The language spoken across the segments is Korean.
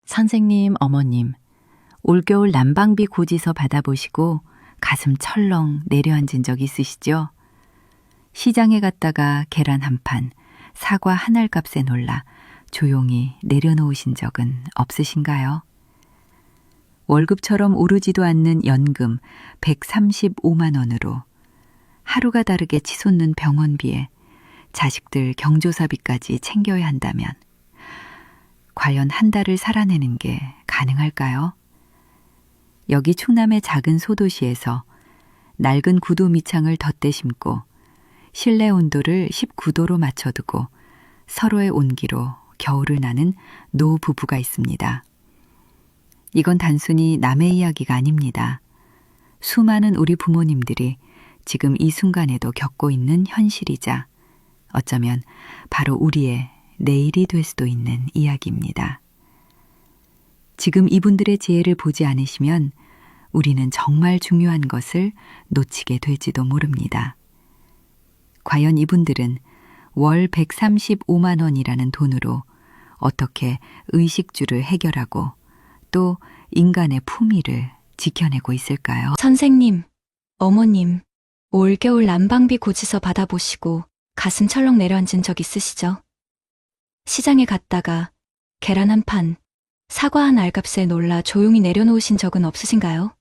선생님, 어머님, 올겨울 난방비 고지서 받아보시고 가슴 철렁 내려앉은 적 있으시죠? 시장에 갔다가 계란 한 판, 사과 한 알 값에 놀라 조용히 내려놓으신 적은 없으신가요? 월급처럼 오르지도 않는 연금 135만 원으로 하루가 다르게 치솟는 병원비에 자식들 경조사비까지 챙겨야 한다면 과연 한 달을 살아내는 게 가능할까요? 여기 충남의 작은 소도시에서 낡은 구두 밑창을 덧대 심고 실내 온도를 19도로 맞춰두고 서로의 온기로 겨울을 나는 노부부가 있습니다. 이건 단순히 남의 이야기가 아닙니다. 수많은 우리 부모님들이 지금 이 순간에도 겪고 있는 현실이자 어쩌면 바로 우리의 내일이 될 수도 있는 이야기입니다. 지금 이분들의 지혜를 보지 않으시면 우리는 정말 중요한 것을 놓치게 될지도 모릅니다. 과연 이분들은 월 135만 원이라는 돈으로 어떻게 의식주를 해결하고 또 인간의 품위를 지켜내고 있을까요? 선생님, 어머님, 올겨울 난방비 고지서 받아보시고 가슴 철렁 내려앉은 적 있으시죠? 시장에 갔다가 계란 한 판, 사과 한 알값에 놀라 조용히 내려놓으신 적은 없으신가요?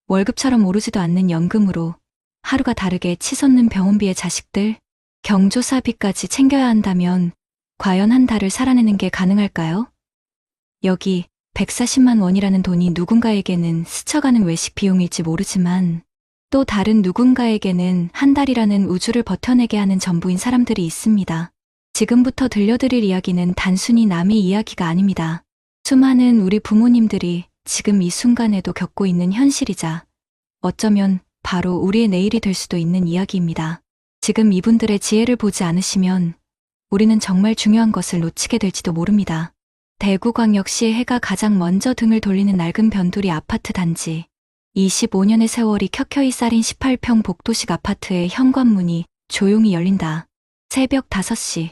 월급처럼 오르지도 않는 연금으로 하루가 다르게 치솟는 병원비의 자식들, 경조사비까지 챙겨야 한다면 과연 한 달을 살아내는 게 가능할까요? 여기 140만 원이라는 돈이 누군가에게는 스쳐가는 외식 비용일지 모르지만 또 다른 누군가에게는 한 달이라는 우주를 버텨내게 하는 전부인 사람들이 있습니다. 지금부터 들려드릴 이야기는 단순히 남의 이야기가 아닙니다. 수많은 우리 부모님들이 지금 이 순간에도 겪고 있는 현실이자 어쩌면 바로 우리의 내일이 될 수도 있는 이야기입니다. 지금 이분들의 지혜를 보지 않으시면 우리는 정말 중요한 것을 놓치게 될지도 모릅니다. 대구광역시 해가 가장 먼저 등을 돌리는 낡은 변두리 아파트 단지. 25년의 세월이 켜켜이 쌓인 18평 복도식 아파트의 현관문이 조용히 열린다. 새벽 5시.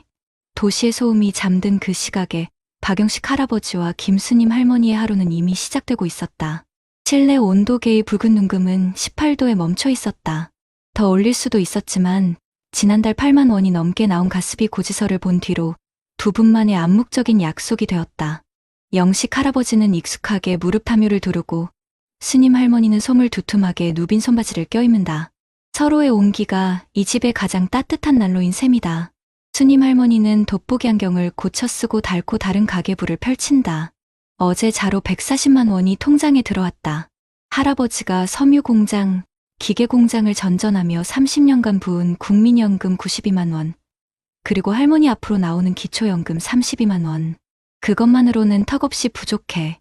도시의 소음이 잠든 그 시각에 박영식 할아버지와 김수님 할머니의 하루는 이미 시작되고 있었다. 실내 온도계의 붉은 눈금은 18도에 멈춰 있었다. 더 올릴 수도 있었지만 지난달 8만 원이 넘게 나온 가스비 고지서를 본 뒤로 두 분만의 암묵적인 약속이 되었다. 영식 할아버지는 익숙하게 무릎 탐유를 두르고 스님 할머니는 솜을 두툼하게 누빈 손바지를 껴입는다. 서로의 온기가 이 집의 가장 따뜻한 난로인 셈이다. 스님 할머니는 돋보기 안경을 고쳐 쓰고 닳고 다른 가계부를 펼친다. 어제 자로 140만 원이 통장에 들어왔다. 할아버지가 섬유공장, 기계공장을 전전하며 30년간 부은 국민연금 92만 원, 그리고 할머니 앞으로 나오는 기초연금 32만 원. 그것만으로는 턱없이 부족해.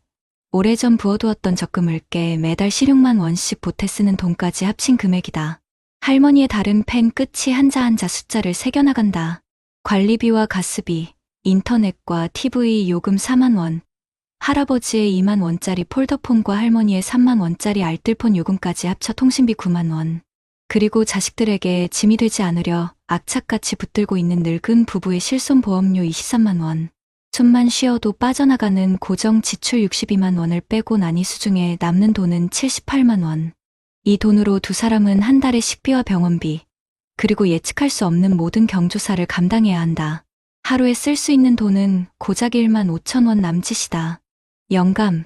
오래전 부어두었던 적금을 깨 매달 16만 원씩 보태 쓰는 돈까지 합친 금액이다. 할머니의 다른 펜 끝이 한자 한자 숫자를 새겨나간다. 관리비와 가스비, 인터넷과 TV 요금 4만 원, 할아버지의 2만 원짜리 폴더폰과 할머니의 3만 원짜리 알뜰폰 요금까지 합쳐 통신비 9만 원. 그리고 자식들에게 짐이 되지 않으려 악착같이 붙들고 있는 늙은 부부의 실손보험료 23만 원. 숨만 쉬어도 빠져나가는 고정 지출 62만 원을 빼고 나니 수중에 남는 돈은 78만 원. 이 돈으로 두 사람은 한 달의 식비와 병원비, 그리고 예측할 수 없는 모든 경조사를 감당해야 한다. 하루에 쓸 수 있는 돈은 고작 1만 5천 원 남짓이다. 영감.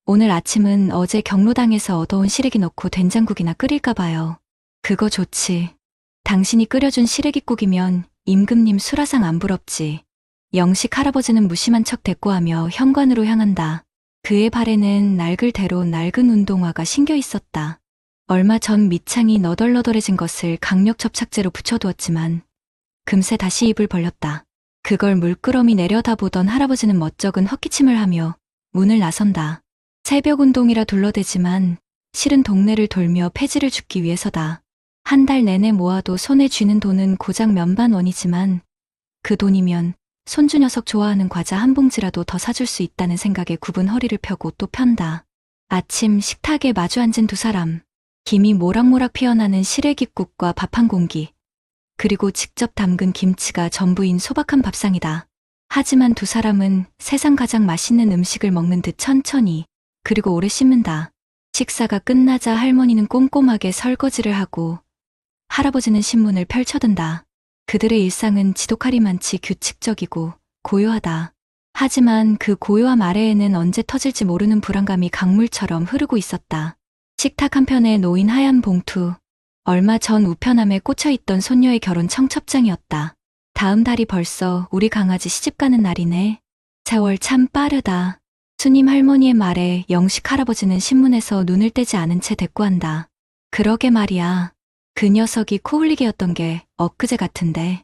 오늘 아침은 어제 경로당에서 얻어온 시래기 넣고 된장국이나 끓일까 봐요. 그거 좋지. 당신이 끓여준 시래기국이면 임금님 수라상 안 부럽지. 영식 할아버지는 무심한 척 대꾸하며 현관으로 향한다. 그의 발에는 낡을 대로 낡은 운동화가 신겨 있었다. 얼마 전 밑창이 너덜너덜해진 것을 강력 접착제로 붙여두었지만 금세 다시 입을 벌렸다. 그걸 물끄러미 내려다보던 할아버지는 멋쩍은 헛기침을 하며 문을 나선다. 새벽 운동이라 둘러대지만 실은 동네를 돌며 폐지를 줍기 위해서다. 한 달 내내 모아도 손에 쥐는 돈은 고작 몇만 원이지만 그 돈이면 손주 녀석 좋아하는 과자 한 봉지라도 더 사줄 수 있다는 생각에 굽은 허리를 펴고 또 편다. 아침 식탁에 마주 앉은 두 사람. 김이 모락모락 피어나는 시래기국과 밥 한 공기, 그리고 직접 담근 김치가 전부인 소박한 밥상이다. 하지만 두 사람은 세상 가장 맛있는 음식을 먹는 듯 천천히 그리고 오래 씹는다. 식사가 끝나자 할머니는 꼼꼼하게 설거지를 하고 할아버지는 신문을 펼쳐든다. 그들의 일상은 지독하리만치 규칙적이고 고요하다. 하지만 그 고요함 아래에는 언제 터질지 모르는 불안감이 강물처럼 흐르고 있었다. 식탁 한편에 놓인 하얀 봉투. 얼마 전 우편함에 꽂혀있던 손녀의 결혼 청첩장이었다. 다음 달이 벌써 우리 강아지 시집가는 날이네. 세월 참 빠르다. 수님 할머니의 말에 영식 할아버지는 신문에서 눈을 떼지 않은 채 대꾸한다. 그러게 말이야. 그 녀석이 코 흘리게였던 게 엊그제 같은데.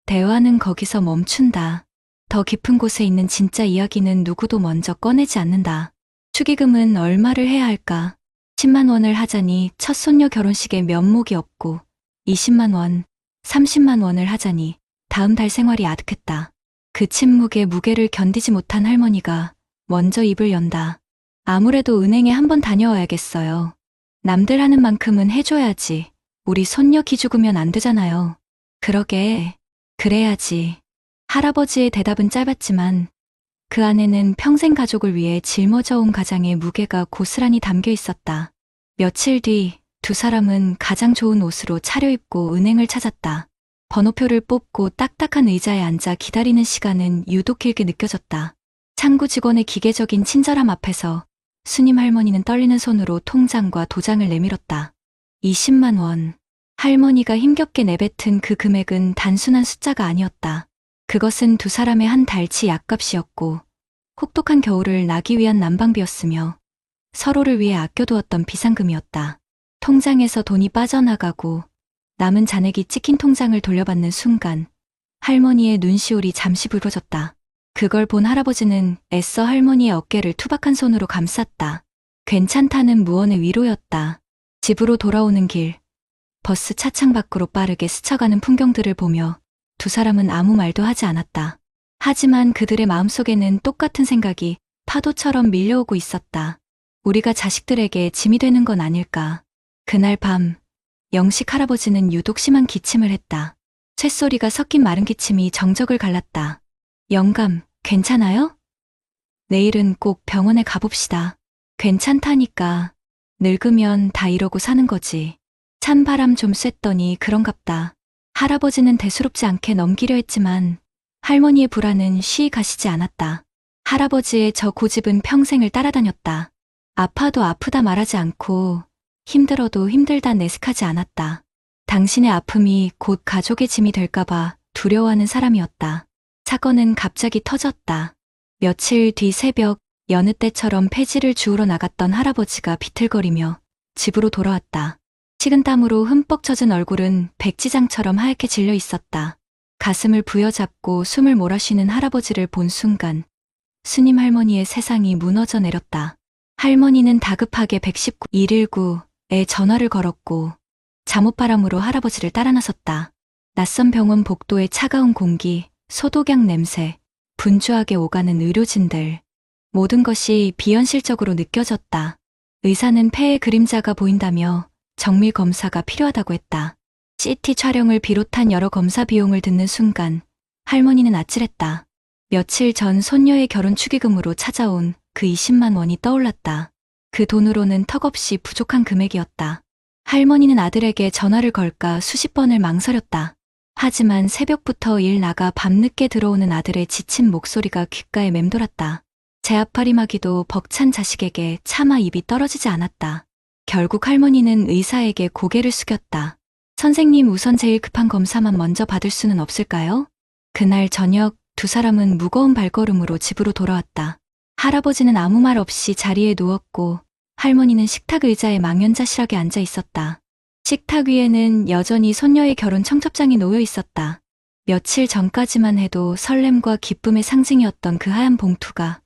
대화는 거기서 멈춘다. 더 깊은 곳에 있는 진짜 이야기는 누구도 먼저 꺼내지 않는다. 축의금은 얼마를 해야 할까? 10만 원을 하자니 첫 손녀 결혼식에 면목이 없고 20만 원, 30만 원을 하자니 다음 달 생활이 아득했다. 그 침묵의 무게를 견디지 못한 할머니가 먼저 입을 연다. 아무래도 은행에 한번 다녀와야겠어요. 남들 하는 만큼은 해줘야지. 우리 손녀 기 죽으면 안 되잖아요. 그러게. 그래야지. 할아버지의 대답은 짧았지만 그 안에는 평생 가족을 위해 짊어져온 가장의 무게가 고스란히 담겨 있었다. 며칠 뒤 두 사람은 가장 좋은 옷으로 차려입고 은행을 찾았다. 번호표를 뽑고 딱딱한 의자에 앉아 기다리는 시간은 유독 길게 느껴졌다. 창구 직원의 기계적인 친절함 앞에서 수님 할머니는 떨리는 손으로 통장과 도장을 내밀었다. 20만 원. 할머니가 힘겹게 내뱉은 그 금액은 단순한 숫자가 아니었다. 그것은 두 사람의 한 달치 약값이었고 혹독한 겨울을 나기 위한 난방비였으며 서로를 위해 아껴두었던 비상금이었다. 통장에서 돈이 빠져나가고 남은 잔액이 찍힌 통장을 돌려받는 순간 할머니의 눈시울이 잠시 붉어졌다. 그걸 본 할아버지는 애써 할머니의 어깨를 투박한 손으로 감쌌다. 괜찮다는 무언의 위로였다. 집으로 돌아오는 길, 버스 차창 밖으로 빠르게 스쳐가는 풍경들을 보며 두 사람은 아무 말도 하지 않았다. 하지만 그들의 마음속에는 똑같은 생각이 파도처럼 밀려오고 있었다. 우리가 자식들에게 짐이 되는 건 아닐까. 그날 밤, 영식 할아버지는 유독 심한 기침을 했다. 쇳소리가 섞인 마른 기침이 정적을 갈랐다. 영감, 괜찮아요? 내일은 꼭 병원에 가봅시다. 괜찮다니까. 늙으면 다 이러고 사는 거지. 찬바람 좀 쐈더니 그런갑다. 할아버지는 대수롭지 않게 넘기려 했지만 할머니의 불안은 쉬이 가시지 않았다. 할아버지의 저 고집은 평생을 따라다녔다. 아파도 아프다 말하지 않고 힘들어도 힘들다 내색하지 않았다. 당신의 아픔이 곧 가족의 짐이 될까봐 두려워하는 사람이었다. 사건은 갑자기 터졌다. 며칠 뒤 새벽 여느 때처럼 폐지를 주우러 나갔던 할아버지가 비틀거리며 집으로 돌아왔다. 식은땀으로 흠뻑 젖은 얼굴은 백지장처럼 하얗게 질려 있었다. 가슴을 부여잡고 숨을 몰아쉬는 할아버지를 본 순간 수님 할머니의 세상이 무너져 내렸다. 할머니는 다급하게 119에 전화를 걸었고 잠옷바람으로 할아버지를 따라 나섰다. 낯선 병원 복도의 차가운 공기, 소독약 냄새, 분주하게 오가는 의료진들. 모든 것이 비현실적으로 느껴졌다. 의사는 폐의 그림자가 보인다며 정밀 검사가 필요하다고 했다. CT 촬영을 비롯한 여러 검사 비용을 듣는 순간 할머니는 아찔했다. 며칠 전 손녀의 결혼 축의금으로 찾아온 그 20만 원이 떠올랐다. 그 돈으로는 턱없이 부족한 금액이었다. 할머니는 아들에게 전화를 걸까 수십 번을 망설였다. 하지만 새벽부터 일 나가 밤늦게 들어오는 아들의 지친 목소리가 귓가에 맴돌았다. 제아파리마기도 벅찬 자식에게 차마 입이 떨어지지 않았다. 결국 할머니는 의사에게 고개를 숙였다. 선생님, 우선 제일 급한 검사만 먼저 받을 수는 없을까요? 그날 저녁 두 사람은 무거운 발걸음으로 집으로 돌아왔다. 할아버지는 아무 말 없이 자리에 누웠고 할머니는 식탁 의자에 망연자실하게 앉아 있었다. 식탁 위에는 여전히 손녀의 결혼 청첩장이 놓여 있었다. 며칠 전까지만 해도 설렘과 기쁨의 상징이었던 그 하얀 봉투가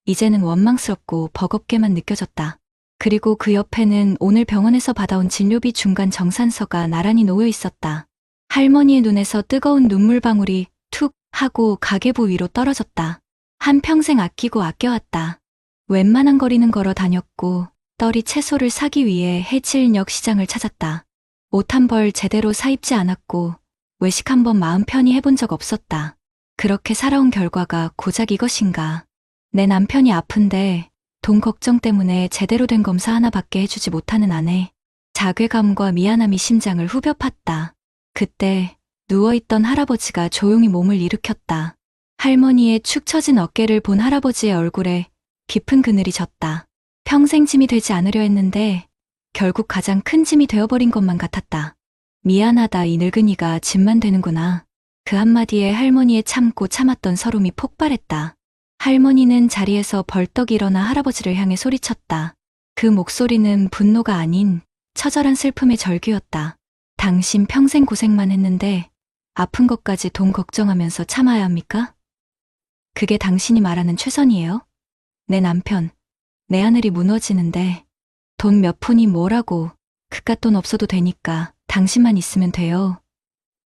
이제는 원망스럽고 버겁게만 느껴졌다. 그리고 그 옆에는 오늘 병원에서 받아온 진료비 중간 정산서가 나란히 놓여 있었다. 할머니의 눈에서 뜨거운 눈물방울이 툭 하고 가계부 위로 떨어졌다. 한평생 아끼고 아껴왔다. 웬만한 거리는 걸어 다녔고 떨이 채소를 사기 위해 해질녘 시장을 찾았다. 옷 한 벌 제대로 사입지 않았고 외식 한 번 마음 편히 해본 적 없었다. 그렇게 살아온 결과가 고작 이것인가. 내 남편이 아픈데 돈 걱정 때문에 제대로 된 검사 하나밖에 해주지 못하는 아내. 자괴감과 미안함이 심장을 후벼 팠다. 그때 누워있던 할아버지가 조용히 몸을 일으켰다. 할머니의 축 처진 어깨를 본 할아버지의 얼굴에 깊은 그늘이 졌다. 평생 짐이 되지 않으려 했는데 결국 가장 큰 짐이 되어버린 것만 같았다. 미안하다, 이 늙은이가 짐만 되는구나. 그 한마디에 할머니의 참고 참았던 서름이 폭발했다. 할머니는 자리에서 벌떡 일어나 할아버지를 향해 소리쳤다. 그 목소리는 분노가 아닌 처절한 슬픔의 절규였다. 당신 평생 고생만 했는데 아픈 것까지 돈 걱정하면서 참아야 합니까? 그게 당신이 말하는 최선이에요? 내 남편, 내 하늘이 무너지는데 돈 몇 푼이 뭐라고, 그깟 돈 없어도 되니까 당신만 있으면 돼요.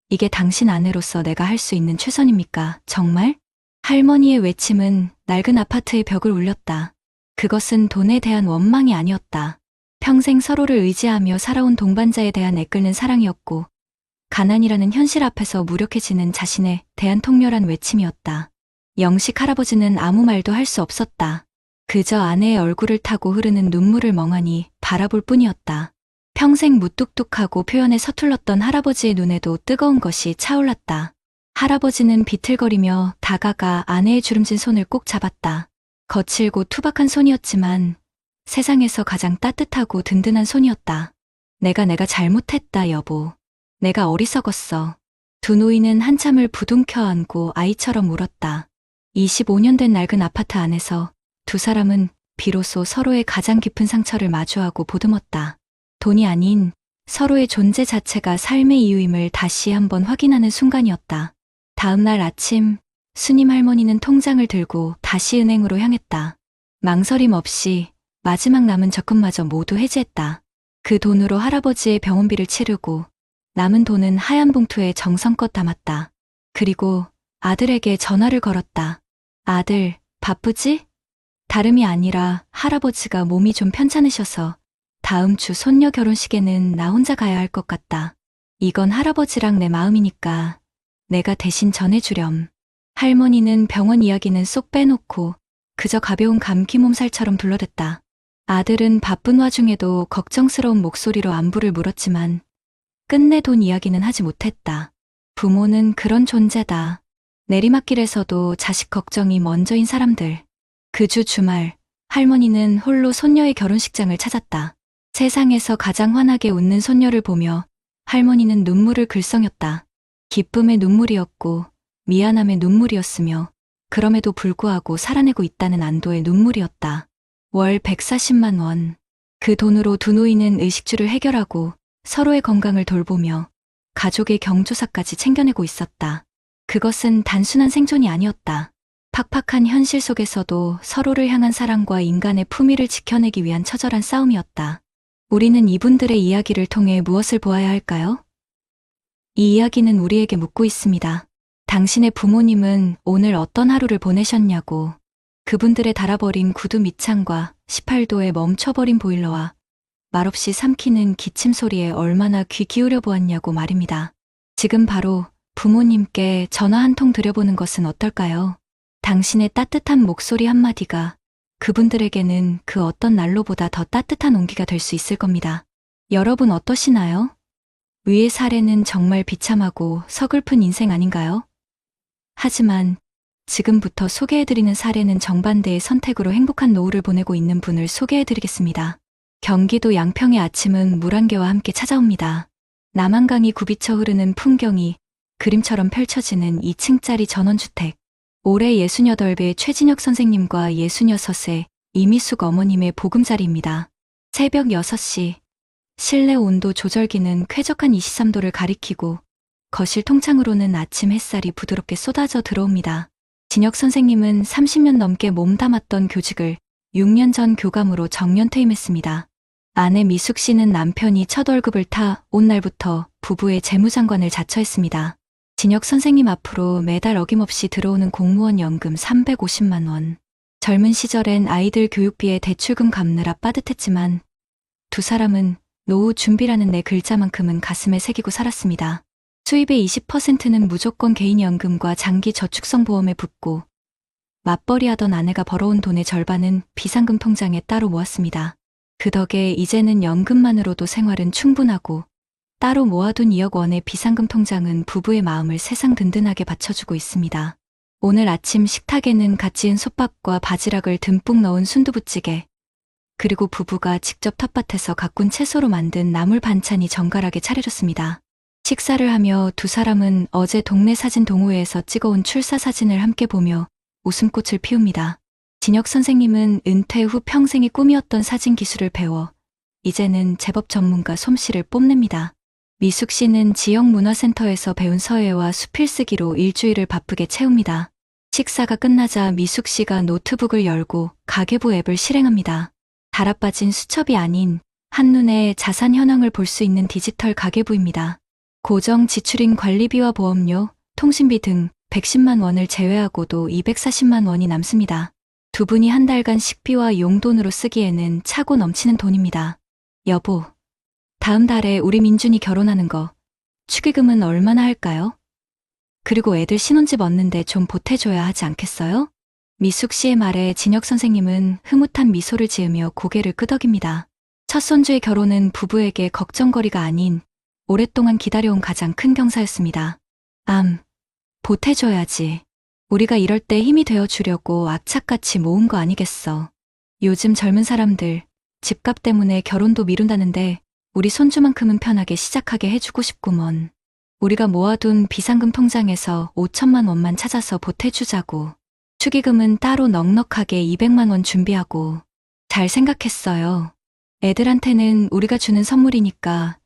이게 당신 아내로서 내가 할 수 있는 최선입니까? 정말? 할머니의 외침은 낡은 아파트의 벽을 울렸다. 그것은 돈에 대한 원망이 아니었다. 평생 서로를 의지하며 살아온 동반자에 대한 애끓는 사랑이었고, 가난이라는 현실 앞에서 무력해지는 자신에 대한 통렬한 외침이었다. 영식 할아버지는 아무 말도 할 수 없었다. 그저 아내의 얼굴을 타고 흐르는 눈물을 멍하니 바라볼 뿐이었다. 평생 무뚝뚝하고 표현에 서툴렀던 할아버지의 눈에도 뜨거운 것이 차올랐다. 할아버지는 비틀거리며 다가가 아내의 주름진 손을 꼭 잡았다. 거칠고 투박한 손이었지만 세상에서 가장 따뜻하고 든든한 손이었다. 내가 잘못했다, 여보. 내가 어리석었어. 두 노인은 한참을 부둥켜 안고 아이처럼 울었다. 25년 된 낡은 아파트 안에서 두 사람은 비로소 서로의 가장 깊은 상처를 마주하고 보듬었다. 돈이 아닌 서로의 존재 자체가 삶의 이유임을 다시 한번 확인하는 순간이었다. 다음 날 아침, 수님 할머니는 통장을 들고 다시 은행으로 향했다. 망설임 없이 마지막 남은 적금마저 모두 해지했다. 그 돈으로 할아버지의 병원비를 치르고 남은 돈은 하얀 봉투에 정성껏 담았다. 그리고 아들에게 전화를 걸었다. 아들, 바쁘지? 다름이 아니라 할아버지가 몸이 좀 편찮으셔서 다음 주 손녀 결혼식에는 나 혼자 가야 할 것 같다. 이건 할아버지랑 내 마음이니까 내가 대신 전해주렴. 할머니는 병원 이야기는 쏙 빼놓고 그저 가벼운 감기 몸살처럼 둘러댔다. 아들은 바쁜 와중에도 걱정스러운 목소리로 안부를 물었지만 끝내 돈 이야기는 하지 못했다. 부모는 그런 존재다. 내리막길에서도 자식 걱정이 먼저인 사람들. 그 주 주말, 할머니는 홀로 손녀의 결혼식장을 찾았다. 세상에서 가장 환하게 웃는 손녀를 보며 할머니는 눈물을 글썽였다. 기쁨의 눈물이었고 미안함의 눈물이었으며 그럼에도 불구하고 살아내고 있다는 안도의 눈물이었다. 월 140만 원. 그 돈으로 두 노인은 의식주를 해결하고 서로의 건강을 돌보며 가족의 경조사까지 챙겨내고 있었다. 그것은 단순한 생존이 아니었다. 팍팍한 현실 속에서도 서로를 향한 사랑과 인간의 품위를 지켜내기 위한 처절한 싸움이었다. 우리는 이분들의 이야기를 통해 무엇을 보아야 할까요? 이 이야기는 우리에게 묻고 있습니다. 당신의 부모님은 오늘 어떤 하루를 보내셨냐고. 그분들의 닳아버린 구두 밑창과 18도에 멈춰버린 보일러와 말없이 삼키는 기침 소리에 얼마나 귀 기울여 보았냐고 말입니다. 지금 바로 부모님께 전화 한 통 드려보는 것은 어떨까요? 당신의 따뜻한 목소리 한마디가 그분들에게는 그 어떤 난로보다 더 따뜻한 온기가 될 수 있을 겁니다. 여러분 어떠시나요? 위의 사례는 정말 비참하고 서글픈 인생 아닌가요? 하지만 지금부터 소개해드리는 사례는 정반대의 선택으로 행복한 노후를 보내고 있는 분을 소개해드리겠습니다. 경기도 양평의 아침은 물안개와 함께 찾아옵니다. 남한강이 굽이쳐 흐르는 풍경이 그림처럼 펼쳐지는 2층짜리 전원주택. 올해 68배 최진혁 선생님과 66세 이미숙 어머님의 보금자리입니다. 새벽 6시, 실내 온도 조절기는 쾌적한 23도를 가리키고 거실 통창으로는 아침 햇살이 부드럽게 쏟아져 들어옵니다. 진혁 선생님은 30년 넘게 몸담았던 교직을 6년 전 교감으로 정년퇴임했습니다. 아내 미숙 씨는 남편이 첫 월급을 타 온 날부터 부부의 재무장관을 자처했습니다. 진혁 선생님 앞으로 매달 어김없이 들어오는 공무원 연금 350만 원. 젊은 시절엔 아이들 교육비에 대출금 갚느라 빠듯했지만 두 사람은 노후 준비라는 네 글자만큼은 가슴에 새기고 살았습니다. 수입의 20%는 무조건 개인연금과 장기저축성보험에 붓고 맞벌이하던 아내가 벌어온 돈의 절반은 비상금 통장에 따로 모았습니다. 그 덕에 이제는 연금만으로도 생활은 충분하고 따로 모아둔 2억 원의 비상금 통장은 부부의 마음을 세상 든든하게 받쳐주고 있습니다. 오늘 아침 식탁에는 갓 지은 솥밥과 바지락을 듬뿍 넣은 순두부찌개, 그리고 부부가 직접 텃밭에서 가꾼 채소로 만든 나물 반찬이 정갈하게 차려졌습니다. 식사를 하며 두 사람은 어제 동네 사진 동호회에서 찍어온 출사 사진을 함께 보며 웃음꽃을 피웁니다. 진혁 선생님은 은퇴 후 평생의 꿈이었던 사진 기술을 배워 이제는 제법 전문가 솜씨를 뽐냅니다. 미숙 씨는 지역 문화센터에서 배운 서예와 수필쓰기로 일주일을 바쁘게 채웁니다. 식사가 끝나자 미숙 씨가 노트북을 열고 가계부 앱을 실행합니다. 달아빠진 수첩이 아닌 한눈에 자산 현황을 볼 수 있는 디지털 가계부입니다. 고정 지출인 관리비와 보험료, 통신비 등 110만 원을 제외하고도 240만 원이 남습니다. 두 분이 한 달간 식비와 용돈으로 쓰기에는 차고 넘치는 돈입니다. 여보, 다음 달에 우리 민준이 결혼하는 거 축의금은 얼마나 할까요? 그리고 애들 신혼집 얻는데 좀 보태줘야 하지 않겠어요? 미숙 씨의 말에 진혁 선생님은 흐뭇한 미소를 지으며 고개를 끄덕입니다. 첫 손주의 결혼은 부부에게 걱정거리가 아닌 오랫동안 기다려온 가장 큰 경사였습니다. 보태줘야지. 우리가 이럴 때 힘이 되어주려고 악착같이 모은 거 아니겠어. 요즘 젊은 사람들 집값 때문에 결혼도 미룬다는데 우리 손주만큼은 편하게 시작하게 해주고 싶구먼. 우리가 모아둔 비상금 통장에서 5천만 원만 찾아서 보태주자고. 축의금은 따로 넉넉하게 200만 원 준비하고. 잘 생각했어요. 애들한테는 우리가 주는 선물이니까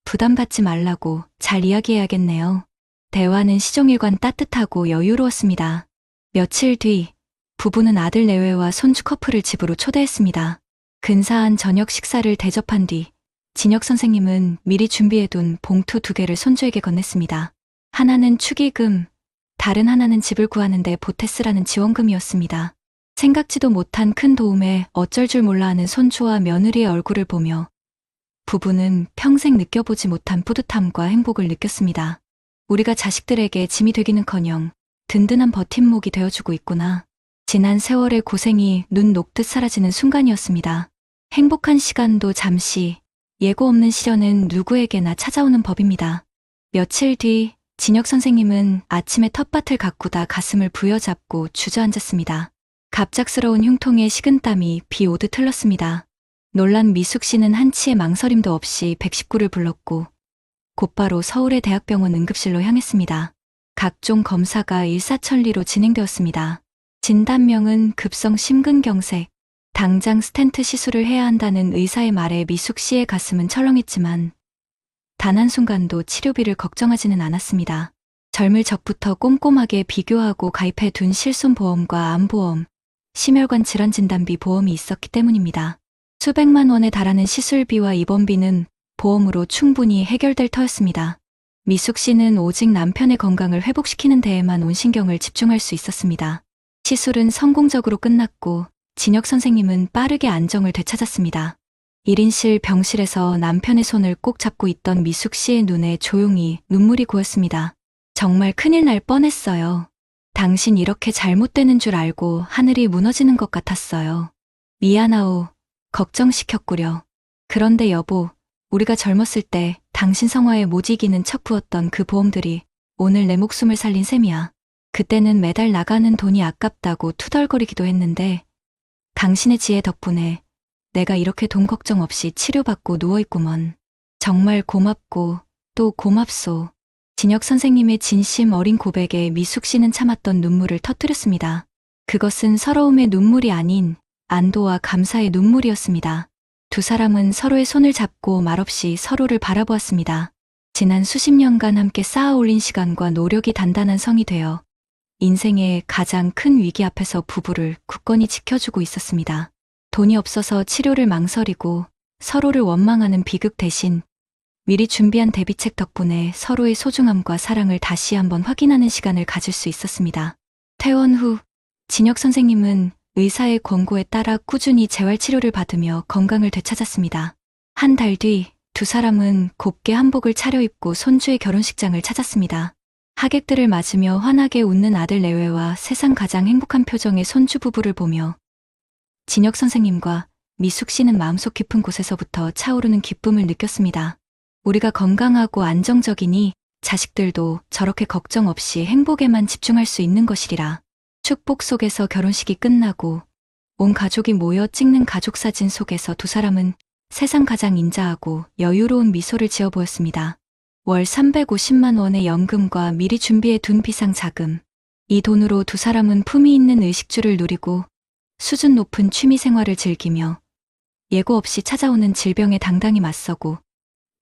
부담 갖지 말라고 잘 이야기해야겠네요. 대화는 시종일관 따뜻하고 여유로웠습니다. 며칠 뒤 부부는 아들 내외와 손주 커플을 집으로 초대했습니다. 근사한 저녁 식사를 대접한 뒤 진혁 선생님은 미리 준비해둔 봉투 2개를 손주에게 건넸습니다. 하나는 축의금, 다른 하나는 집을 구하는 데 보태 쓰라는 지원금이었습니다. 생각지도 못한 큰 도움에 어쩔 줄 몰라 하는 손주와 며느리의 얼굴을 보며 부부는 평생 느껴보지 못한 뿌듯함과 행복을 느꼈습니다. 우리가 자식들에게 짐이 되기는커녕 든든한 버팀목이 되어주고 있구나. 지난 세월의 고생이 눈 녹듯 사라지는 순간이었습니다. 행복한 시간도 잠시, 예고 없는 시련은 누구에게나 찾아오는 법입니다. 며칠 뒤 진혁 선생님은 아침에 텃밭을 가꾸다 가슴을 부여잡고 주저앉았습니다. 갑작스러운 흉통에 식은땀이 비 오듯 흘렀습니다. 놀란 미숙 씨는 한치의 망설임도 없이 119를 불렀고 곧바로 서울의 대학병원 응급실로 향했습니다. 각종 검사가 일사천리로 진행되었습니다. 진단명은 급성 심근경색, 당장 스텐트 시술을 해야 한다는 의사의 말에 미숙 씨의 가슴은 철렁했지만 단 한순간도 치료비를 걱정하지는 않았습니다. 젊을 적부터 꼼꼼하게 비교하고 가입해 둔 실손보험과 암보험, 심혈관 질환 진단비 보험이 있었기 때문입니다. 수백만 원에 달하는 시술비와 입원비는 보험으로 충분히 해결될 터였습니다. 미숙 씨는 오직 남편의 건강을 회복시키는 데에만 온 신경을 집중할 수 있었습니다. 시술은 성공적으로 끝났고 진혁 선생님은 빠르게 안정을 되찾았습니다. 1인실 병실에서 남편의 손을 꼭 잡고 있던 미숙 씨의 눈에 조용히 눈물이 고였습니다. 정말 큰일 날 뻔했어요. 당신 이렇게 잘못되는 줄 알고 하늘이 무너지는 것 같았어요. 미안하오. 걱정시켰구려. 그런데 여보, 우리가 젊었을 때 당신 성화에 못 이기는 척 부었던 그 보험들이 오늘 내 목숨을 살린 셈이야. 그때는 매달 나가는 돈이 아깝다고 투덜거리기도 했는데 당신의 지혜 덕분에 내가 이렇게 돈 걱정 없이 치료받고 누워있구먼. 정말 고맙고 또 고맙소. 진혁 선생님의 진심 어린 고백에 미숙 씨는 참았던 눈물을 터뜨렸습니다. 그것은 서러움의 눈물이 아닌 안도와 감사의 눈물이었습니다. 두 사람은 서로의 손을 잡고 말없이 서로를 바라보았습니다. 지난 수십 년간 함께 쌓아 올린 시간과 노력이 단단한 성이 되어 인생의 가장 큰 위기 앞에서 부부를 굳건히 지켜주고 있었습니다. 돈이 없어서 치료를 망설이고 서로를 원망하는 비극 대신 미리 준비한 대비책 덕분에 서로의 소중함과 사랑을 다시 한번 확인하는 시간을 가질 수 있었습니다. 퇴원 후 진혁 선생님은 의사의 권고에 따라 꾸준히 재활치료를 받으며 건강을 되찾았습니다. 한 달 뒤 두 사람은 곱게 한복을 차려입고 손주의 결혼식장을 찾았습니다. 하객들을 맞으며 환하게 웃는 아들 내외와 세상 가장 행복한 표정의 손주 부부를 보며 진혁 선생님과 미숙 씨는 마음속 깊은 곳에서부터 차오르는 기쁨을 느꼈습니다. 우리가 건강하고 안정적이니 자식들도 저렇게 걱정 없이 행복에만 집중할 수 있는 것이리라. 축복 속에서 결혼식이 끝나고 온 가족이 모여 찍는 가족사진 속에서 두 사람은 세상 가장 인자하고 여유로운 미소를 지어 보였습니다. 월 350만 원의 연금과 미리 준비해 둔 비상 자금. 이 돈으로 두 사람은 품위 있는 의식주를 누리고 수준 높은 취미 생활을 즐기며 예고 없이 찾아오는 질병에 당당히 맞서고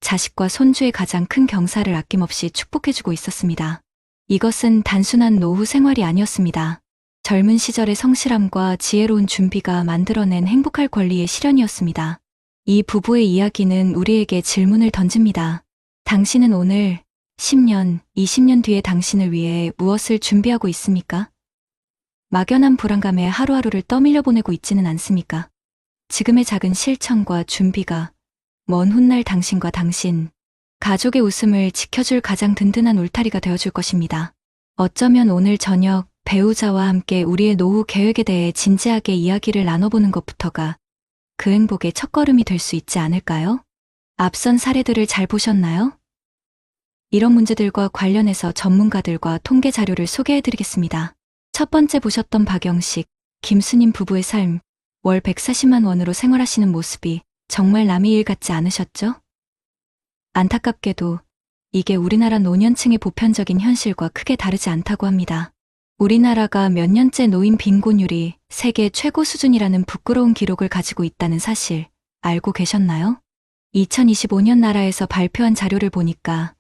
자식과 손주의 가장 큰 경사를 아낌없이 축복해주고 있었습니다. 이것은 단순한 노후 생활이 아니었습니다. 젊은 시절의 성실함과 지혜로운 준비가 만들어낸 행복할 권리의 실현이었습니다. 이 부부의 이야기는 우리에게 질문을 던집니다. 당신은 오늘 10년, 20년 뒤에 당신을 위해 무엇을 준비하고 있습니까? 막연한 불안감에 하루하루를 떠밀려 보내고 있지는 않습니까? 지금의 작은 실천과 준비가 먼 훗날 당신과 당신, 가족의 웃음을 지켜줄 가장 든든한 울타리가 되어줄 것입니다. 어쩌면 오늘 저녁 배우자와 함께 우리의 노후 계획에 대해 진지하게 이야기를 나눠보는 것부터가 그 행복의 첫걸음이 될 수 있지 않을까요? 앞선 사례들을 잘 보셨나요? 이런 문제들과 관련해서 전문가들과 통계 자료를 소개해드리겠습니다. 첫 번째 보셨던 박영식, 김수님 부부의 삶, 월 140만 원으로 생활하시는 모습이 정말 남의 일 같지 않으셨죠? 안타깝게도 이게 우리나라 노년층의 보편적인 현실과 크게 다르지 않다고 합니다. 우리나라가 몇 년째 노인 빈곤율이 세계 최고 수준이라는 부끄러운 기록을 가지고 있다는 사실 알고 계셨나요? 2025년 나라에서 발표한 자료를 보니까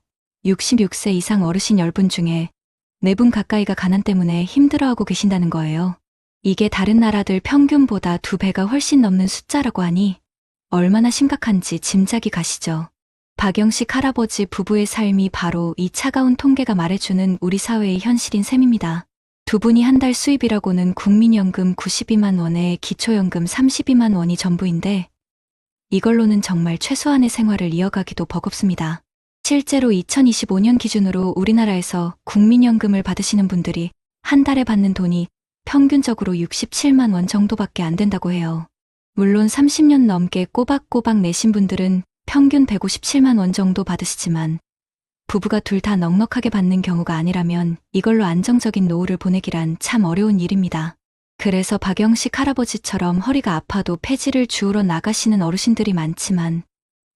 66세 이상 어르신 10분 중에 4분 가까이가 가난 때문에 힘들어하고 계신다는 거예요. 이게 다른 나라들 평균보다 2배가 훨씬 넘는 숫자라고 하니 얼마나 심각한지 짐작이 가시죠. 박영식 할아버지 부부의 삶이 바로 이 차가운 통계가 말해주는 우리 사회의 현실인 셈입니다. 두 분이 한 달 수입이라고는 국민연금 92만 원에 기초연금 32만 원이 전부인데 이걸로는 정말 최소한의 생활을 이어가기도 버겁습니다. 실제로 2025년 기준으로 우리나라에서 국민연금을 받으시는 분들이 한 달에 받는 돈이 평균적으로 67만 원 정도밖에 안 된다고 해요. 물론 30년 넘게 꼬박꼬박 내신 분들은 평균 157만 원 정도 받으시지만 부부가 둘 다 넉넉하게 받는 경우가 아니라면 이걸로 안정적인 노후를 보내기란 참 어려운 일입니다. 그래서 박영식 할아버지처럼 허리가 아파도 폐지를 주우러 나가시는 어르신들이 많지만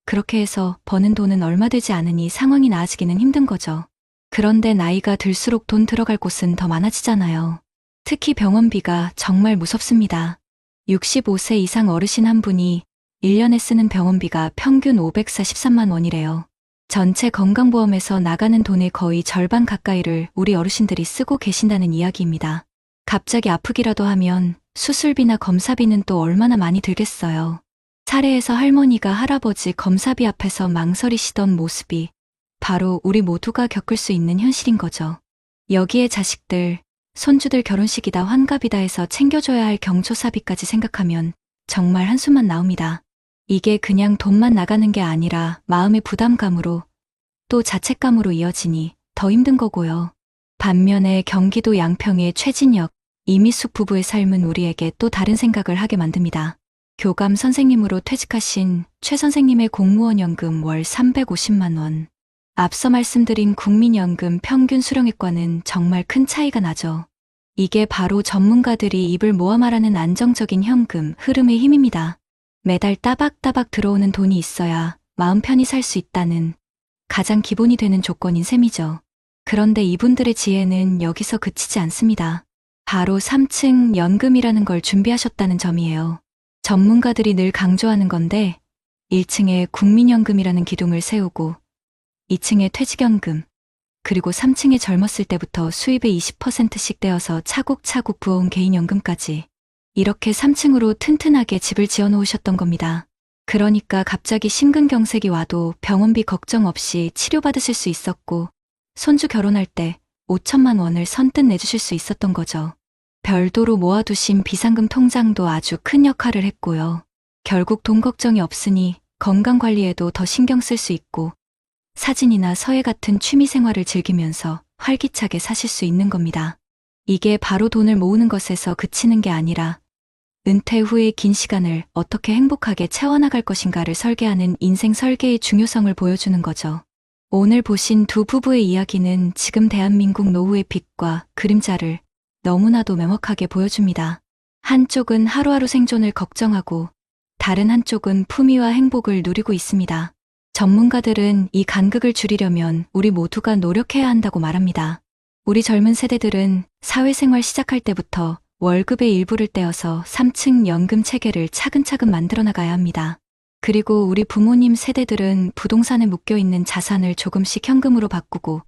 그렇게 해서 버는 돈은 얼마 되지 않으니 상황이 나아지기는 힘든 거죠. 그런데 나이가 들수록 돈 들어갈 곳은 더 많아지잖아요. 특히 병원비가 정말 무섭습니다. 65세 이상 어르신 한 분이 1년에 쓰는 병원비가 평균 543만 원이래요. 전체 건강보험에서 나가는 돈의 거의 절반 가까이를 우리 어르신들이 쓰고 계신다는 이야기입니다. 갑자기 아프기라도 하면 수술비나 검사비는 또 얼마나 많이 들겠어요. 사례에서 할머니가 할아버지 검사비 앞에서 망설이시던 모습이 바로 우리 모두가 겪을 수 있는 현실인 거죠. 여기에 자식들, 손주들 결혼식이다 환갑이다 해서 챙겨줘야 할 경조사비까지 생각하면 정말 한숨만 나옵니다. 이게 그냥 돈만 나가는 게 아니라 마음의 부담감으로 또 자책감으로 이어지니 더 힘든 거고요. 반면에 경기도 양평의 최진혁, 이미숙 부부의 삶은 우리에게 또 다른 생각을 하게 만듭니다. 교감 선생님으로 퇴직하신 최 선생님의 공무원연금 월 350만 원. 앞서 말씀드린 국민연금 평균 수령액과는 정말 큰 차이가 나죠. 이게 바로 전문가들이 입을 모아 말하는 안정적인 현금 흐름의 힘입니다. 매달 따박따박 들어오는 돈이 있어야 마음 편히 살 수 있다는 가장 기본이 되는 조건인 셈이죠. 그런데 이분들의 지혜는 여기서 그치지 않습니다. 바로 3층 연금이라는 걸 준비하셨다는 점이에요. 전문가들이 늘 강조하는 건데 1층에 국민연금이라는 기둥을 세우고 2층에 퇴직연금, 그리고 3층에 젊었을 때부터 수입의 20%씩 떼어서 차곡차곡 부어온 개인연금까지 이렇게 3층으로 튼튼하게 집을 지어 놓으셨던 겁니다. 그러니까 갑자기 심근경색이 와도 병원비 걱정 없이 치료받으실 수 있었고 손주 결혼할 때 5천만 원을 선뜻 내주실 수 있었던 거죠. 별도로 모아두신 비상금 통장도 아주 큰 역할을 했고요. 결국 돈 걱정이 없으니 건강 관리에도 더 신경 쓸 수 있고 사진이나 서예 같은 취미 생활을 즐기면서 활기차게 사실 수 있는 겁니다. 이게 바로 돈을 모으는 것에서 그치는 게 아니라 은퇴 후의 긴 시간을 어떻게 행복하게 채워나갈 것인가를 설계하는 인생 설계의 중요성을 보여주는 거죠. 오늘 보신 두 부부의 이야기는 지금 대한민국 노후의 빛과 그림자를 너무나도 명확하게 보여줍니다. 한쪽은 하루하루 생존을 걱정하고 다른 한쪽은 품위와 행복을 누리고 있습니다. 전문가들은 이 간극을 줄이려면 우리 모두가 노력해야 한다고 말합니다. 우리 젊은 세대들은 사회생활 시작할 때부터 월급의 일부를 떼어서 3층 연금 체계를 차근차근 만들어 나가야 합니다. 그리고 우리 부모님 세대들은 부동산에 묶여있는 자산을 조금씩 현금으로 바꾸고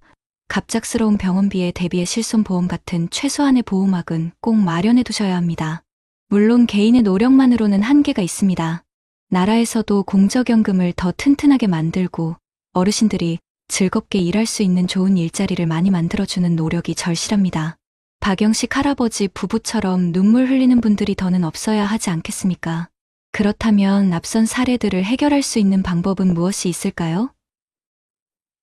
갑작스러운 병원비에 대비해 실손보험 같은 최소한의 보호막은 꼭 마련해 두셔야 합니다. 물론 개인의 노력만으로는 한계가 있습니다. 나라에서도 공적연금을 더 튼튼하게 만들고 어르신들이 즐겁게 일할 수 있는 좋은 일자리를 많이 만들어주는 노력이 절실합니다. 박영식 할아버지 부부처럼 눈물 흘리는 분들이 더는 없어야 하지 않겠습니까? 그렇다면 앞선 사례들을 해결할 수 있는 방법은 무엇이 있을까요?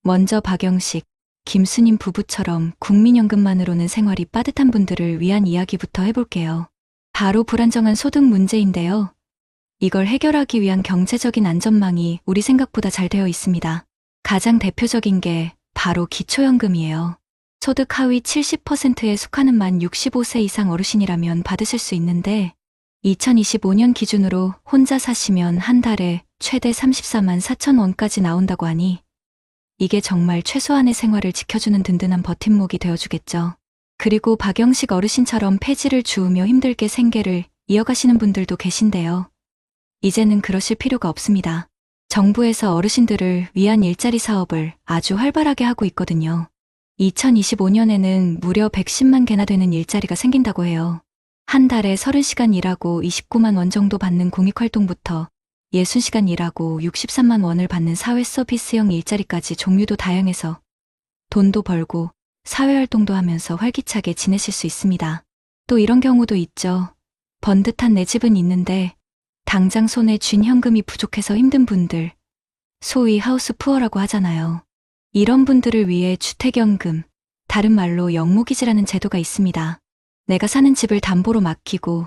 먼저 박영식, 김수님 부부처럼 국민연금만으로는 생활이 빠듯한 분들을 위한 이야기부터 해볼게요. 바로 불안정한 소득 문제인데요. 이걸 해결하기 위한 경제적인 안전망이 우리 생각보다 잘 되어 있습니다. 가장 대표적인 게 바로 기초연금이에요. 소득 하위 70%에 속하는 만 65세 이상 어르신이라면 받으실 수 있는데 2025년 기준으로 혼자 사시면 한 달에 최대 34만 4천 원까지 나온다고 하니 이게 정말 최소한의 생활을 지켜주는 든든한 버팀목이 되어주겠죠. 그리고 박영식 어르신처럼 폐지를 주우며 힘들게 생계를 이어가시는 분들도 계신데요. 이제는 그러실 필요가 없습니다. 정부에서 어르신들을 위한 일자리 사업을 아주 활발하게 하고 있거든요. 2025년에는 무려 110만 개나 되는 일자리가 생긴다고 해요. 한 달에 30시간 일하고 29만 원 정도 받는 공익활동부터 60시간 일하고 63만 원을 받는 사회 서비스형 일자리까지 종류도 다양해서 돈도 벌고 사회활동도 하면서 활기차게 지내실 수 있습니다. 또 이런 경우도 있죠. 번듯한 내 집은 있는데 당장 손에 쥔 현금이 부족해서 힘든 분들, 소위 하우스 푸어라고 하잖아요. 이런 분들을 위해 주택연금, 다른 말로 영모기지라는 제도가 있습니다. 내가 사는 집을 담보로 맡기고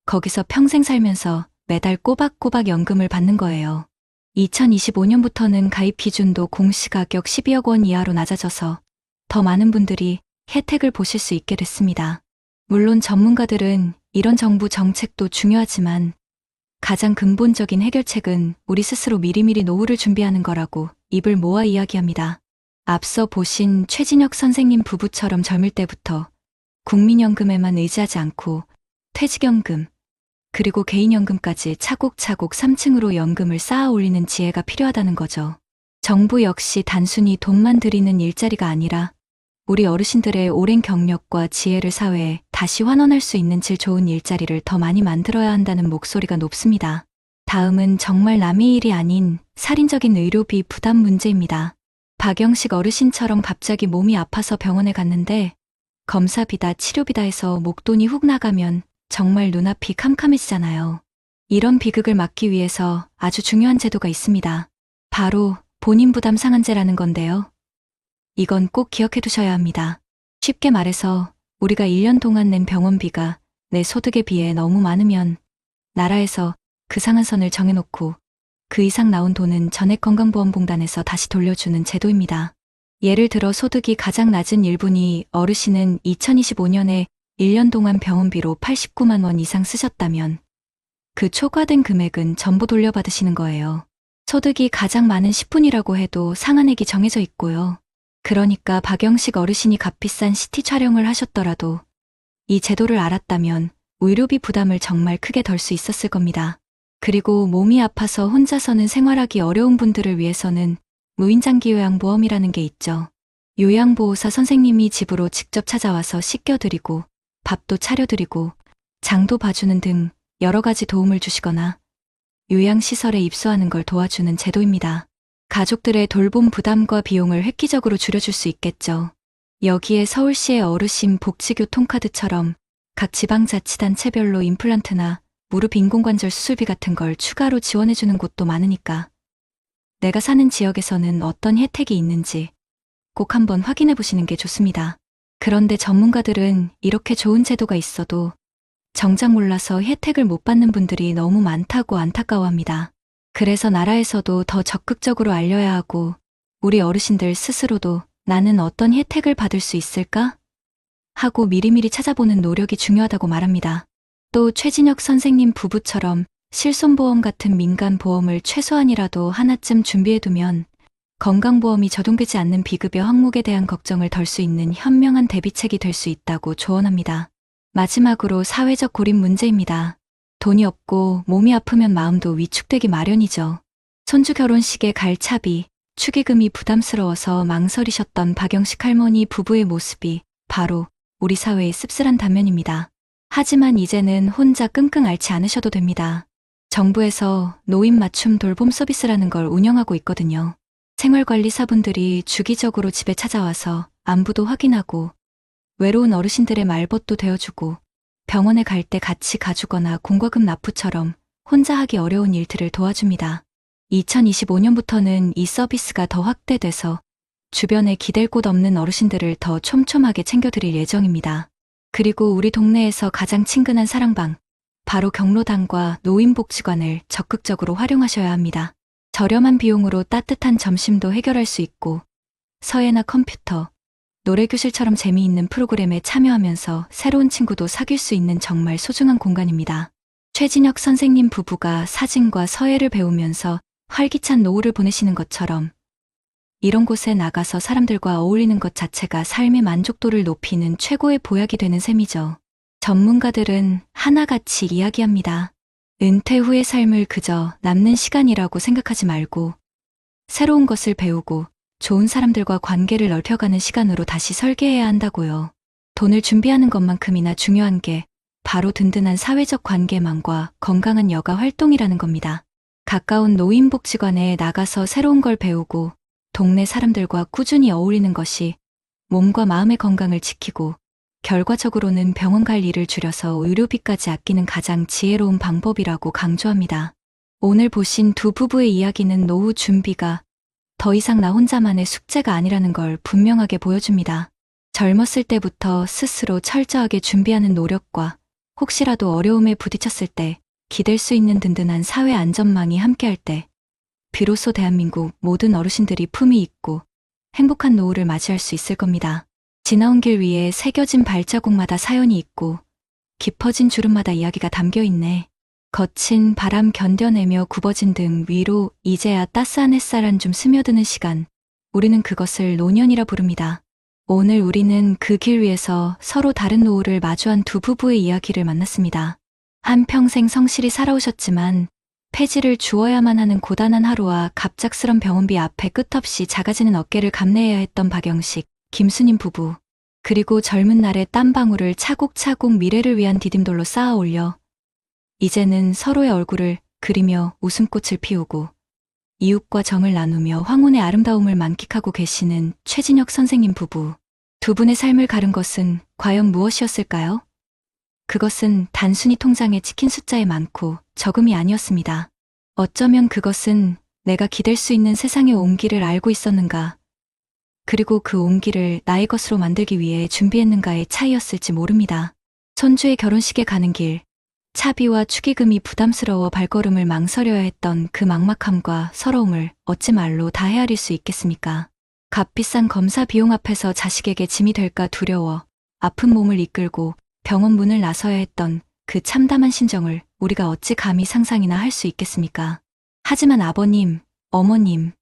거기서 평생 살면서 매달 꼬박꼬박 연금을 받는 거예요. 2025년부터는 가입 기준도 공시가격 12억 원 이하로 낮아져서 더 많은 분들이 혜택을 보실 수 있게 됐습니다. 물론 전문가들은 이런 정부 정책도 중요하지만 가장 근본적인 해결책은 우리 스스로 미리미리 노후를 준비하는 거라고 입을 모아 이야기합니다. 앞서 보신 최진혁 선생님 부부처럼 젊을 때부터 국민연금에만 의지하지 않고 퇴직연금, 그리고 개인연금까지 차곡차곡 3층으로 연금을 쌓아 올리는 지혜가 필요하다는 거죠. 정부 역시 단순히 돈만 들이는 일자리가 아니라 우리 어르신들의 오랜 경력과 지혜를 사회에 다시 환원할 수 있는 질 좋은 일자리를 더 많이 만들어야 한다는 목소리가 높습니다. 다음은 정말 남의 일이 아닌 살인적인 의료비 부담 문제입니다. 박영식 어르신처럼 갑자기 몸이 아파서 병원에 갔는데 검사비다 치료비다 해서 목돈이 훅 나가면 정말 눈앞이 캄캄해지잖아요. 이런 비극을 막기 위해서 아주 중요한 제도가 있습니다. 바로 본인 부담 상한제라는 건데요. 이건 꼭 기억해 두셔야 합니다. 쉽게 말해서 우리가 1년 동안 낸 병원비가 내 소득에 비해 너무 많으면 나라에서 그 상한선을 정해놓고 그 이상 나온 돈은 전액건강보험공단에서 다시 돌려주는 제도입니다. 예를 들어 소득이 가장 낮은 일분이 어르신은 2025년에 1년 동안 병원비로 89만 원 이상 쓰셨다면 그 초과된 금액은 전부 돌려받으시는 거예요. 소득이 가장 많은 10분이라고 해도 상한액이 정해져 있고요. 그러니까 박영식 어르신이 값비싼 CT 촬영을 하셨더라도 이 제도를 알았다면 의료비 부담을 정말 크게 덜 수 있었을 겁니다. 그리고 몸이 아파서 혼자서는 생활하기 어려운 분들을 위해서는 무인장기요양보험이라는 게 있죠. 요양보호사 선생님이 집으로 직접 찾아와서 씻겨드리고 밥도 차려드리고 장도 봐주는 등 여러 가지 도움을 주시거나 요양시설에 입소하는 걸 도와주는 제도입니다. 가족들의 돌봄 부담과 비용을 획기적으로 줄여줄 수 있겠죠. 여기에 서울시의 어르신 복지교통카드처럼 각 지방자치단체별로 임플란트나 무릎 인공관절 수술비 같은 걸 추가로 지원해주는 곳도 많으니까 내가 사는 지역에서는 어떤 혜택이 있는지 꼭 한번 확인해 보시는 게 좋습니다. 그런데 전문가들은 이렇게 좋은 제도가 있어도 정작 몰라서 혜택을 못 받는 분들이 너무 많다고 안타까워합니다. 그래서 나라에서도 더 적극적으로 알려야 하고 우리 어르신들 스스로도 나는 어떤 혜택을 받을 수 있을까? 하고 미리미리 찾아보는 노력이 중요하다고 말합니다. 또 최진혁 선생님 부부처럼 실손보험 같은 민간 보험을 최소한이라도 하나쯤 준비해두면 건강보험이 적용되지 않는 비급여 항목에 대한 걱정을 덜 수 있는 현명한 대비책이 될 수 있다고 조언합니다. 마지막으로 사회적 고립 문제입니다. 돈이 없고 몸이 아프면 마음도 위축되기 마련이죠. 손주 결혼식에 갈 차비, 축의금이 부담스러워서 망설이셨던 박영식 할머니 부부의 모습이 바로 우리 사회의 씁쓸한 단면입니다. 하지만 이제는 혼자 끙끙 앓지 않으셔도 됩니다. 정부에서 노인 맞춤 돌봄 서비스라는 걸 운영하고 있거든요. 생활관리사분들이 주기적으로 집에 찾아와서 안부도 확인하고 외로운 어르신들의 말벗도 되어주고 병원에 갈 때 같이 가주거나 공과금 납부처럼 혼자 하기 어려운 일들을 도와줍니다. 2025년부터는 이 서비스가 더 확대돼서 주변에 기댈 곳 없는 어르신들을 더 촘촘하게 챙겨드릴 예정입니다. 그리고 우리 동네에서 가장 친근한 사랑방, 바로 경로당과 노인복지관을 적극적으로 활용하셔야 합니다. 저렴한 비용으로 따뜻한 점심도 해결할 수 있고 서예나 컴퓨터, 노래교실처럼 재미있는 프로그램에 참여하면서 새로운 친구도 사귈 수 있는 정말 소중한 공간입니다. 최진혁 선생님 부부가 사진과 서예를 배우면서 활기찬 노후를 보내시는 것처럼 이런 곳에 나가서 사람들과 어울리는 것 자체가 삶의 만족도를 높이는 최고의 보약이 되는 셈이죠. 전문가들은 하나같이 이야기합니다. 은퇴 후의 삶을 그저 남는 시간이라고 생각하지 말고 새로운 것을 배우고 좋은 사람들과 관계를 넓혀가는 시간으로 다시 설계해야 한다고요. 돈을 준비하는 것만큼이나 중요한 게 바로 든든한 사회적 관계망과 건강한 여가 활동이라는 겁니다. 가까운 노인복지관에 나가서 새로운 걸 배우고 동네 사람들과 꾸준히 어울리는 것이 몸과 마음의 건강을 지키고 결과적으로는 병원 갈 일을 줄여서 의료비까지 아끼는 가장 지혜로운 방법이라고 강조합니다. 오늘 보신 두 부부의 이야기는 노후 준비가 더 이상 나 혼자만의 숙제가 아니라는 걸 분명하게 보여줍니다. 젊었을 때부터 스스로 철저하게 준비하는 노력과 혹시라도 어려움에 부딪혔을 때 기댈 수 있는 든든한 사회 안전망이 함께할 때 비로소 대한민국 모든 어르신들이 품위 있고 행복한 노후를 맞이할 수 있을 겁니다. 지나온 길 위에 새겨진 발자국마다 사연이 있고 깊어진 주름마다 이야기가 담겨 있네. 거친 바람 견뎌내며 굽어진 등 위로 이제야 따스한 햇살 한 줌 스며드는 시간. 우리는 그것을 노년이라 부릅니다. 오늘 우리는 그 길 위에서 서로 다른 노후를 마주한 두 부부의 이야기를 만났습니다. 한평생 성실히 살아오셨지만 폐지를 주어야만 하는 고단한 하루와 갑작스런 병원비 앞에 끝없이 작아지는 어깨를 감내해야 했던 박영식, 김수님 부부. 그리고 젊은 날의 땀방울을 차곡차곡 미래를 위한 디딤돌로 쌓아 올려 이제는 서로의 얼굴을 그리며 웃음꽃을 피우고 이웃과 정을 나누며 황혼의 아름다움을 만끽하고 계시는 최진혁 선생님 부부. 두 분의 삶을 가른 것은 과연 무엇이었을까요? 그것은 단순히 통장에 찍힌 숫자의 많고 적음이 아니었습니다. 어쩌면 그것은 내가 기댈 수 있는 세상의 온기를 알고 있었는가, 그리고 그 온기를 나의 것으로 만들기 위해 준비했는가의 차이였을지 모릅니다. 손주의 결혼식에 가는 길, 차비와 축의금이 부담스러워 발걸음을 망설여야 했던 그 막막함과 서러움을 어찌 말로 다 헤아릴 수 있겠습니까? 값비싼 검사 비용 앞에서 자식에게 짐이 될까 두려워 아픈 몸을 이끌고 병원 문을 나서야 했던 그 참담한 심정을 우리가 어찌 감히 상상이나 할 수 있겠습니까? 하지만 아버님, 어머님,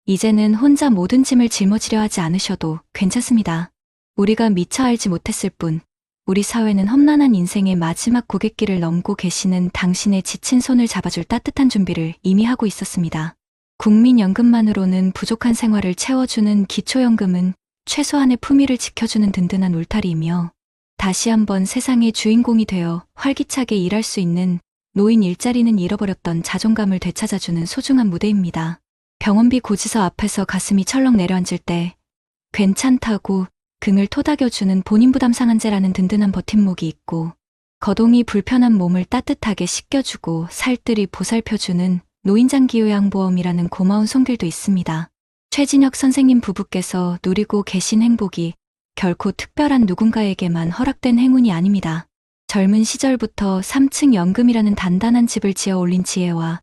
이제는 혼자 모든 짐을 짊어지려 하지 않으셔도 괜찮습니다. 우리가 미처 알지 못했을 뿐, 우리 사회는 험난한 인생의 마지막 고갯길을 넘고 계시는 당신의 지친 손을 잡아줄 따뜻한 준비를 이미 하고 있었습니다. 국민연금만으로는 부족한 생활을 채워주는 기초연금은 최소한의 품위를 지켜주는 든든한 울타리이며 다시 한번 세상의 주인공이 되어 활기차게 일할 수 있는 노인 일자리는 잃어버렸던 자존감을 되찾아주는 소중한 무대입니다. 병원비 고지서 앞에서 가슴이 철렁 내려앉을 때 괜찮다고 긍을 토닥여주는 본인 부담 상한제라는 든든한 버팀목이 있고 거동이 불편한 몸을 따뜻하게 씻겨주고 살뜰히 보살펴주는 노인장기요양보험이라는 고마운 손길도 있습니다. 최진혁 선생님 부부께서 누리고 계신 행복이 결코 특별한 누군가에게만 허락된 행운이 아닙니다. 젊은 시절부터 3층 연금이라는 단단한 집을 지어 올린 지혜와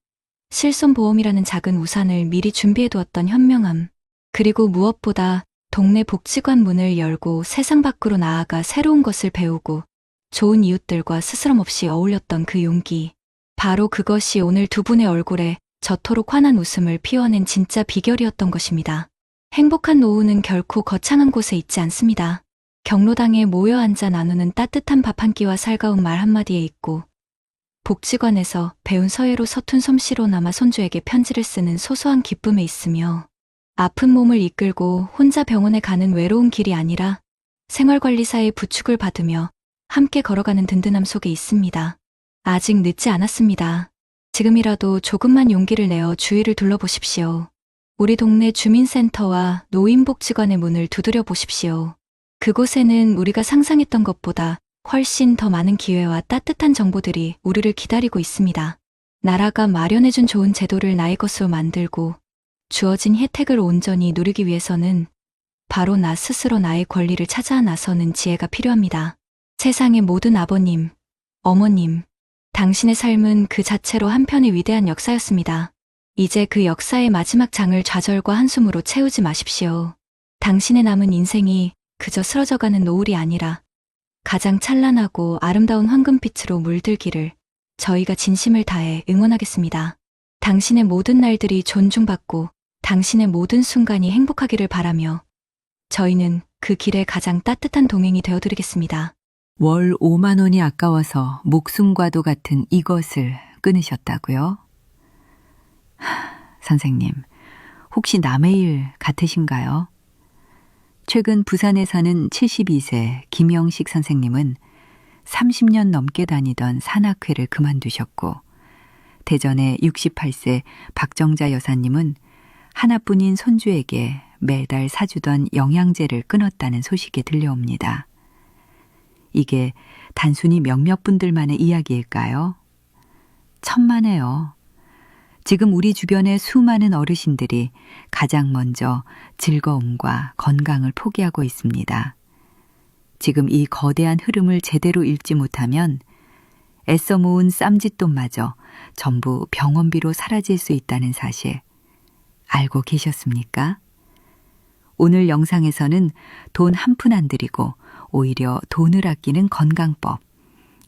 실손보험이라는 작은 우산을 미리 준비해두었던 현명함, 그리고 무엇보다 동네 복지관 문을 열고 세상 밖으로 나아가 새로운 것을 배우고 좋은 이웃들과 스스럼 없이 어울렸던 그 용기. 바로 그것이 오늘 두 분의 얼굴에 저토록 환한 웃음을 피워낸 진짜 비결이었던 것입니다. 행복한 노후는 결코 거창한 곳에 있지 않습니다. 경로당에 모여 앉아 나누는 따뜻한 밥 한 끼와 살가운 말 한마디에 있고, 복지관에서 배운 서예로 서툰 솜씨로 남아 손주에게 편지를 쓰는 소소한 기쁨에 있으며, 아픈 몸을 이끌고 혼자 병원에 가는 외로운 길이 아니라 생활관리사의 부축을 받으며 함께 걸어가는 든든함 속에 있습니다. 아직 늦지 않았습니다. 지금이라도 조금만 용기를 내어 주위를 둘러보십시오. 우리 동네 주민센터와 노인복지관의 문을 두드려 보십시오. 그곳에는 우리가 상상했던 것보다 훨씬 더 많은 기회와 따뜻한 정보들이 우리를 기다리고 있습니다. 나라가 마련해준 좋은 제도를 나의 것으로 만들고 주어진 혜택을 온전히 누리기 위해서는 바로 나 스스로 나의 권리를 찾아 나서는 지혜가 필요합니다. 세상의 모든 아버님, 어머님, 당신의 삶은 그 자체로 한편의 위대한 역사였습니다. 이제 그 역사의 마지막 장을 좌절과 한숨으로 채우지 마십시오. 당신의 남은 인생이 그저 쓰러져가는 노을이 아니라 가장 찬란하고 아름다운 황금빛으로 물들기를 저희가 진심을 다해 응원하겠습니다. 당신의 모든 날들이 존중받고 당신의 모든 순간이 행복하기를 바라며 저희는 그 길에 가장 따뜻한 동행이 되어드리겠습니다. 월 5만 원이 아까워서 목숨과도 같은 이것을 끊으셨다고요? 선생님, 혹시 남의 일 같으신가요? 최근 부산에 사는 72세 김영식 선생님은 30년 넘게 다니던 산악회를 그만두셨고, 대전의 68세 박정자 여사님은 하나뿐인 손주에게 매달 사주던 영양제를 끊었다는 소식이 들려옵니다. 이게 단순히 몇몇 분들만의 이야기일까요? 천만에요. 지금 우리 주변의 수많은 어르신들이 가장 먼저 즐거움과 건강을 포기하고 있습니다. 지금 이 거대한 흐름을 제대로 읽지 못하면 애써 모은 쌈짓돈마저 전부 병원비로 사라질 수 있다는 사실 알고 계셨습니까? 오늘 영상에서는 돈 한 푼 안 들이고 오히려 돈을 아끼는 건강법,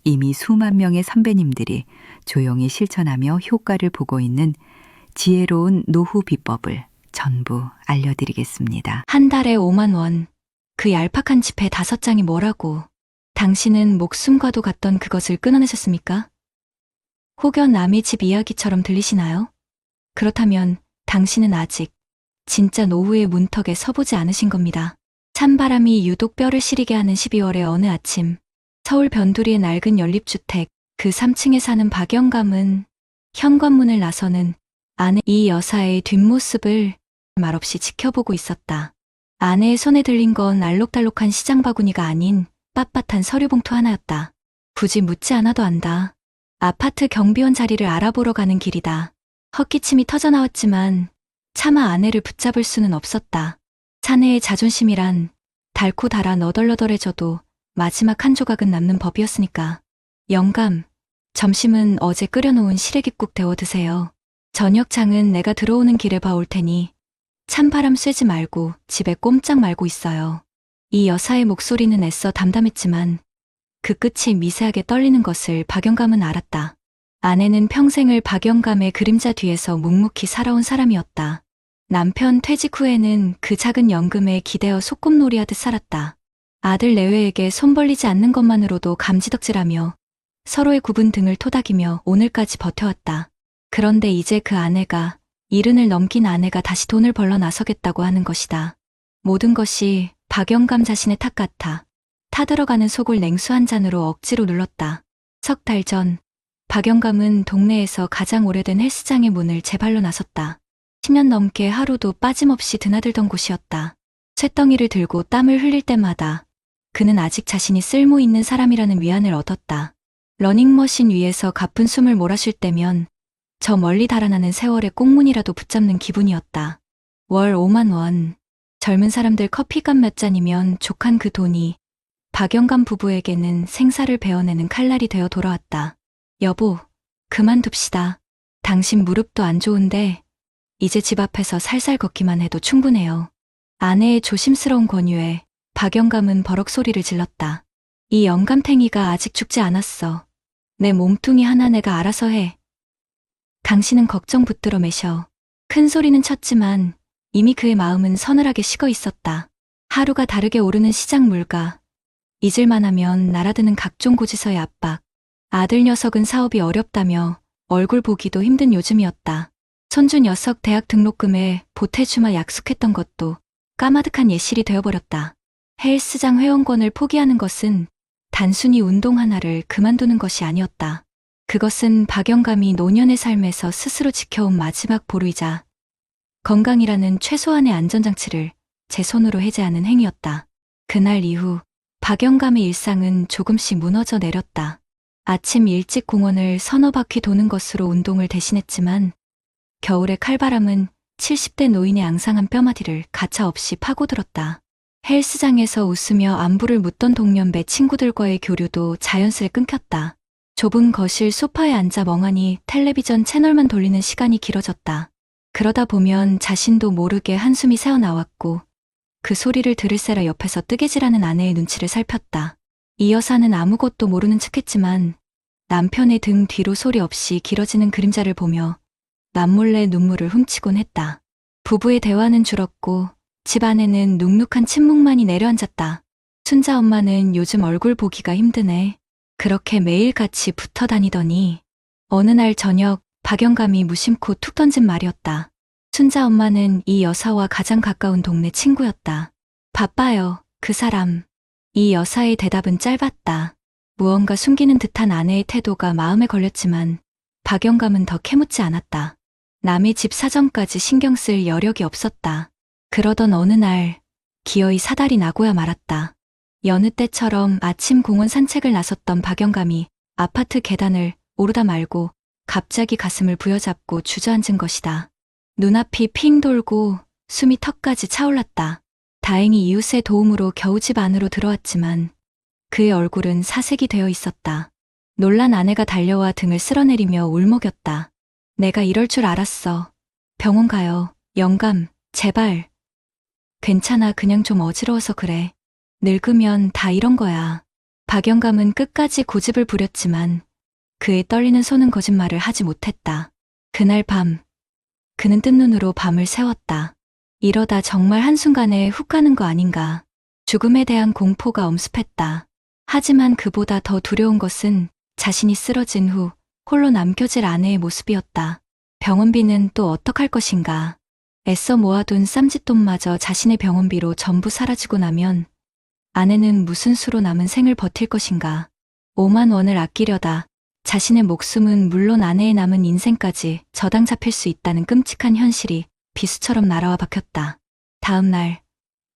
이미 수만 명의 선배님들이 조용히 실천하며 효과를 보고 있는 지혜로운 노후 비법을 전부 알려드리겠습니다. 한 달에 5만 원, 그 얄팍한 지폐 5장이 뭐라고. 당신은 목숨과도 같던 그것을 끊어내셨습니까? 혹여 남의 집 이야기처럼 들리시나요? 그렇다면 당신은 아직 진짜 노후의 문턱에 서보지 않으신 겁니다. 찬바람이 유독 뼈를 시리게 하는 12월의 어느 아침, 서울 변두리의 낡은 연립주택 그 3층에 사는 박영감은 현관문을 나서는 아내 이 여사의 뒷모습을 말없이 지켜보고 있었다. 아내의 손에 들린 건 알록달록한 시장 바구니가 아닌 빳빳한 서류봉투 하나였다. 굳이 묻지 않아도 안다. 아파트 경비원 자리를 알아보러 가는 길이다. 헛기침이 터져나왔지만 차마 아내를 붙잡을 수는 없었다. 사내의 자존심이란 달고 달아 너덜너덜해져도 마지막 한 조각은 남는 법이었으니까. 영감, 점심은 어제 끓여놓은 시래기국 데워 드세요. 저녁장은 내가 들어오는 길에 봐올 테니 찬바람 쐬지 말고 집에 꼼짝 말고 있어요. 이 여사의 목소리는 애써 담담했지만 그 끝이 미세하게 떨리는 것을 박영감은 알았다. 아내는 평생을 박영감의 그림자 뒤에서 묵묵히 살아온 사람이었다. 남편 퇴직 후에는 그 작은 연금에 기대어 소꿉놀이하듯 살았다. 아들 내외에게 손 벌리지 않는 것만으로도 감지덕질하며 서로의 굽은 등을 토닥이며 오늘까지 버텨왔다. 그런데 이제 그 아내가, 이른을 넘긴 아내가 다시 돈을 벌러 나서겠다고 하는 것이다. 모든 것이 박영감 자신의 탓 같아 타들어가는 속을 냉수 한 잔으로 억지로 눌렀다. 석 달 전 박영감은 동네에서 가장 오래된 헬스장의 문을 제 발로 나섰다. 10년 넘게 하루도 빠짐없이 드나들던 곳이었다. 쇳덩이를 들고 땀을 흘릴 때마다 그는 아직 자신이 쓸모 있는 사람이라는 위안을 얻었다. 러닝머신 위에서 가쁜 숨을 몰아쉴 때면 저 멀리 달아나는 세월의 꽁무니라도 붙잡는 기분이었다. 월 5만 원. 젊은 사람들 커피값 몇 잔이면 족한 그 돈이 박영감 부부에게는 생사를 베어내는 칼날이 되어 돌아왔다. 여보, 그만둡시다. 당신 무릎도 안 좋은데 이제 집 앞에서 살살 걷기만 해도 충분해요. 아내의 조심스러운 권유에 박영감은 버럭 소리를 질렀다. 이 영감탱이가 아직 죽지 않았어. 내 몸뚱이 하나 내가 알아서 해. 당신은 걱정 붙들어 매셔. 큰 소리는 쳤지만 이미 그의 마음은 서늘하게 식어 있었다. 하루가 다르게 오르는 시장 물가. 잊을만 하면 날아드는 각종 고지서의 압박. 아들 녀석은 사업이 어렵다며 얼굴 보기도 힘든 요즘이었다. 손주 녀석 대학 등록금에 보태주마 약속했던 것도 까마득한 예실이 되어버렸다. 헬스장 회원권을 포기하는 것은 단순히 운동 하나를 그만두는 것이 아니었다. 그것은 박영감이 노년의 삶에서 스스로 지켜온 마지막 보루이자 건강이라는 최소한의 안전장치를 제 손으로 해제하는 행위였다. 그날 이후 박영감의 일상은 조금씩 무너져 내렸다. 아침 일찍 공원을 서너 바퀴 도는 것으로 운동을 대신했지만 겨울의 칼바람은 70대 노인의 앙상한 뼈마디를 가차없이 파고들었다. 헬스장에서 웃으며 안부를 묻던 동년배 친구들과의 교류도 자연스레 끊겼다. 좁은 거실 소파에 앉아 멍하니 텔레비전 채널만 돌리는 시간이 길어졌다. 그러다 보면 자신도 모르게 한숨이 새어나왔고 그 소리를 들을세라 옆에서 뜨개질하는 아내의 눈치를 살폈다. 이 여사는 아무것도 모르는 척했지만 남편의 등 뒤로 소리 없이 길어지는 그림자를 보며 남몰래 눈물을 훔치곤 했다. 부부의 대화는 줄었고 집 안에는 눅눅한 침묵만이 내려앉았다. 순자 엄마는 요즘 얼굴 보기가 힘드네. 그렇게 매일같이 붙어 다니더니 어느 날 저녁 박영감이 무심코 툭 던진 말이었다. 순자 엄마는 이 여사와 가장 가까운 동네 친구였다. 바빠요, 그 사람. 이 여사의 대답은 짧았다. 무언가 숨기는 듯한 아내의 태도가 마음에 걸렸지만 박영감은 더 캐묻지 않았다. 남의 집 사정까지 신경 쓸 여력이 없었다. 그러던 어느 날 기어이 사달이 나고야 말았다. 여느 때처럼 아침 공원 산책을 나섰던 박영감이 아파트 계단을 오르다 말고 갑자기 가슴을 부여잡고 주저앉은 것이다. 눈앞이 핑 돌고 숨이 턱까지 차올랐다. 다행히 이웃의 도움으로 겨우 집 안으로 들어왔지만 그의 얼굴은 사색이 되어 있었다. 놀란 아내가 달려와 등을 쓸어내리며 울먹였다. 내가 이럴 줄 알았어. 병원 가요. 영감, 제발. 괜찮아, 그냥 좀 어지러워서 그래. 늙으면 다 이런 거야. 박영감은 끝까지 고집을 부렸지만 그의 떨리는 손은 거짓말을 하지 못했다. 그날 밤, 그는 뜬 눈으로 밤을 새웠다. 이러다 정말 한순간에 훅 가는 거 아닌가. 죽음에 대한 공포가 엄습했다. 하지만 그보다 더 두려운 것은 자신이 쓰러진 후 홀로 남겨질 아내의 모습이었다. 병원비는 또 어떡할 것인가. 애써 모아둔 쌈짓돈마저 자신의 병원비로 전부 사라지고 나면 아내는 무슨 수로 남은 생을 버틸 것인가. 5만 원을 아끼려다 자신의 목숨은 물론 아내의 남은 인생까지 저당 잡힐 수 있다는 끔찍한 현실이 비수처럼 날아와 박혔다. 다음 날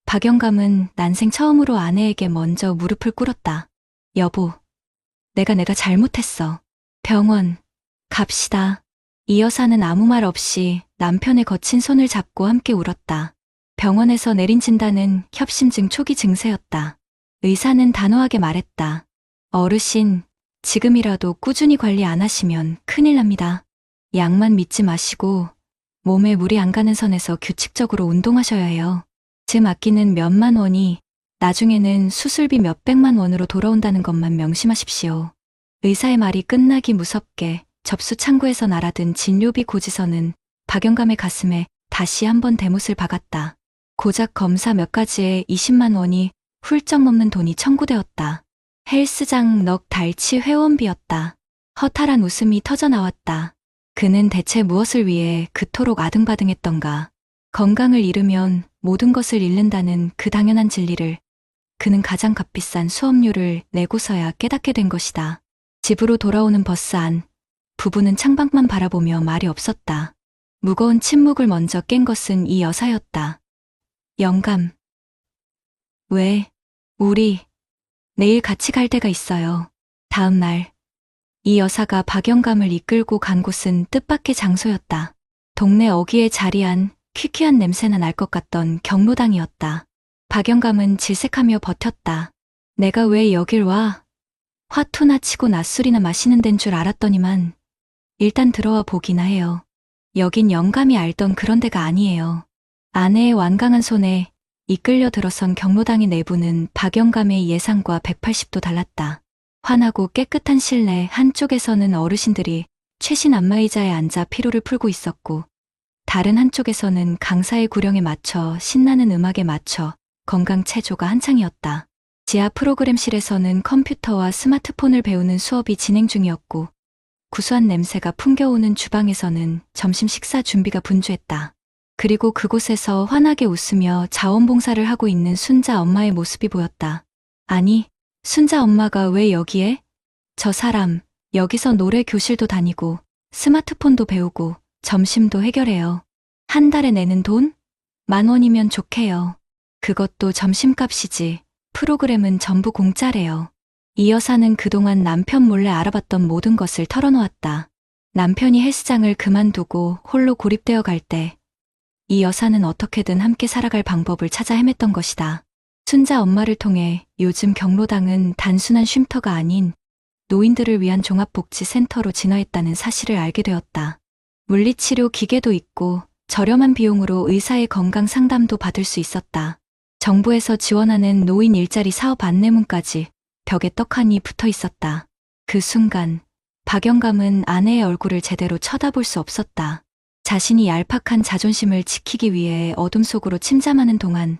박영감은 난생 처음으로 아내에게 먼저 무릎을 꿇었다. 여보, 내가 잘못했어. 병원 갑시다. 이 여사는 아무 말 없이 남편의 거친 손을 잡고 함께 울었다. 병원에서 내린 진단은 협심증 초기 증세였다. 의사는 단호하게 말했다. 어르신, 지금이라도 꾸준히 관리 안 하시면 큰일 납니다. 약만 믿지 마시고 몸에 물이 안 가는 선에서 규칙적으로 운동하셔야 해요. 즉 아끼는 몇만 원이 나중에는 수술비 몇백만 원으로 돌아온다는 것만 명심하십시오. 의사의 말이 끝나기 무섭게 접수 창구에서 날아든 진료비 고지서는 박영감의 가슴에 다시 한번 대못을 박았다. 고작 검사 몇 가지에 20만 원이 훌쩍 넘는 돈이 청구되었다. 헬스장 넉 달치 회원비였다. 허탈한 웃음이 터져나왔다. 그는 대체 무엇을 위해 그토록 아등바등했던가. 건강을 잃으면 모든 것을 잃는다는 그 당연한 진리를 그는 가장 값비싼 수업료를 내고서야 깨닫게 된 것이다. 집으로 돌아오는 버스 안, 부부는 창밖만 바라보며 말이 없었다. 무거운 침묵을 먼저 깬 것은 이 여사였다. 영감. 왜? 우리 내일 같이 갈 데가 있어요. 다음 날 이 여사가 박영감을 이끌고 간 곳은 뜻밖의 장소였다. 동네 어귀에 자리한 퀴퀴한 냄새나 날 것 같던 경로당이었다. 박영감은 질색하며 버텼다. 내가 왜 여길 와? 화투나 치고 낮술이나 마시는 데인 줄 알았더니만 일단 들어와 보기나 해요. 여긴 영감이 알던 그런 데가 아니에요. 아내의 완강한 손에 이끌려 들어선 경로당의 내부는 박영감의 예상과 180도 달랐다. 환하고 깨끗한 실내 한쪽에서는 어르신들이 최신 안마의자에 앉아 피로를 풀고 있었고 다른 한쪽에서는 강사의 구령에 맞춰 신나는 음악에 맞춰 건강 체조가 한창이었다. 지하 프로그램실에서는 컴퓨터와 스마트폰을 배우는 수업이 진행 중이었고 구수한 냄새가 풍겨오는 주방에서는 점심 식사 준비가 분주했다. 그리고 그곳에서 환하게 웃으며 자원봉사를 하고 있는 순자 엄마의 모습이 보였다. 아니, 순자 엄마가 왜 여기에? 저 사람, 여기서 노래 교실도 다니고 스마트폰도 배우고 점심도 해결해요. 한 달에 내는 돈? 10,000원이면 좋게요. 그것도 점심값이지. 프로그램은 전부 공짜래요. 이 여사는 그동안 남편 몰래 알아봤던 모든 것을 털어놓았다. 남편이 헬스장을 그만두고 홀로 고립되어 갈 때 이 여사는 어떻게든 함께 살아갈 방법을 찾아 헤맸던 것이다. 순자 엄마를 통해 요즘 경로당은 단순한 쉼터가 아닌 노인들을 위한 종합복지센터로 진화했다는 사실을 알게 되었다. 물리치료 기계도 있고 저렴한 비용으로 의사의 건강 상담도 받을 수 있었다. 정부에서 지원하는 노인 일자리 사업 안내문까지 벽에 떡하니 붙어 있었다. 그 순간 박영감은 아내의 얼굴을 제대로 쳐다볼 수 없었다. 자신이 얄팍한 자존심을 지키기 위해 어둠 속으로 침잠하는 동안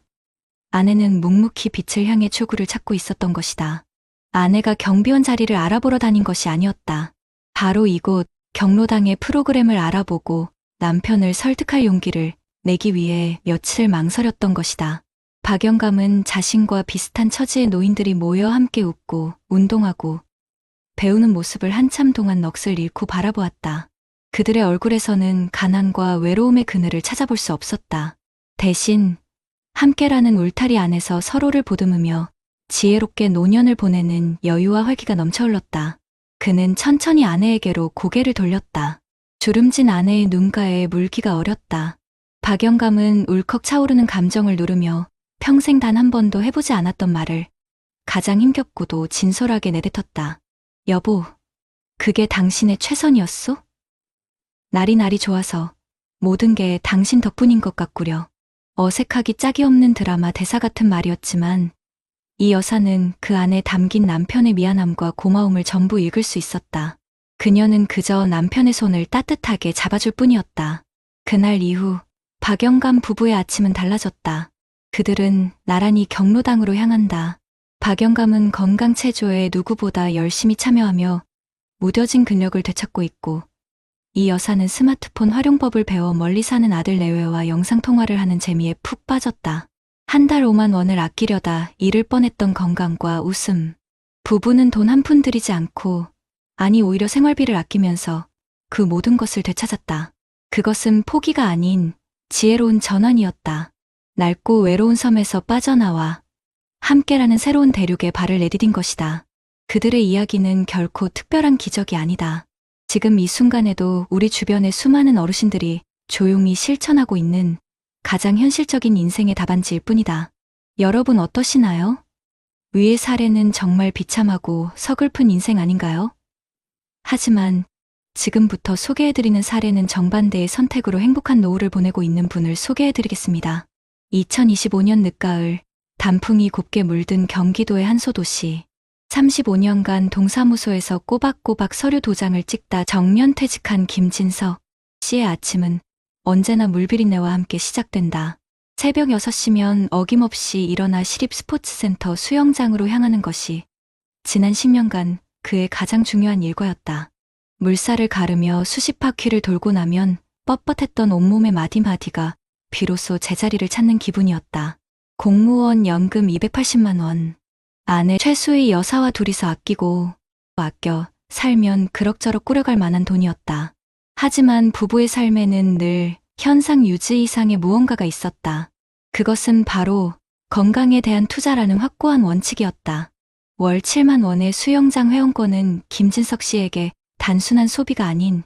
아내는 묵묵히 빛을 향해 출구를 찾고 있었던 것이다. 아내가 경비원 자리를 알아보러 다닌 것이 아니었다. 바로 이곳 경로당의 프로그램을 알아보고 남편을 설득할 용기를 내기 위해 며칠을 망설였던 것이다. 박영감은 자신과 비슷한 처지의 노인들이 모여 함께 웃고 운동하고 배우는 모습을 한참 동안 넋을 잃고 바라보았다. 그들의 얼굴에서는 가난과 외로움의 그늘을 찾아볼 수 없었다. 대신 함께라는 울타리 안에서 서로를 보듬으며 지혜롭게 노년을 보내는 여유와 활기가 넘쳐 흘렀다. 그는 천천히 아내에게로 고개를 돌렸다. 주름진 아내의 눈가에 물기가 어렸다. 박영감은 울컥 차오르는 감정을 누르며 평생 단 한 번도 해보지 않았던 말을 가장 힘겹고도 진솔하게 내뱉었다. 여보, 그게 당신의 최선이었소? 날이 좋아서 모든 게 당신 덕분인 것 같구려. 어색하기 짝이 없는 드라마 대사 같은 말이었지만 이 여사는 그 안에 담긴 남편의 미안함과 고마움을 전부 읽을 수 있었다. 그녀는 그저 남편의 손을 따뜻하게 잡아줄 뿐이었다. 그날 이후 박영감 부부의 아침은 달라졌다. 그들은 나란히 경로당으로 향한다. 박영감은 건강체조에 누구보다 열심히 참여하며 무뎌진 근력을 되찾고 있고 이 여사는 스마트폰 활용법을 배워 멀리 사는 아들 내외와 영상통화를 하는 재미에 푹 빠졌다. 한 달 50,000원을 아끼려다 잃을 뻔했던 건강과 웃음. 부부는 돈 한 푼 들이지 않고 아니 오히려 생활비를 아끼면서 그 모든 것을 되찾았다. 그것은 포기가 아닌 지혜로운 전환이었다. 낡고 외로운 섬에서 빠져나와 함께라는 새로운 대륙에 발을 내디딘 것이다. 그들의 이야기는 결코 특별한 기적이 아니다. 지금 이 순간에도 우리 주변의 수많은 어르신들이 조용히 실천하고 있는 가장 현실적인 인생의 답안지일 뿐이다. 여러분 어떠시나요? 위의 사례는 정말 비참하고 서글픈 인생 아닌가요? 하지만 지금부터 소개해드리는 사례는 정반대의 선택으로 행복한 노후를 보내고 있는 분을 소개해드리겠습니다. 2025년 늦가을 단풍이 곱게 물든 경기도의 한 소도시. 35년간 동사무소에서 꼬박꼬박 서류 도장을 찍다 정년퇴직한 김진석 씨의 아침은 언제나 물비린내와 함께 시작된다. 새벽 6시면 어김없이 일어나 시립스포츠센터 수영장으로 향하는 것이 지난 10년간 그의 가장 중요한 일과였다. 물살을 가르며 수십 바퀴를 돌고 나면 뻣뻣했던 온몸의 마디마디가 비로소 제자리를 찾는 기분이었다. 공무원 연금 280만 원. 아내 최수의 여사와 둘이서 아껴 살면 그럭저럭 꾸려갈 만한 돈이었다. 하지만 부부의 삶에는 늘 현상 유지 이상의 무언가가 있었다. 그것은 바로 건강에 대한 투자라는 확고한 원칙이었다. 월 7만 원의 수영장 회원권은 김진석 씨에게 단순한 소비가 아닌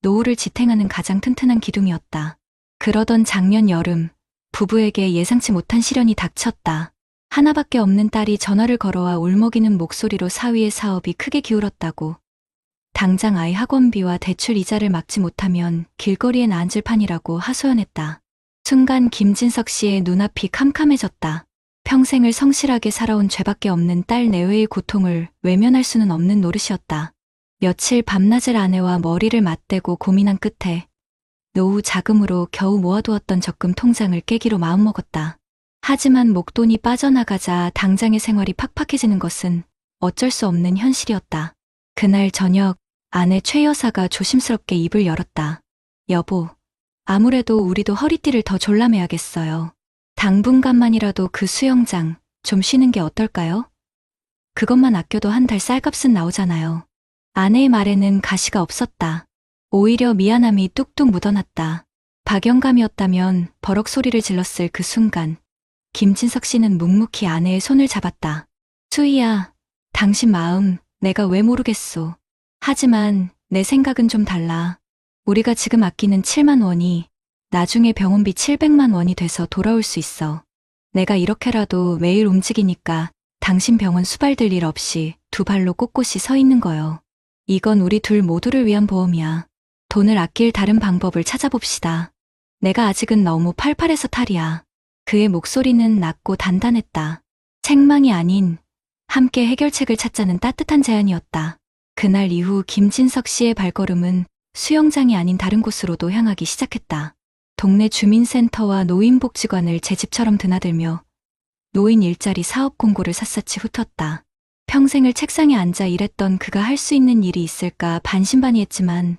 노후를 지탱하는 가장 튼튼한 기둥이었다. 그러던 작년 여름, 부부에게 예상치 못한 시련이 닥쳤다. 하나밖에 없는 딸이 전화를 걸어와 울먹이는 목소리로 사위의 사업이 크게 기울었다고. 당장 아이 학원비와 대출 이자를 막지 못하면 길거리에 앉을 판이라고 하소연했다. 순간 김진석 씨의 눈앞이 캄캄해졌다. 평생을 성실하게 살아온 죄밖에 없는 딸 내외의 고통을 외면할 수는 없는 노릇이었다. 며칠 밤낮을 아내와 머리를 맞대고 고민한 끝에 노후 자금으로 겨우 모아두었던 적금 통장을 깨기로 마음먹었다. 하지만 목돈이 빠져나가자 당장의 생활이 팍팍해지는 것은 어쩔 수 없는 현실이었다. 그날 저녁 아내 최 여사가 조심스럽게 입을 열었다. 여보, 아무래도 우리도 허리띠를 더 졸라매야겠어요. 당분간만이라도 그 수영장 좀 쉬는 게 어떨까요? 그것만 아껴도 한 달 쌀값은 나오잖아요. 아내의 말에는 가시가 없었다. 오히려 미안함이 뚝뚝 묻어났다. 박영감이었다면 버럭 소리를 질렀을 그 순간 김진석 씨는 묵묵히 아내의 손을 잡았다. 수희야, 당신 마음 내가 왜 모르겠소. 하지만 내 생각은 좀 달라. 우리가 지금 아끼는 7만 원이 나중에 병원비 700만 원이 돼서 돌아올 수 있어. 내가 이렇게라도 매일 움직이니까 당신 병원 수발들 일 없이 두 발로 꼿꼿이 서 있는 거요. 이건 우리 둘 모두를 위한 보험이야. 돈을 아낄 다른 방법을 찾아봅시다. 내가 아직은 너무 팔팔해서 탈이야. 그의 목소리는 낮고 단단했다. 책망이 아닌 함께 해결책을 찾자는 따뜻한 제안이었다. 그날 이후 김진석 씨의 발걸음은 수영장이 아닌 다른 곳으로도 향하기 시작했다. 동네 주민센터와 노인복지관을 제 집처럼 드나들며 노인 일자리 사업 공고를 샅샅이 훑었다. 평생을 책상에 앉아 일했던 그가 할 수 있는 일이 있을까 반신반의했지만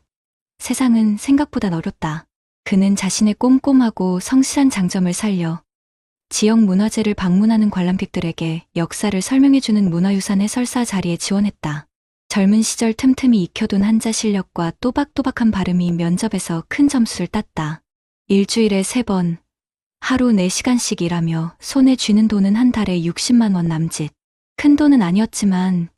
세상은 생각보다 어렵다. 그는 자신의 꼼꼼하고 성실한 장점을 살려 지역 문화재를 방문하는 관람객들에게 역사를 설명해주는 문화유산 해설사 자리에 지원했다. 젊은 시절 틈틈이 익혀둔 한자 실력과 또박또박한 발음이 면접에서 큰 점수를 땄다. 일주일에 3번, 하루 4시간씩 일하며 손에 쥐는 돈은 한 달에 60만 원 남짓. 큰 돈은 아니었지만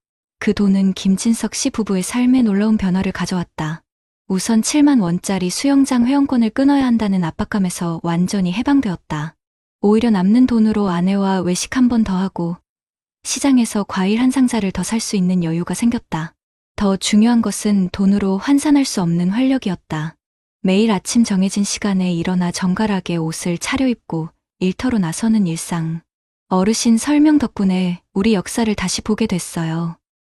그 돈은 김진석 씨 부부의 삶에 놀라운 변화를 가져왔다. 우선 7만 원짜리 수영장 회원권을 끊어야 한다는 압박감에서 완전히 해방되었다. 오히려 남는 돈으로 아내와 외식 한 번 더 하고 시장에서 과일 한 상자를 더 살 수 있는 여유가 생겼다. 더 중요한 것은 돈으로 환산할 수 없는 활력이었다. 매일 아침 정해진 시간에 일어나 정갈하게 옷을 차려입고 일터로 나서는 일상. 어르신 설명 덕분에 우리 역사를 다시 보게 됐어요.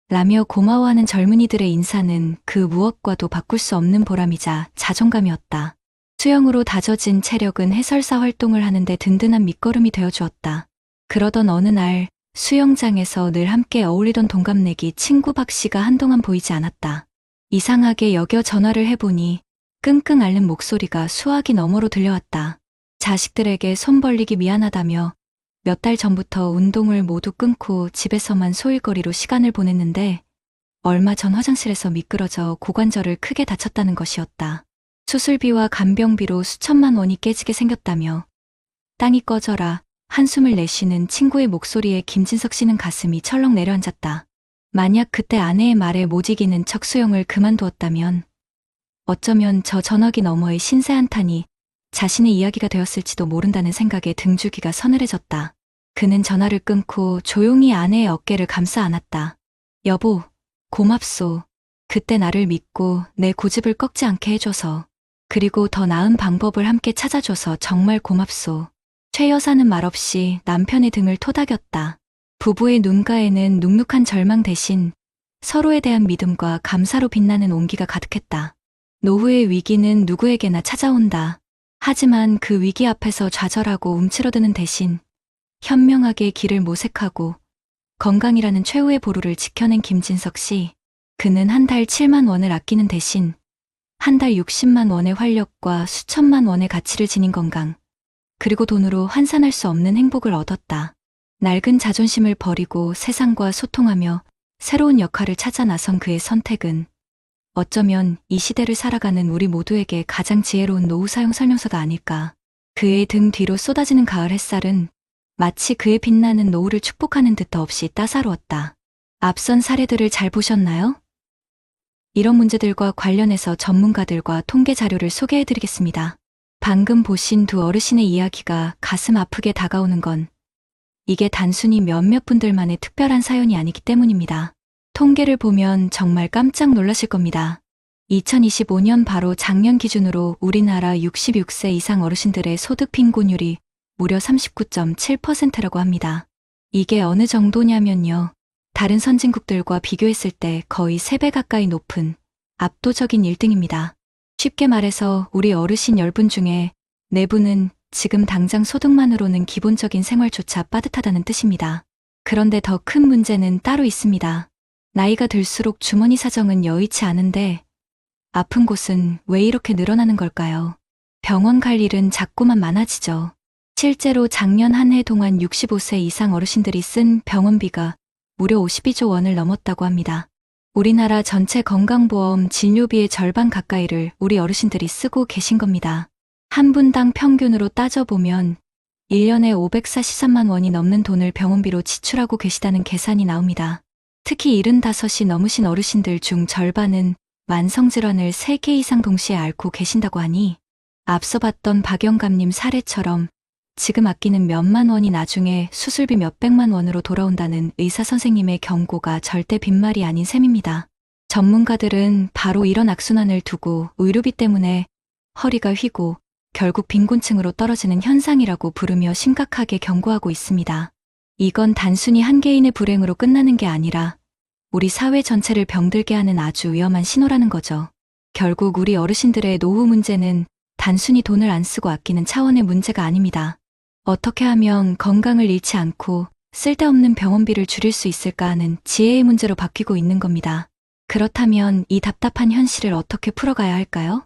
라며 고마워하는 젊은이들의 인사는 그 무엇과도 바꿀 수 없는 보람이자 자존감이었다. 수영으로 다져진 체력은 해설사 활동을 하는데 든든한 밑거름이 되어주었다. 그러던 어느 날 수영장에서 늘 함께 어울리던 동갑내기 친구 박 씨가 한동안 보이지 않았다. 이상하게 여겨 전화를 해보니 끙끙 앓는 목소리가 수화기 너머로 들려왔다. 자식들에게 손 벌리기 미안하다며 몇 달 전부터 운동을 모두 끊고 집에서만 소일거리로 시간을 보냈는데 얼마 전 화장실에서 미끄러져 고관절을 크게 다쳤다는 것이었다. 수술비와 간병비로 수천만 원이 깨지게 생겼다며 땅이 꺼져라 한숨을 내쉬는 친구의 목소리에 김진석 씨는 가슴이 철렁 내려앉았다. 만약 그때 아내의 말에 못 이기는 척 수영을 그만두었다면 어쩌면 저 전화기 너머의 신세 한탄이 자신의 이야기가 되었을지도 모른다는 생각에 등주기가 서늘해졌다. 그는 전화를 끊고 조용히 아내의 어깨를 감싸 안았다. 여보, 고맙소. 그때 나를 믿고 내 고집을 꺾지 않게 해줘서, 그리고 더 나은 방법을 함께 찾아줘서 정말 고맙소. 최 여사는 말없이 남편의 등을 토닥였다. 부부의 눈가에는 눅눅한 절망 대신 서로에 대한 믿음과 감사로 빛나는 온기가 가득했다. 노후의 위기는 누구에게나 찾아온다. 하지만 그 위기 앞에서 좌절하고 움츠러드는 대신 현명하게 길을 모색하고 건강이라는 최후의 보루를 지켜낸 김진석 씨. 그는 한 달 7만 원을 아끼는 대신 한 달 60만 원의 활력과 수천만 원의 가치를 지닌 건강, 그리고 돈으로 환산할 수 없는 행복을 얻었다. 낡은 자존심을 버리고 세상과 소통하며 새로운 역할을 찾아 나선 그의 선택은 어쩌면 이 시대를 살아가는 우리 모두에게 가장 지혜로운 노후 사용 설명서가 아닐까. 그의 등 뒤로 쏟아지는 가을 햇살은 마치 그의 빛나는 노후를 축복하는 듯 더없이 따사로웠다. 앞선 사례들을 잘 보셨나요? 이런 문제들과 관련해서 전문가들과 통계 자료를 소개해 드리겠습니다. 방금 보신 두 어르신의 이야기가 가슴 아프게 다가오는 건 이게 단순히 몇몇 분들만의 특별한 사연이 아니기 때문입니다. 통계를 보면 정말 깜짝 놀라실 겁니다. 2025년 바로 작년 기준으로 우리나라 66세 이상 어르신들의 소득 빈곤율이 무려 39.7%라고 합니다. 이게 어느 정도냐면요. 다른 선진국들과 비교했을 때 거의 3배 가까이 높은 압도적인 1등입니다. 쉽게 말해서 우리 어르신 10분 중에 4분은 지금 당장 소득만으로는 기본적인 생활조차 빠듯하다는 뜻입니다. 그런데 더 큰 문제는 따로 있습니다. 나이가 들수록 주머니 사정은 여의치 않은데 아픈 곳은 왜 이렇게 늘어나는 걸까요? 병원 갈 일은 자꾸만 많아지죠. 실제로 작년 한 해 동안 65세 이상 어르신들이 쓴 병원비가 무려 52조 원을 넘었다고 합니다. 우리나라 전체 건강보험 진료비의 절반 가까이를 우리 어르신들이 쓰고 계신 겁니다. 한 분당 평균으로 따져보면 1년에 543만 원이 넘는 돈을 병원비로 지출하고 계시다는 계산이 나옵니다. 특히 75이 넘으신 어르신들 중 절반은 만성질환을 3개 이상 동시에 앓고 계신다고 하니 앞서 봤던 박영감님 사례처럼 지금 아끼는 몇만 원이 나중에 수술비 몇백만 원으로 돌아온다는 의사 선생님의 경고가 절대 빈말이 아닌 셈입니다. 전문가들은 바로 이런 악순환을 두고 의료비 때문에 허리가 휘고 결국 빈곤층으로 떨어지는 현상이라고 부르며 심각하게 경고하고 있습니다. 이건 단순히 한 개인의 불행으로 끝나는 게 아니라 우리 사회 전체를 병들게 하는 아주 위험한 신호라는 거죠. 결국 우리 어르신들의 노후 문제는 단순히 돈을 안 쓰고 아끼는 차원의 문제가 아닙니다. 어떻게 하면 건강을 잃지 않고 쓸데없는 병원비를 줄일 수 있을까 하는 지혜의 문제로 바뀌고 있는 겁니다. 그렇다면 이 답답한 현실을 어떻게 풀어가야 할까요?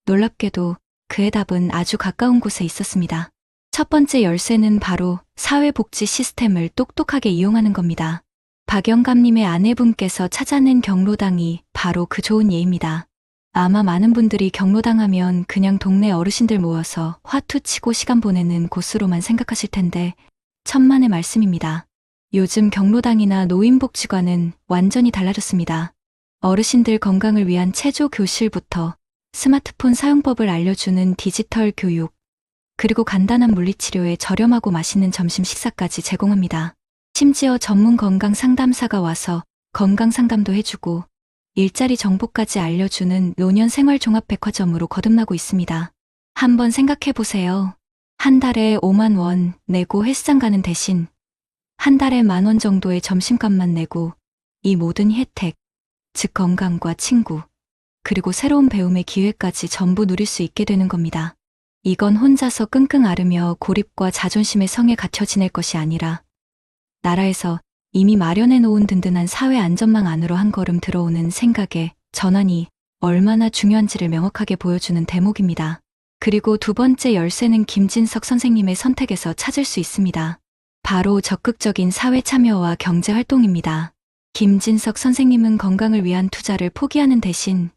놀랍게도 그의 답은 아주 가까운 곳에 있었습니다. 첫 번째 열쇠는 바로 사회복지 시스템을 똑똑하게 이용하는 겁니다. 박영감님의 아내분께서 찾아낸 경로당이 바로 그 좋은 예입니다. 아마 많은 분들이 경로당하면 그냥 동네 어르신들 모여서 화투 치고 시간 보내는 곳으로만 생각하실 텐데 천만의 말씀입니다. 요즘 경로당이나 노인복지관은 완전히 달라졌습니다. 어르신들 건강을 위한 체조 교실부터 스마트폰 사용법을 알려주는 디지털 교육, 그리고 간단한 물리치료에 저렴하고 맛있는 점심 식사까지 제공합니다. 심지어 전문 건강 상담사가 와서 건강 상담도 해주고 일자리 정보까지 알려주는 노년 생활 종합 백화점으로 거듭나고 있습니다. 한번 생각해 보세요. 한 달에 5만 원 내고 헬스장 가는 대신 한 달에 10,000원 정도의 점심값만 내고 이 모든 혜택, 즉 건강과 친구, 그리고 새로운 배움의 기회까지 전부 누릴 수 있게 되는 겁니다. 이건 혼자서 끙끙 앓으며 고립과 자존심의 성에 갇혀 지낼 것이 아니라 나라에서 이미 마련해 놓은 든든한 사회 안전망 안으로 한 걸음 들어오는 생각의 전환이 얼마나 중요한지를 명확하게 보여주는 대목입니다. 그리고 두 번째 열쇠는 김진석 선생님의 선택에서 찾을 수 있습니다. 바로 적극적인 사회 참여와 경제 활동입니다. 김진석 선생님은 건강을 위한 투자를 포기하는 대신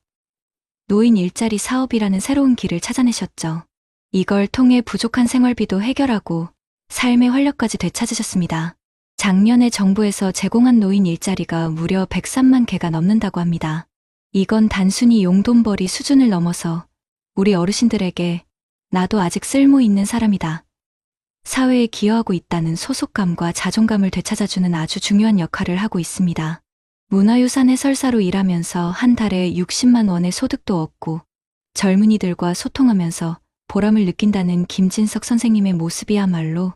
노인 일자리 사업이라는 새로운 길을 찾아내셨죠. 이걸 통해 부족한 생활비도 해결하고 삶의 활력까지 되찾으셨습니다. 작년에 정부에서 제공한 노인 일자리가 무려 103만 개가 넘는다고 합니다. 이건 단순히 용돈벌이 수준을 넘어서 우리 어르신들에게 나도 아직 쓸모 있는 사람이다, 사회에 기여하고 있다는 소속감과 자존감을 되찾아주는 아주 중요한 역할을 하고 있습니다. 문화유산 해설사로 일하면서 한 달에 60만 원의 소득도 얻고 젊은이들과 소통하면서 보람을 느낀다는 김진석 선생님의 모습이야말로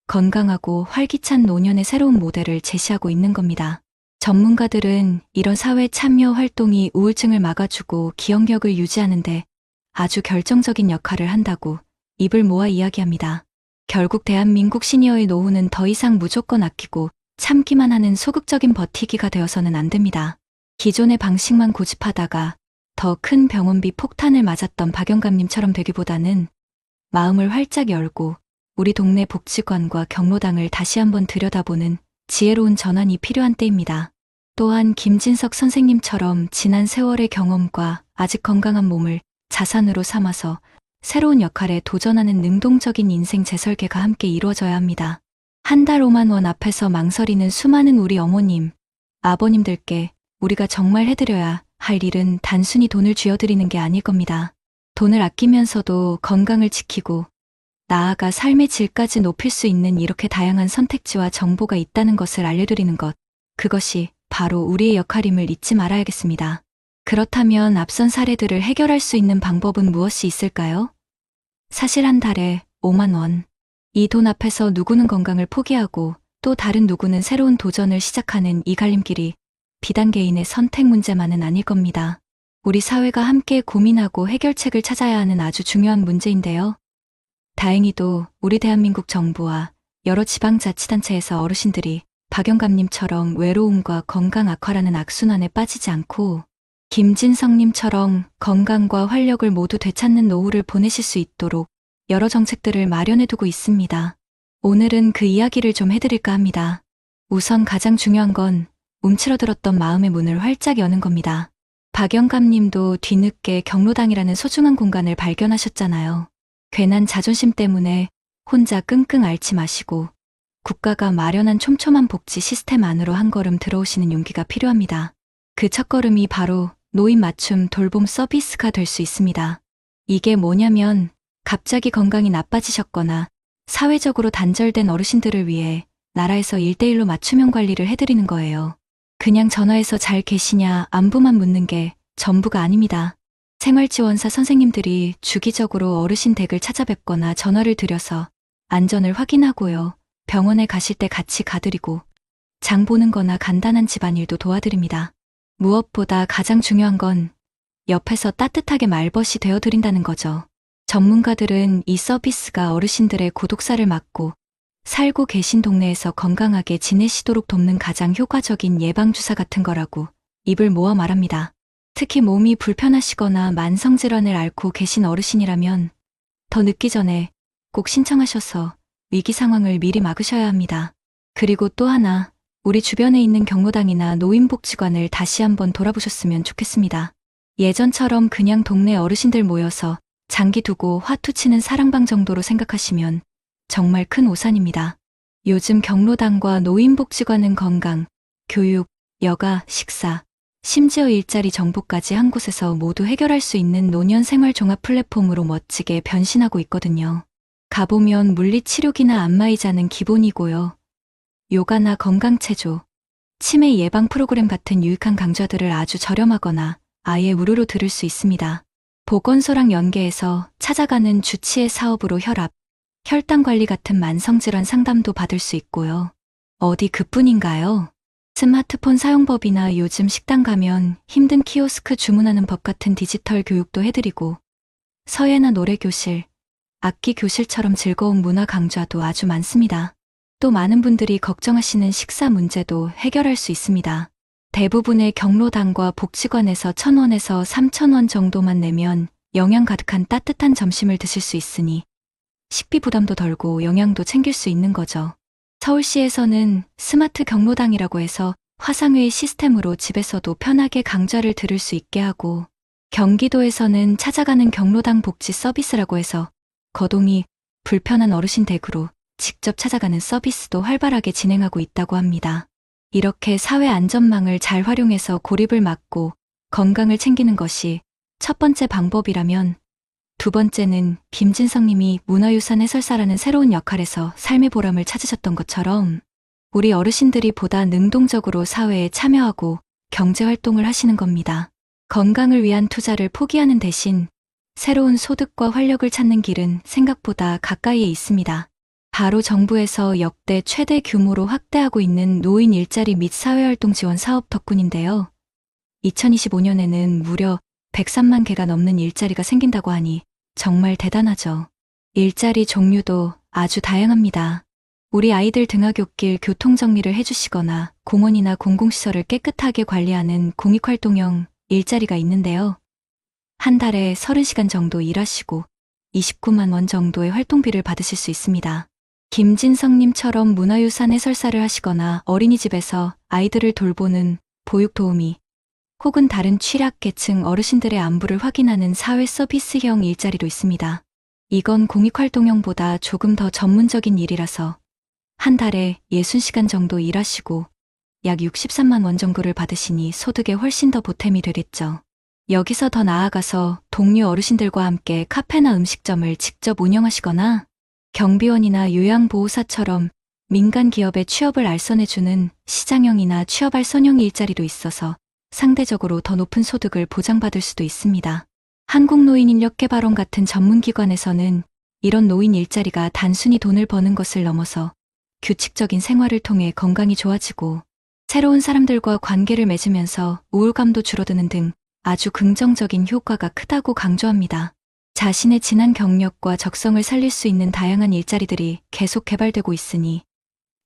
건강하고 활기찬 노년의 새로운 모델을 제시하고 있는 겁니다. 전문가들은 이런 사회 참여 활동이 우울증을 막아주고 기억력을 유지하는데 아주 결정적인 역할을 한다고 입을 모아 이야기합니다. 결국 대한민국 시니어의 노후는 더 이상 무조건 아끼고 참기만 하는 소극적인 버티기가 되어서는 안 됩니다. 기존의 방식만 고집하다가 더 큰 병원비 폭탄을 맞았던 박영감님처럼 되기보다는 마음을 활짝 열고 우리 동네 복지관과 경로당을 다시 한번 들여다보는 지혜로운 전환이 필요한 때입니다. 또한 김진석 선생님처럼 지난 세월의 경험과 아직 건강한 몸을 자산으로 삼아서 새로운 역할에 도전하는 능동적인 인생 재설계가 함께 이루어져야 합니다. 한 달 5만 원 앞에서 망설이는 수많은 우리 어머님, 아버님들께 우리가 정말 해드려야 할 일은 단순히 돈을 쥐어드리는 게 아닐 겁니다. 돈을 아끼면서도 건강을 지키고 나아가 삶의 질까지 높일 수 있는 이렇게 다양한 선택지와 정보가 있다는 것을 알려드리는 것. 그것이 바로 우리의 역할임을 잊지 말아야겠습니다. 그렇다면 앞선 사례들을 해결할 수 있는 방법은 무엇이 있을까요? 사실 한 달에 5만 원. 이 돈 앞에서 누구는 건강을 포기하고 또 다른 누구는 새로운 도전을 시작하는 이 갈림길이 비단 개인의 선택 문제만은 아닐 겁니다. 우리 사회가 함께 고민하고 해결책을 찾아야 하는 아주 중요한 문제인데요. 다행히도 우리 대한민국 정부와 여러 지방자치단체에서 어르신들이 박영감님처럼 외로움과 건강 악화라는 악순환에 빠지지 않고 김진성님처럼 건강과 활력을 모두 되찾는 노후를 보내실 수 있도록 여러 정책들을 마련해두고 있습니다. 오늘은 그 이야기를 좀 해드릴까 합니다. 우선 가장 중요한 건 움츠러들었던 마음의 문을 활짝 여는 겁니다. 박영감님도 뒤늦게 경로당이라는 소중한 공간을 발견하셨잖아요. 괜한 자존심 때문에 혼자 끙끙 앓지 마시고 국가가 마련한 촘촘한 복지 시스템 안으로 한 걸음 들어오시는 용기가 필요합니다. 그 첫걸음이 바로 노인 맞춤 돌봄 서비스가 될 수 있습니다. 이게 뭐냐면 갑자기 건강이 나빠지셨거나 사회적으로 단절된 어르신들을 위해 나라에서 1대1로 맞춤형 관리를 해드리는 거예요. 그냥 전화해서 잘 계시냐 안부만 묻는 게 전부가 아닙니다. 생활지원사 선생님들이 주기적으로 어르신 댁을 찾아뵙거나 전화를 드려서 안전을 확인하고요. 병원에 가실 때 같이 가드리고 장 보는 거나 간단한 집안일도 도와드립니다. 무엇보다 가장 중요한 건 옆에서 따뜻하게 말벗이 되어드린다는 거죠. 전문가들은 이 서비스가 어르신들의 고독사를 막고 살고 계신 동네에서 건강하게 지내시도록 돕는 가장 효과적인 예방주사 같은 거라고 입을 모아 말합니다. 특히 몸이 불편하시거나 만성질환을 앓고 계신 어르신이라면 더 늦기 전에 꼭 신청하셔서 위기 상황을 미리 막으셔야 합니다. 그리고 또 하나, 우리 주변에 있는 경로당이나 노인복지관을 다시 한번 돌아보셨으면 좋겠습니다. 예전처럼 그냥 동네 어르신들 모여서 장기 두고 화투 치는 사랑방 정도로 생각하시면 정말 큰 오산입니다. 요즘 경로당과 노인복지관은 건강, 교육, 여가, 식사, 심지어 일자리 정보까지 한 곳에서 모두 해결할 수 있는 노년생활 종합 플랫폼으로 멋지게 변신하고 있거든요. 가보면 물리치료기나 안마의자는 기본이고요. 요가나 건강체조, 치매 예방 프로그램 같은 유익한 강좌들을 아주 저렴하거나 아예 무료로 들을 수 있습니다. 보건소랑 연계해서 찾아가는 주치의 사업으로 혈압, 혈당 관리 같은 만성질환 상담도 받을 수 있고요. 어디 그뿐인가요? 스마트폰 사용법이나 요즘 식당 가면 힘든 키오스크 주문하는 법 같은 디지털 교육도 해드리고 서예나 노래교실, 악기 교실처럼 즐거운 문화 강좌도 아주 많습니다. 또 많은 분들이 걱정하시는 식사 문제도 해결할 수 있습니다. 대부분의 경로당과 복지관에서 1,000원에서 3,000원 정도만 내면 영양 가득한 따뜻한 점심을 드실 수 있으니 식비 부담도 덜고 영양도 챙길 수 있는 거죠. 서울시에서는 스마트 경로당이라고 해서 화상회의 시스템으로 집에서도 편하게 강좌를 들을 수 있게 하고 경기도에서는 찾아가는 경로당 복지 서비스라고 해서 거동이 불편한 어르신 댁으로 직접 찾아가는 서비스도 활발하게 진행하고 있다고 합니다. 이렇게 사회 안전망을 잘 활용해서 고립을 막고 건강을 챙기는 것이 첫 번째 방법이라면 두 번째는 김진성 님이 문화유산 해설사라는 새로운 역할에서 삶의 보람을 찾으셨던 것처럼 우리 어르신들이 보다 능동적으로 사회에 참여하고 경제활동을 하시는 겁니다. 건강을 위한 투자를 포기하는 대신 새로운 소득과 활력을 찾는 길은 생각보다 가까이에 있습니다. 바로 정부에서 역대 최대 규모로 확대하고 있는 노인 일자리 및 사회활동 지원 사업 덕분인데요. 2025년에는 무려 103만 개가 넘는 일자리가 생긴다고 하니 정말 대단하죠. 일자리 종류도 아주 다양합니다. 우리 아이들 등하굣길 교통정리를 해주시거나 공원이나 공공시설을 깨끗하게 관리하는 공익활동형 일자리가 있는데요. 한 달에 30시간 정도 일하시고 29만 원 정도의 활동비를 받으실 수 있습니다. 김진성님처럼 문화유산 해설사를 하시거나 어린이집에서 아이들을 돌보는 보육도우미 혹은 다른 취약계층 어르신들의 안부를 확인하는 사회 서비스형 일자리도 있습니다. 이건 공익활동형보다 조금 더 전문적인 일이라서 한 달에 60시간 정도 일하시고 약 63만 원 정도를 받으시니 소득에 훨씬 더 보탬이 되겠죠. 여기서 더 나아가서 동료 어르신들과 함께 카페나 음식점을 직접 운영하시거나 경비원이나 요양보호사처럼 민간 기업에 취업을 알선해주는 시장형이나 취업 알선형 일자리도 있어서 상대적으로 더 높은 소득을 보장받을 수도 있습니다. 한국노인인력개발원 같은 전문기관에서는 이런 노인 일자리가 단순히 돈을 버는 것을 넘어서 규칙적인 생활을 통해 건강이 좋아지고 새로운 사람들과 관계를 맺으면서 우울감도 줄어드는 등 아주 긍정적인 효과가 크다고 강조합니다. 자신의 지난 경력과 적성을 살릴 수 있는 다양한 일자리들이 계속 개발되고 있으니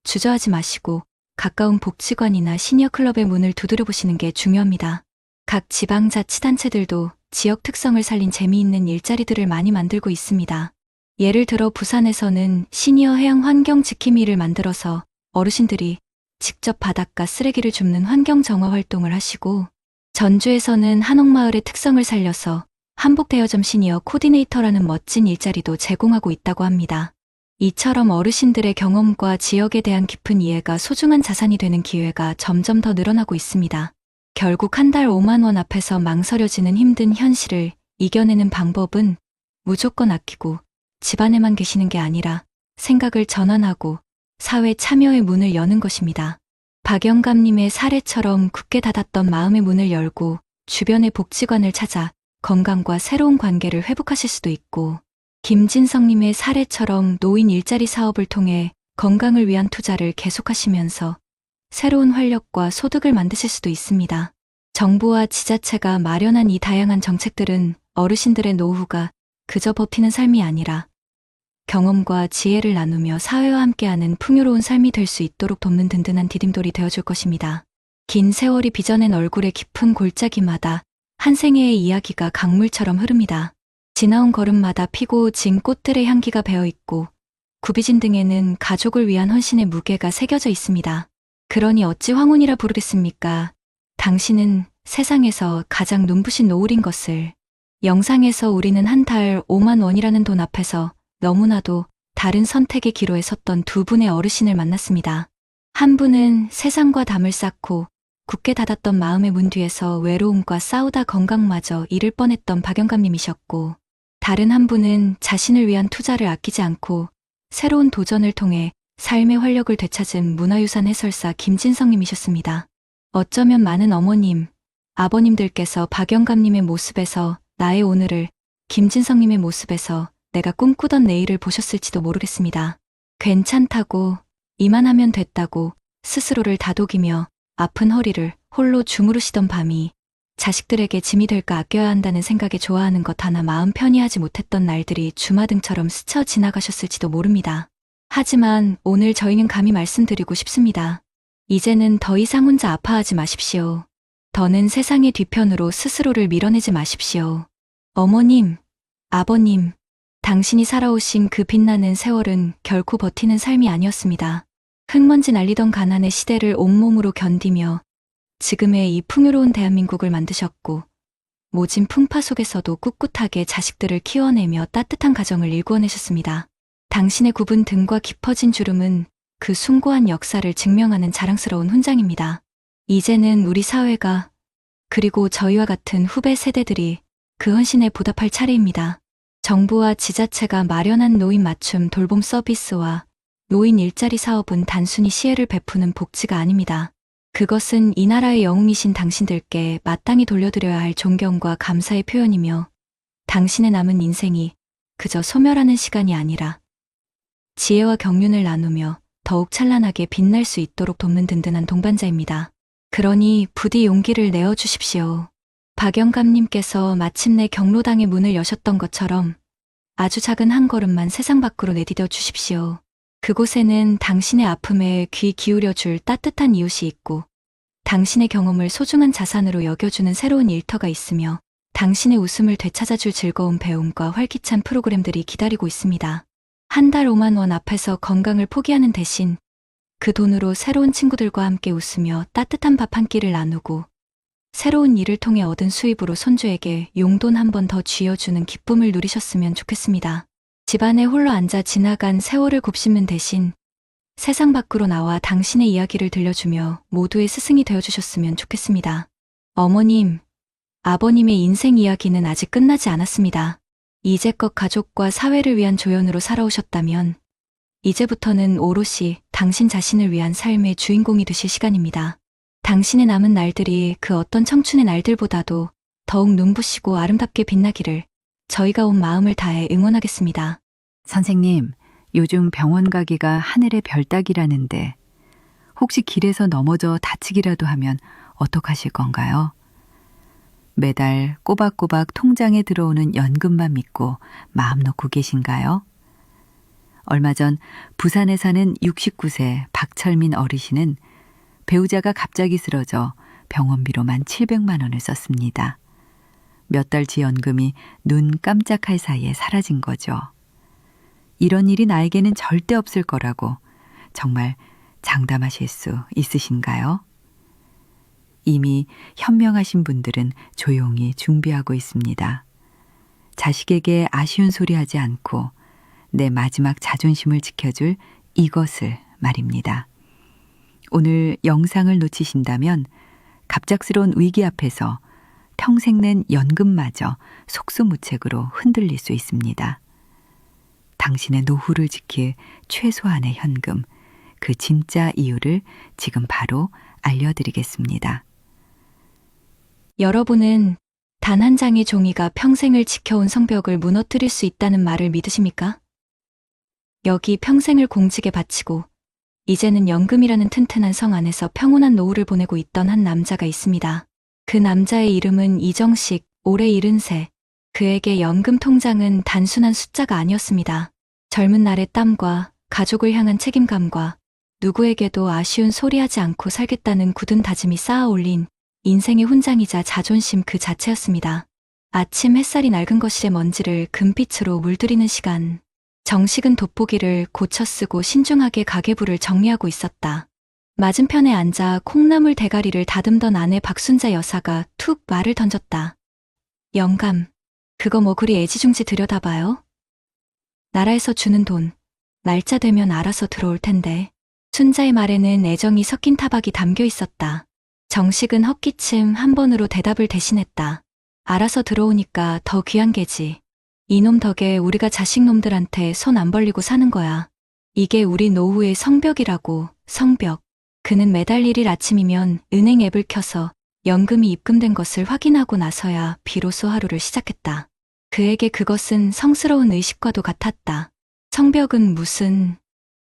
주저하지 마시고 가까운 복지관이나 시니어 클럽의 문을 두드려 보시는 게 중요합니다. 각 지방자치단체들도 지역 특성을 살린 재미있는 일자리들을 많이 만들고 있습니다. 예를 들어 부산에서는 시니어 해양 환경 지킴이를 만들어서 어르신들이 직접 바닷가 쓰레기를 줍는 환경 정화 활동을 하시고, 전주에서는 한옥마을의 특성을 살려서 한복대여점 시니어 코디네이터라는 멋진 일자리도 제공하고 있다고 합니다. 이처럼 어르신들의 경험과 지역에 대한 깊은 이해가 소중한 자산이 되는 기회가 점점 더 늘어나고 있습니다. 결국 한 달 5만 원 앞에서 망설여지는 힘든 현실을 이겨내는 방법은 무조건 아끼고 집안에만 계시는 게 아니라 생각을 전환하고 사회 참여의 문을 여는 것입니다. 박영감님의 사례처럼 굳게 닫았던 마음의 문을 열고 주변의 복지관을 찾아 건강과 새로운 관계를 회복하실 수도 있고, 김진성님의 사례처럼 노인 일자리 사업을 통해 건강을 위한 투자를 계속하시면서 새로운 활력과 소득을 만드실 수도 있습니다. 정부와 지자체가 마련한 이 다양한 정책들은 어르신들의 노후가 그저 버티는 삶이 아니라 경험과 지혜를 나누며 사회와 함께하는 풍요로운 삶이 될 수 있도록 돕는 든든한 디딤돌이 되어줄 것입니다. 긴 세월이 빚어낸 얼굴의 깊은 골짜기마다 한 생애의 이야기가 강물처럼 흐릅니다. 지나온 걸음마다 피고 진 꽃들의 향기가 배어있고 구비진 등에는 가족을 위한 헌신의 무게가 새겨져 있습니다. 그러니 어찌 황혼이라 부르겠습니까? 당신은 세상에서 가장 눈부신 노을인 것을. 영상에서 우리는 한 달 5만 원이라는 돈 앞에서 너무나도 다른 선택의 기로에 섰던 두 분의 어르신을 만났습니다. 한 분은 세상과 담을 쌓고 굳게 닫았던 마음의 문 뒤에서 외로움과 싸우다 건강마저 잃을 뻔했던 박영감님이셨고, 다른 한 분은 자신을 위한 투자를 아끼지 않고 새로운 도전을 통해 삶의 활력을 되찾은 문화유산 해설사 김진성님이셨습니다. 어쩌면 많은 어머님, 아버님들께서 박영감님의 모습에서 나의 오늘을, 김진성님의 모습에서 내가 꿈꾸던 내일을 보셨을지도 모르겠습니다. 괜찮다고, 이만하면 됐다고 스스로를 다독이며 아픈 허리를 홀로 주무르시던 밤이 자식들에게 짐이 될까 아껴야 한다는 생각에 좋아하는 것 하나 마음 편히 하지 못했던 날들이 주마등처럼 스쳐 지나가셨을지도 모릅니다. 하지만 오늘 저희는 감히 말씀드리고 싶습니다. 이제는 더 이상 혼자 아파하지 마십시오. 더는 세상의 뒤편으로 스스로를 밀어내지 마십시오. 어머님, 아버님, 당신이 살아오신 그 빛나는 세월은 결코 버티는 삶이 아니었습니다. 흙먼지 날리던 가난의 시대를 온몸으로 견디며 지금의 이 풍요로운 대한민국을 만드셨고, 모진 풍파 속에서도 꿋꿋하게 자식들을 키워내며 따뜻한 가정을 일구어내셨습니다. 당신의 굽은 등과 깊어진 주름은 그 숭고한 역사를 증명하는 자랑스러운 훈장입니다. 이제는 우리 사회가, 그리고 저희와 같은 후배 세대들이 그 헌신에 보답할 차례입니다. 정부와 지자체가 마련한 노인 맞춤 돌봄 서비스와 노인 일자리 사업은 단순히 시혜를 베푸는 복지가 아닙니다. 그것은 이 나라의 영웅이신 당신들께 마땅히 돌려드려야 할 존경과 감사의 표현이며, 당신의 남은 인생이 그저 소멸하는 시간이 아니라 지혜와 경륜을 나누며 더욱 찬란하게 빛날 수 있도록 돕는 든든한 동반자입니다. 그러니 부디 용기를 내어주십시오. 박영감님께서 마침내 경로당의 문을 여셨던 것처럼 아주 작은 한 걸음만 세상 밖으로 내디뎌 주십시오. 그곳에는 당신의 아픔에 귀 기울여줄 따뜻한 이웃이 있고, 당신의 경험을 소중한 자산으로 여겨주는 새로운 일터가 있으며, 당신의 웃음을 되찾아줄 즐거운 배움과 활기찬 프로그램들이 기다리고 있습니다. 한 달 5만 원 앞에서 건강을 포기하는 대신 그 돈으로 새로운 친구들과 함께 웃으며 따뜻한 밥 한 끼를 나누고, 새로운 일을 통해 얻은 수입으로 손주에게 용돈 한 번 더 쥐어주는 기쁨을 누리셨으면 좋겠습니다. 집안에 홀로 앉아 지나간 세월을 곱씹는 대신 세상 밖으로 나와 당신의 이야기를 들려주며 모두의 스승이 되어주셨으면 좋겠습니다. 어머님, 아버님의 인생 이야기는 아직 끝나지 않았습니다. 이제껏 가족과 사회를 위한 조연으로 살아오셨다면 이제부터는 오롯이 당신 자신을 위한 삶의 주인공이 되실 시간입니다. 당신의 남은 날들이 그 어떤 청춘의 날들보다도 더욱 눈부시고 아름답게 빛나기를 저희가 온 마음을 다해 응원하겠습니다. 선생님, 요즘 병원 가기가 하늘의 별 따기라는데 혹시 길에서 넘어져 다치기라도 하면 어떡하실 건가요? 매달 꼬박꼬박 통장에 들어오는 연금만 믿고 마음 놓고 계신가요? 얼마 전 부산에 사는 69세 박철민 어르신은 배우자가 갑자기 쓰러져 병원비로만 700만 원을 썼습니다. 몇 달치 연금이 눈 깜짝할 사이에 사라진 거죠. 이런 일이 나에게는 절대 없을 거라고 정말 장담하실 수 있으신가요? 이미 현명하신 분들은 조용히 준비하고 있습니다. 자식에게 아쉬운 소리 하지 않고 내 마지막 자존심을 지켜줄 이것을 말입니다. 오늘 영상을 놓치신다면 갑작스러운 위기 앞에서 평생 낸 연금마저 속수무책으로 흔들릴 수 있습니다. 당신의 노후를 지킬 최소한의 현금, 그 진짜 이유를 지금 바로 알려드리겠습니다. 여러분은 단 한 장의 종이가 평생을 지켜온 성벽을 무너뜨릴 수 있다는 말을 믿으십니까? 여기 평생을 공직에 바치고 이제는 연금이라는 튼튼한 성 안에서 평온한 노후를 보내고 있던 한 남자가 있습니다. 그 남자의 이름은 이정식, 올해 70세. 그에게 연금 통장은 단순한 숫자가 아니었습니다. 젊은 날의 땀과 가족을 향한 책임감과 누구에게도 아쉬운 소리하지 않고 살겠다는 굳은 다짐이 쌓아 올린 인생의 훈장이자 자존심 그 자체였습니다. 아침 햇살이 낡은 거실의 먼지를 금빛으로 물들이는 시간. 정식은 돋보기를 고쳐 쓰고 신중하게 가계부를 정리하고 있었다. 맞은편에 앉아 콩나물 대가리를 다듬던 아내 박순자 여사가 툭 말을 던졌다. 영감, 그거 뭐 그리 애지중지 들여다봐요? 나라에서 주는 돈, 날짜 되면 알아서 들어올 텐데. 순자의 말에는 애정이 섞인 타박이 담겨 있었다. 정식은 헛기침 한 번으로 대답을 대신했다. 알아서 들어오니까 더 귀한 게지. 이놈 덕에 우리가 자식놈들한테 손 안 벌리고 사는 거야. 이게 우리 노후의 성벽이라고, 성벽. 그는 매달 1일 아침이면 은행 앱을 켜서 연금이 입금된 것을 확인하고 나서야 비로소 하루를 시작했다. 그에게 그것은 성스러운 의식과도 같았다. 성벽은 무슨...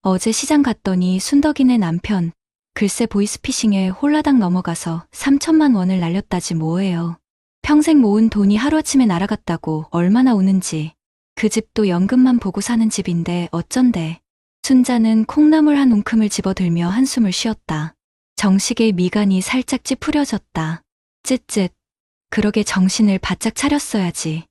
어제 시장 갔더니 순덕이네 남편, 글쎄 보이스피싱에 홀라당 넘어가서 3천만 원을 날렸다지 뭐예요. 평생 모은 돈이 하루아침에 날아갔다고 얼마나 우는지. 그 집도 연금만 보고 사는 집인데 어쩐데. 순자는 콩나물 한 움큼을 집어들며 한숨을 쉬었다. 정식의 미간이 살짝 찌푸려졌다. 쯧쯧. 그러게 정신을 바짝 차렸어야지.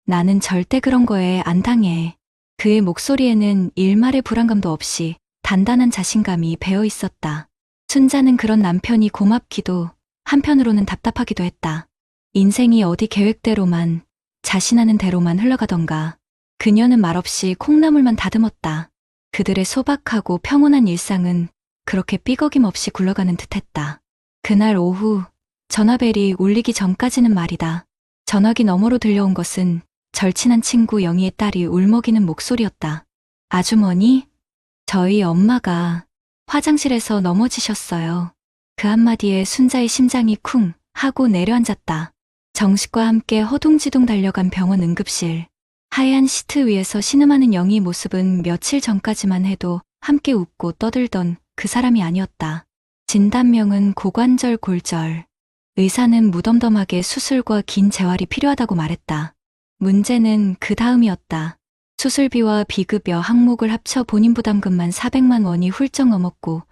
나는 절대 그런 거에 안 당해. 그의 목소리에는 일말의 불안감도 없이 단단한 자신감이 배어 있었다. 순자는 그런 남편이 고맙기도 한편으로는 답답하기도 했다. 인생이 어디 계획대로만, 자신하는 대로만 흘러가던가. 그녀는 말없이 콩나물만 다듬었다. 그들의 소박하고 평온한 일상은 그렇게 삐걱임 없이 굴러가는 듯했다. 그날 오후 전화벨이 울리기 전까지는 말이다. 전화기 너머로 들려온 것은 절친한 친구 영희의 딸이 울먹이는 목소리였다. 아주머니, 저희 엄마가 화장실에서 넘어지셨어요. 그 한마디에 순자의 심장이 쿵 하고 내려앉았다. 정식과 함께 허둥지둥 달려간 병원 응급실. 하얀 시트 위에서 신음하는 영희 모습은 며칠 전까지만 해도 함께 웃고 떠들던 그 사람이 아니었다. 진단명은 고관절 골절. 의사는 무덤덤하게 수술과 긴 재활이 필요하다고 말했다. 문제는 그 다음이었다. 수술비와 비급여 항목을 합쳐 본인 부담금만 400만 원이 훌쩍 넘었고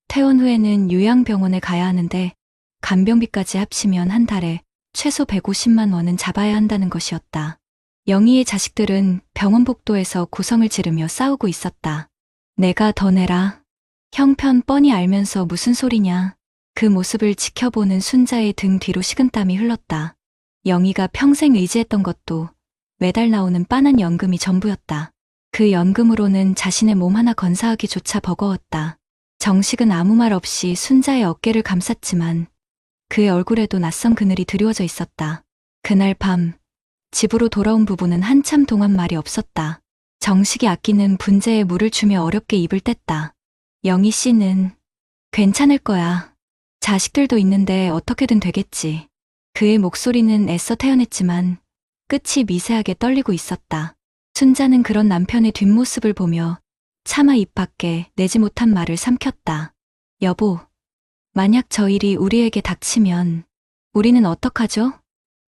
퇴원 후에는 요양병원에 가야 하는데 간병비까지 합치면 한 달에 최소 150만 원은 잡아야 한다는 것이었다. 영희의 자식들은 병원 복도에서 고성을 지르며 싸우고 있었다. 내가 더 내라. 형편 뻔히 알면서 무슨 소리냐. 그 모습을 지켜보는 순자의 등 뒤로 식은땀이 흘렀다. 영희가 평생 의지했던 것도 매달 나오는 빤한 연금이 전부였다. 그 연금으로는 자신의 몸 하나 건사하기조차 버거웠다. 정식은 아무 말 없이 순자의 어깨를 감쌌지만 그의 얼굴에도 낯선 그늘이 드리워져 있었다. 그날 밤 집으로 돌아온 부부는 한참 동안 말이 없었다. 정식이 아끼는 분재에 물을 주며 어렵게 입을 뗐다. 영희 씨는 괜찮을 거야. 자식들도 있는데 어떻게든 되겠지. 그의 목소리는 애써 태연했지만 끝이 미세하게 떨리고 있었다. 순자는 그런 남편의 뒷모습을 보며 차마 입 밖에 내지 못한 말을 삼켰다. 여보, 만약 저 일이 우리에게 닥치면 우리는 어떡하죠?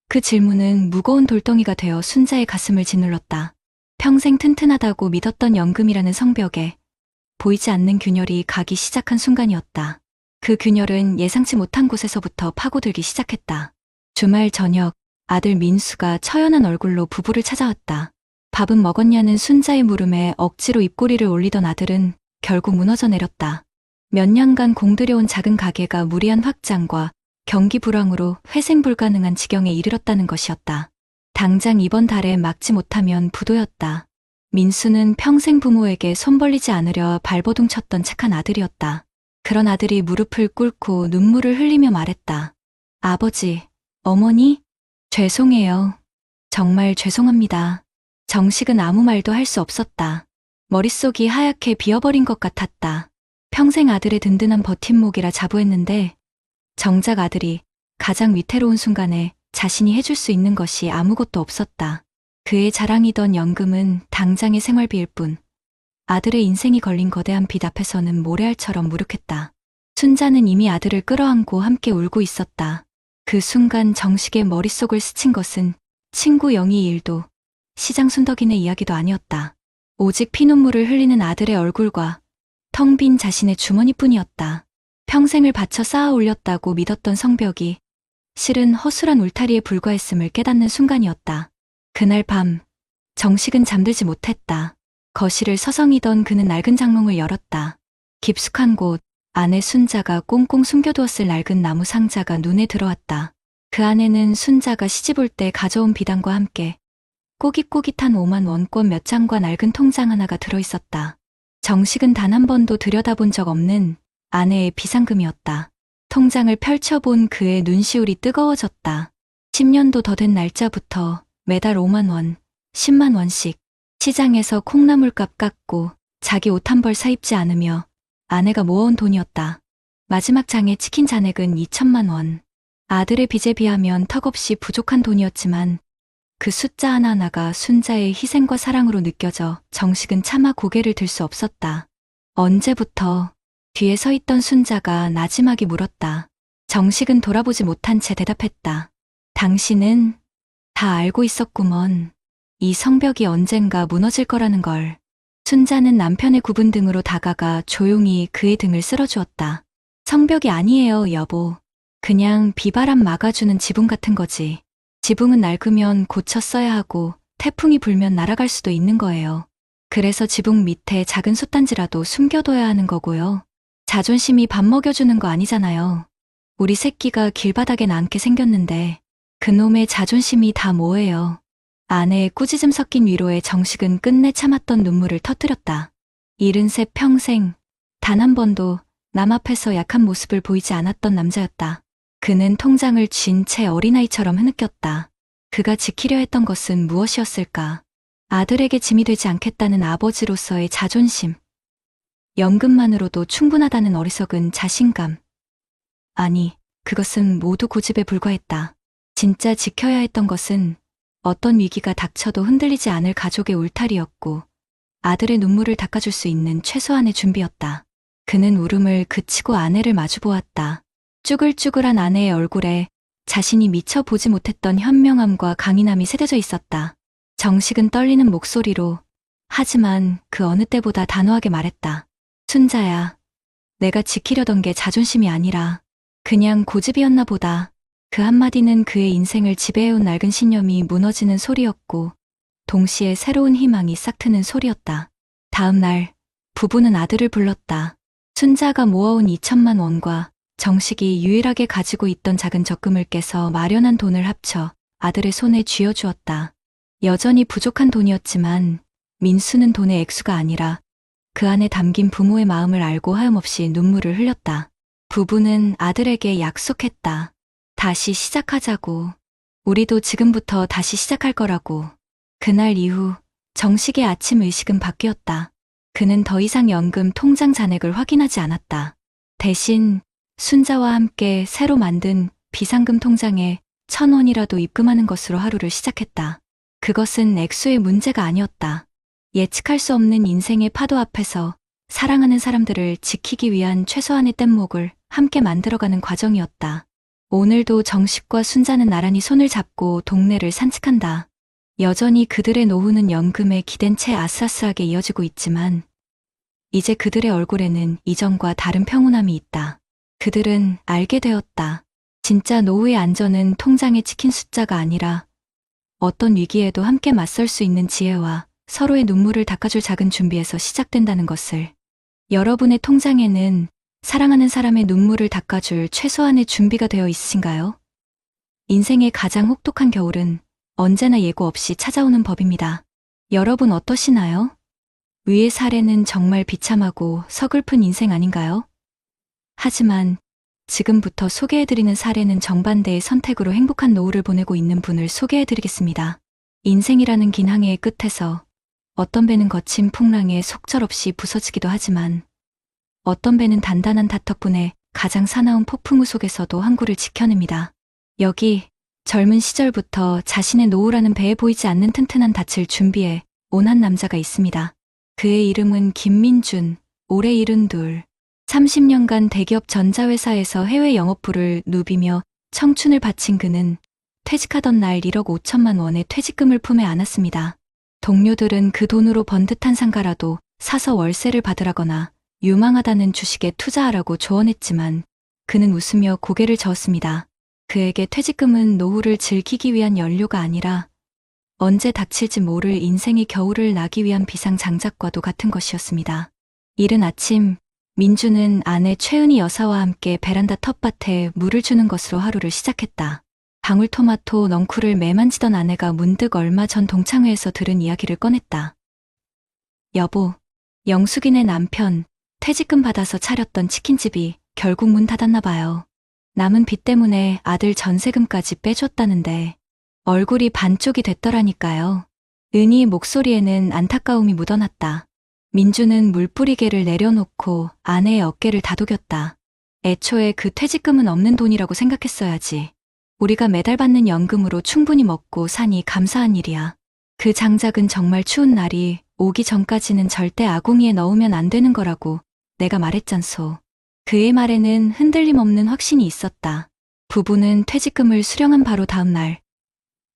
그 질문은 무거운 돌덩이가 되어 순자의 가슴을 짓눌렀다. 평생 튼튼하다고 믿었던 연금이라는 성벽에 보이지 않는 균열이 가기 시작한 순간이었다. 그 균열은 예상치 못한 곳에서부터 파고들기 시작했다. 주말 저녁 아들 민수가 처연한 얼굴로 부부를 찾아왔다. 밥은 먹었냐는 순자의 물음에 억지로 입꼬리를 올리던 아들은 결국 무너져 내렸다. 몇 년간 공들여온 작은 가게가 무리한 확장과 경기 불황으로 회생 불가능한 지경에 이르렀다는 것이었다. 당장 이번 달에 막지 못하면 부도였다. 민수는 평생 부모에게 손 벌리지 않으려 발버둥 쳤던 착한 아들이었다. 그런 아들이 무릎을 꿇고 눈물을 흘리며 말했다. 아버지, 어머니, 죄송해요. 정말 죄송합니다. 정식은 아무 말도 할 수 없었다. 머릿속이 하얗게 비어버린 것 같았다. 평생 아들의 든든한 버팀목이라 자부했는데 정작 아들이 가장 위태로운 순간에 자신이 해줄 수 있는 것이 아무것도 없었다. 그의 자랑이던 연금은 당장의 생활비일 뿐 아들의 인생이 걸린 거대한 빚 앞에서는 모래알처럼 무력했다. 순자는 이미 아들을 끌어안고 함께 울고 있었다. 그 순간 정식의 머릿속을 스친 것은 친구 영희 일도 시장 순덕이네 이야기도 아니었다. 오직 피눈물을 흘리는 아들의 얼굴과 텅 빈 자신의 주머니뿐이었다. 평생을 바쳐 쌓아 올렸다고 믿었던 성벽이 실은 허술한 울타리에 불과했음을 깨닫는 순간이었다. 그날 밤 정식은 잠들지 못했다. 거실을 서성이던 그는 낡은 장롱을 열었다. 깊숙한 곳 안에 순자가 꽁꽁 숨겨두었을 낡은 나무 상자가 눈에 들어왔다. 그 안에는 순자가 시집 올 때 가져온 비단과 함께 꼬깃꼬깃한 5만 원권 몇 장과 낡은 통장 하나가 들어있었다. 정식은 단 한 번도 들여다본 적 없는 아내의 비상금이었다. 통장을 펼쳐본 그의 눈시울이 뜨거워졌다. 10년도 더 된 날짜부터 매달 5만 원, 10만 원씩 시장에서 콩나물값 깎고 자기 옷 한 벌 사입지 않으며 아내가 모아온 돈이었다. 마지막 장의 치킨 잔액은 2천만 원. 아들의 빚에 비하면 턱없이 부족한 돈이었지만 그 숫자 하나하나가 순자의 희생과 사랑으로 느껴져 정식은 차마 고개를 들 수 없었다. 언제부터? 뒤에 서 있던 순자가 나지막이 물었다. 정식은 돌아보지 못한 채 대답했다. 당신은 다 알고 있었구먼. 이 성벽이 언젠가 무너질 거라는 걸. 순자는 남편의 굽은 등으로 다가가 조용히 그의 등을 쓸어주었다. 성벽이 아니에요, 여보. 그냥 비바람 막아주는 지붕 같은 거지. 지붕은 낡으면 고쳐 써야 하고 태풍이 불면 날아갈 수도 있는 거예요. 그래서 지붕 밑에 작은 솥단지라도 숨겨둬야 하는 거고요. 자존심이 밥 먹여주는 거 아니잖아요. 우리 새끼가 길바닥에 남게 생겼는데 그놈의 자존심이 다 뭐예요. 아내의 꾸짖음 섞인 위로에 정식은 끝내 참았던 눈물을 터뜨렸다. 73 평생 단 한 번도 남 앞에서 약한 모습을 보이지 않았던 남자였다. 그는 통장을 쥔 채 어린아이처럼 흐느꼈다. 그가 지키려 했던 것은 무엇이었을까? 아들에게 짐이 되지 않겠다는 아버지로서의 자존심. 연금만으로도 충분하다는 어리석은 자신감. 아니, 그것은 모두 고집에 불과했다. 진짜 지켜야 했던 것은 어떤 위기가 닥쳐도 흔들리지 않을 가족의 울타리였고 아들의 눈물을 닦아줄 수 있는 최소한의 준비였다. 그는 울음을 그치고 아내를 마주보았다. 쭈글쭈글한 아내의 얼굴에 자신이 미처 보지 못했던 현명함과 강인함이 새겨져 있었다. 정식은 떨리는 목소리로 하지만 그 어느 때보다 단호하게 말했다. 순자야, 내가 지키려던 게 자존심이 아니라 그냥 고집이었나 보다. 그 한마디는 그의 인생을 지배해온 낡은 신념이 무너지는 소리였고 동시에 새로운 희망이 싹트는 소리였다. 다음 날 부부는 아들을 불렀다. 순자가 모아온 2천만 원과 정식이 유일하게 가지고 있던 작은 적금을 깨서 마련한 돈을 합쳐 아들의 손에 쥐어주었다. 여전히 부족한 돈이었지만 민수는 돈의 액수가 아니라 그 안에 담긴 부모의 마음을 알고 하염없이 눈물을 흘렸다. 부부는 아들에게 약속했다. 다시 시작하자고. 우리도 지금부터 다시 시작할 거라고. 그날 이후 정식의 아침 의식은 바뀌었다. 그는 더 이상 연금 통장 잔액을 확인하지 않았다. 대신 순자와 함께 새로 만든 비상금 통장에 1,000원이라도 입금하는 것으로 하루를 시작했다. 그것은 액수의 문제가 아니었다. 예측할 수 없는 인생의 파도 앞에서 사랑하는 사람들을 지키기 위한 최소한의 뗏목을 함께 만들어가는 과정이었다. 오늘도 정식과 순자는 나란히 손을 잡고 동네를 산책한다. 여전히 그들의 노후는 연금에 기댄 채 아슬아슬하게 이어지고 있지만 이제 그들의 얼굴에는 이전과 다른 평온함이 있다. 그들은 알게 되었다. 진짜 노후의 안전은 통장에 찍힌 숫자가 아니라 어떤 위기에도 함께 맞설 수 있는 지혜와 서로의 눈물을 닦아줄 작은 준비에서 시작된다는 것을. 여러분의 통장에는 사랑하는 사람의 눈물을 닦아줄 최소한의 준비가 되어 있으신가요? 인생의 가장 혹독한 겨울은 언제나 예고 없이 찾아오는 법입니다. 여러분 어떠시나요? 위의 사례는 정말 비참하고 서글픈 인생 아닌가요? 하지만 지금부터 소개해드리는 사례는 정반대의 선택으로 행복한 노후를 보내고 있는 분을 소개해드리겠습니다. 인생이라는 긴 항해의 끝에서 어떤 배는 거친 풍랑에 속절없이 부서지기도 하지만 어떤 배는 단단한 닷 덕분에 가장 사나운 폭풍우 속에서도 항구를 지켜냅니다. 여기 젊은 시절부터 자신의 노후라는 배에 보이지 않는 튼튼한 닻을 준비해 온 한 남자가 있습니다. 그의 이름은 김민준, 올해 72. 30년간 대기업 전자회사에서 해외 영업부를 누비며 청춘을 바친 그는 퇴직하던 날 1억 5천만 원의 퇴직금을 품에 안았습니다. 동료들은 그 돈으로 번듯한 상가라도 사서 월세를 받으라거나 유망하다는 주식에 투자하라고 조언했지만 그는 웃으며 고개를 저었습니다. 그에게 퇴직금은 노후를 즐기기 위한 연료가 아니라 언제 닥칠지 모를 인생의 겨울을 나기 위한 비상장작과도 같은 것이었습니다. 이른 아침 민주는 아내 최은희 여사와 함께 베란다 텃밭에 물을 주는 것으로 하루를 시작했다. 방울토마토 넝쿨을 매만지던 아내가 문득 얼마 전 동창회에서 들은 이야기를 꺼냈다. 여보, 영숙이네 남편 퇴직금 받아서 차렸던 치킨집이 결국 문 닫았나 봐요. 남은 빚 때문에 아들 전세금까지 빼줬다는데 얼굴이 반쪽이 됐더라니까요. 은희의 목소리에는 안타까움이 묻어났다. 민주는 물뿌리개를 내려놓고 아내의 어깨를 다독였다. 애초에 그 퇴직금은 없는 돈이라고 생각했어야지. 우리가 매달 받는 연금으로 충분히 먹고 사니 감사한 일이야. 그 장작은 정말 추운 날이 오기 전까지는 절대 아궁이에 넣으면 안 되는 거라고 내가 말했잖소. 그의 말에는 흔들림 없는 확신이 있었다. 부부는 퇴직금을 수령한 바로 다음 날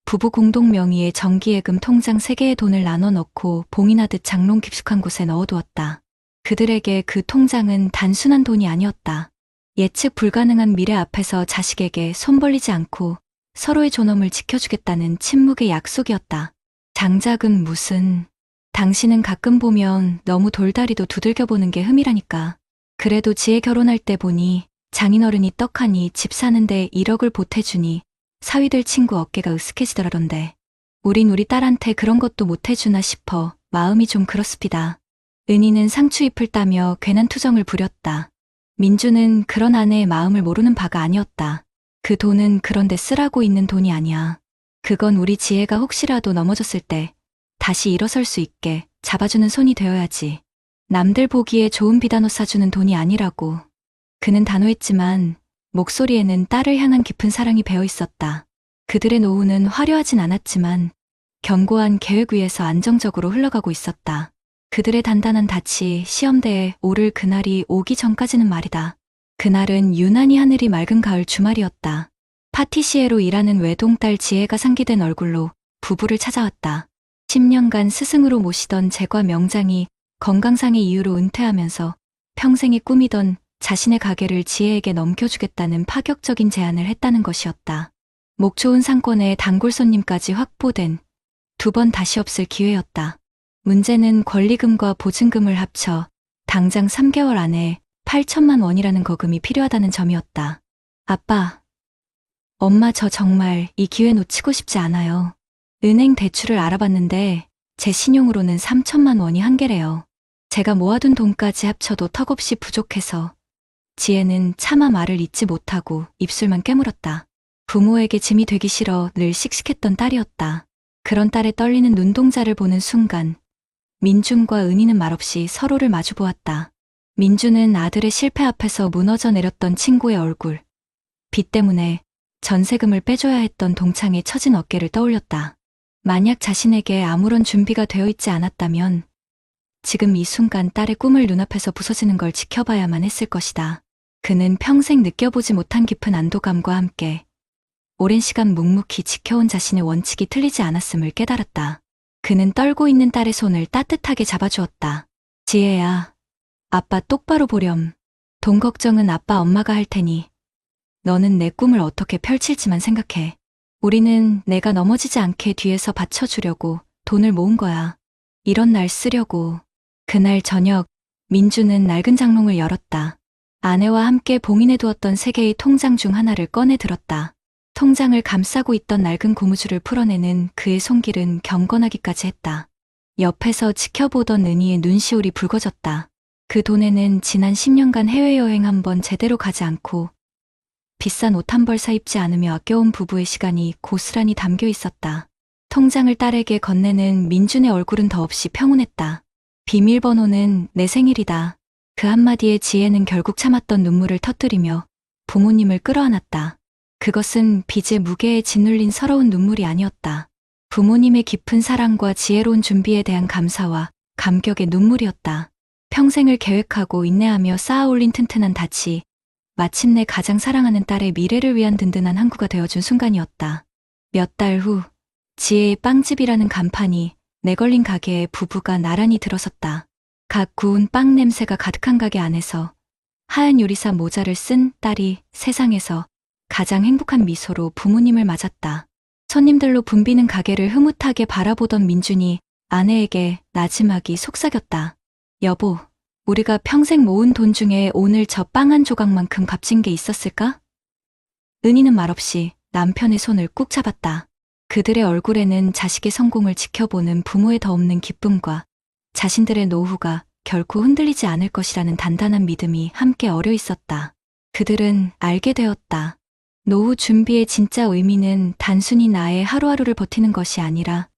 부부 공동 명의의 정기예금 통장 3개의 돈을 나눠 넣고 봉인하듯 장롱 깊숙한 곳에 넣어두었다. 그들에게 그 통장은 단순한 돈이 아니었다. 예측 불가능한 미래 앞에서 자식에게 손 벌리지 않고 서로의 존엄을 지켜주겠다는 침묵의 약속이었다. 장작은 무슨... 당신은 가끔 보면 너무 돌다리도 두들겨보는 게 흠이라니까. 그래도 지혜 결혼할 때 보니 장인어른이 떡하니 집 사는데 1억을 보태주니 사위들 친구 어깨가 으쓱해지더라던데. 우린 우리 딸한테 그런 것도 못해주나 싶어 마음이 좀 그렇습니다. 은희는 상추잎을 따며 괜한 투정을 부렸다. 민주는 그런 아내의 마음을 모르는 바가 아니었다. 그 돈은 그런데 쓰라고 있는 돈이 아니야. 그건 우리 지혜가 혹시라도 넘어졌을 때 다시 일어설 수 있게 잡아주는 손이 되어야지. 남들 보기에 좋은 비단옷 사주는 돈이 아니라고. 그는 단호했지만 목소리에는 딸을 향한 깊은 사랑이 배어 있었다. 그들의 노후는 화려하진 않았지만 견고한 계획 위에서 안정적으로 흘러가고 있었다. 그들의 단단한 닻이 시험대에 오를 그날이 오기 전까지는 말이다. 그날은 유난히 하늘이 맑은 가을 주말이었다. 파티시에로 일하는 외동딸 지혜가 상기된 얼굴로 부부를 찾아왔다. 10년간 스승으로 모시던 제과 명장이 건강상의 이유로 은퇴하면서 평생이 꿈이던 자신의 가게를 지혜에게 넘겨주겠다는 파격적인 제안을 했다는 것이었다. 목 좋은 상권에 단골 손님까지 확보된 2번 다시 없을 기회였다. 문제는 권리금과 보증금을 합쳐 당장 3개월 안에 8천만 원이라는 거금이 필요하다는 점이었다. 아빠, 엄마 저 정말 이 기회 놓치고 싶지 않아요. 은행 대출을 알아봤는데 제 신용으로는 3천만 원이 한계래요. 제가 모아둔 돈까지 합쳐도 턱없이 부족해서 지혜는 차마 말을 잇지 못하고 입술만 깨물었다. 부모에게 짐이 되기 싫어 늘 씩씩했던 딸이었다. 그런 딸의 떨리는 눈동자를 보는 순간 민준과 은희는 말없이 서로를 마주보았다. 민준은 아들의 실패 앞에서 무너져 내렸던 친구의 얼굴, 빚 때문에 전세금을 빼줘야 했던 동창의 처진 어깨를 떠올렸다. 만약 자신에게 아무런 준비가 되어 있지 않았다면 지금 이 순간 딸의 꿈을 눈앞에서 부서지는 걸 지켜봐야만 했을 것이다. 그는 평생 느껴보지 못한 깊은 안도감과 함께 오랜 시간 묵묵히 지켜온 자신의 원칙이 틀리지 않았음을 깨달았다. 그는 떨고 있는 딸의 손을 따뜻하게 잡아주었다. 지혜야, 아빠 똑바로 보렴. 돈 걱정은 아빠 엄마가 할 테니 너는 내 꿈을 어떻게 펼칠지만 생각해. 우리는 내가 넘어지지 않게 뒤에서 받쳐주려고 돈을 모은 거야. 이런 날 쓰려고. 그날 저녁 민주는 낡은 장롱을 열었다. 아내와 함께 봉인해두었던 3개의 통장 중 하나를 꺼내 들었다. 통장을 감싸고 있던 낡은 고무줄을 풀어내는 그의 손길은 경건하기까지 했다. 옆에서 지켜보던 은희의 눈시울이 붉어졌다. 그 돈에는 지난 10년간 해외여행 한 번 제대로 가지 않고 비싼 옷 한 벌 사 입지 않으며 아껴온 부부의 시간이 고스란히 담겨 있었다. 통장을 딸에게 건네는 민준의 얼굴은 더없이 평온했다. 비밀번호는 내 생일이다. 그 한마디에 지혜는 결국 참았던 눈물을 터뜨리며 부모님을 끌어안았다. 그것은 빚의 무게에 짓눌린 서러운 눈물이 아니었다. 부모님의 깊은 사랑과 지혜로운 준비에 대한 감사와 감격의 눈물이었다. 평생을 계획하고 인내하며 쌓아올린 튼튼한 닻이 마침내 가장 사랑하는 딸의 미래를 위한 든든한 항구가 되어준 순간이었다. 몇 달 후 지혜의 빵집이라는 간판이 내걸린 가게에 부부가 나란히 들어섰다. 각 구운 빵 냄새가 가득한 가게 안에서 하얀 요리사 모자를 쓴 딸이 세상에서 가장 행복한 미소로 부모님을 맞았다. 손님들로 붐비는 가게를 흐뭇하게 바라보던 민준이 아내에게 나지막이 속삭였다. 여보, 우리가 평생 모은 돈 중에 오늘 저 빵 한 조각만큼 값진 게 있었을까? 은희는 말없이 남편의 손을 꾹 잡았다. 그들의 얼굴에는 자식의 성공을 지켜보는 부모의 더 없는 기쁨과 자신들의 노후가 결코 흔들리지 않을 것이라는 단단한 믿음이 함께 어려 있었다. 그들은 알게 되었다. 노후 준비의 진짜 의미는 단순히 나의 하루하루를 버티는 것이 아니라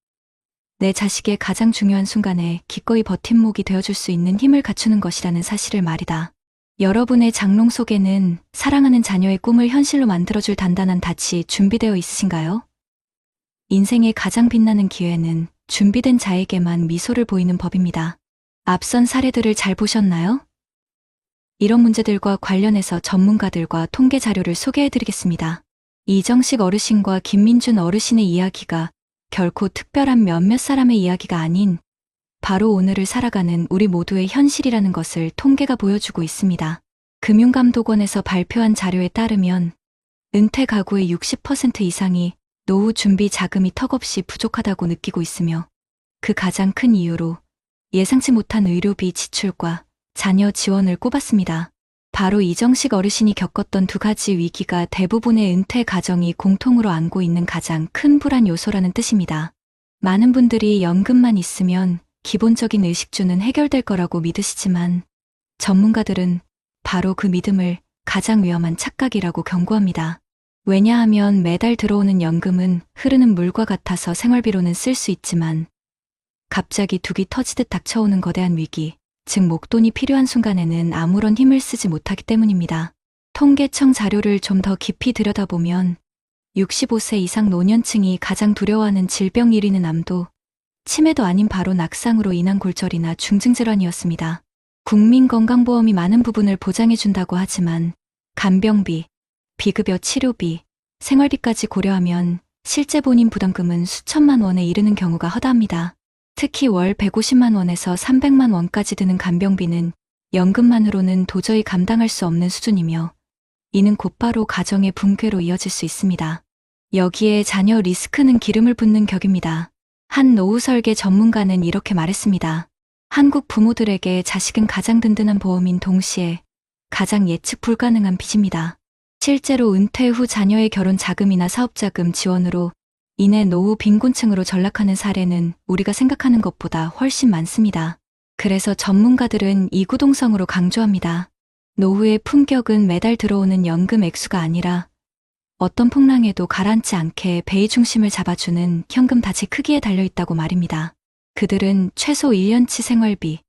내 자식의 가장 중요한 순간에 기꺼이 버팀목이 되어줄 수 있는 힘을 갖추는 것이라는 사실을 말이다. 여러분의 장롱 속에는 사랑하는 자녀의 꿈을 현실로 만들어줄 단단한 닻이 준비되어 있으신가요? 인생의 가장 빛나는 기회는 준비된 자에게만 미소를 보이는 법입니다. 앞선 사례들을 잘 보셨나요? 이런 문제들과 관련해서 전문가들과 통계 자료를 소개해드리겠습니다. 이정식 어르신과 김민준 어르신의 이야기가 결코 특별한 몇몇 사람의 이야기가 아닌 바로 오늘을 살아가는 우리 모두의 현실이라는 것을 통계가 보여주고 있습니다. 금융감독원에서 발표한 자료에 따르면 은퇴 가구의 60% 이상이 노후 준비 자금이 턱없이 부족하다고 느끼고 있으며 그 가장 큰 이유로 예상치 못한 의료비 지출과 자녀 지원을 꼽았습니다. 바로 이정식 어르신이 겪었던 두 가지 위기가 대부분의 은퇴 가정이 공통으로 안고 있는 가장 큰 불안 요소라는 뜻입니다. 많은 분들이 연금만 있으면 기본적인 의식주는 해결될 거라고 믿으시지만 전문가들은 바로 그 믿음을 가장 위험한 착각이라고 경고합니다. 왜냐하면 매달 들어오는 연금은 흐르는 물과 같아서 생활비로는 쓸 수 있지만 갑자기 둑이 터지듯 닥쳐오는 거대한 위기, 즉 목돈이 필요한 순간에는 아무런 힘을 쓰지 못하기 때문입니다. 통계청 자료를 좀 더 깊이 들여다보면 65세 이상 노년층이 가장 두려워하는 질병 1위는 암도, 치매도 아닌 바로 낙상으로 인한 골절이나 중증질환이었습니다. 국민건강보험이 많은 부분을 보장해준다고 하지만 간병비, 비급여 치료비, 생활비까지 고려하면 실제 본인 부담금은 수천만 원에 이르는 경우가 허다합니다. 특히 월 150만 원에서 300만 원까지 드는 간병비는 연금만으로는 도저히 감당할 수 없는 수준이며 이는 곧바로 가정의 붕괴로 이어질 수 있습니다. 여기에 자녀 리스크는 기름을 붓는 격입니다. 한 노후 설계 전문가는 이렇게 말했습니다. 한국 부모들에게 자식은 가장 든든한 보험인 동시에 가장 예측 불가능한 빚입니다. 실제로 은퇴 후 자녀의 결혼 자금이나 사업자금 지원으로 인해 노후 빈곤층으로 전락하는 사례는 우리가 생각하는 것보다 훨씬 많습니다. 그래서 전문가들은 이구동성으로 강조합니다. 노후의 품격은 매달 들어오는 연금 액수가 아니라 어떤 풍랑에도 가라앉지 않게 배의 중심을 잡아주는 현금 닫이 크기에 달려있다고 말입니다. 그들은 최소 1년치 생활비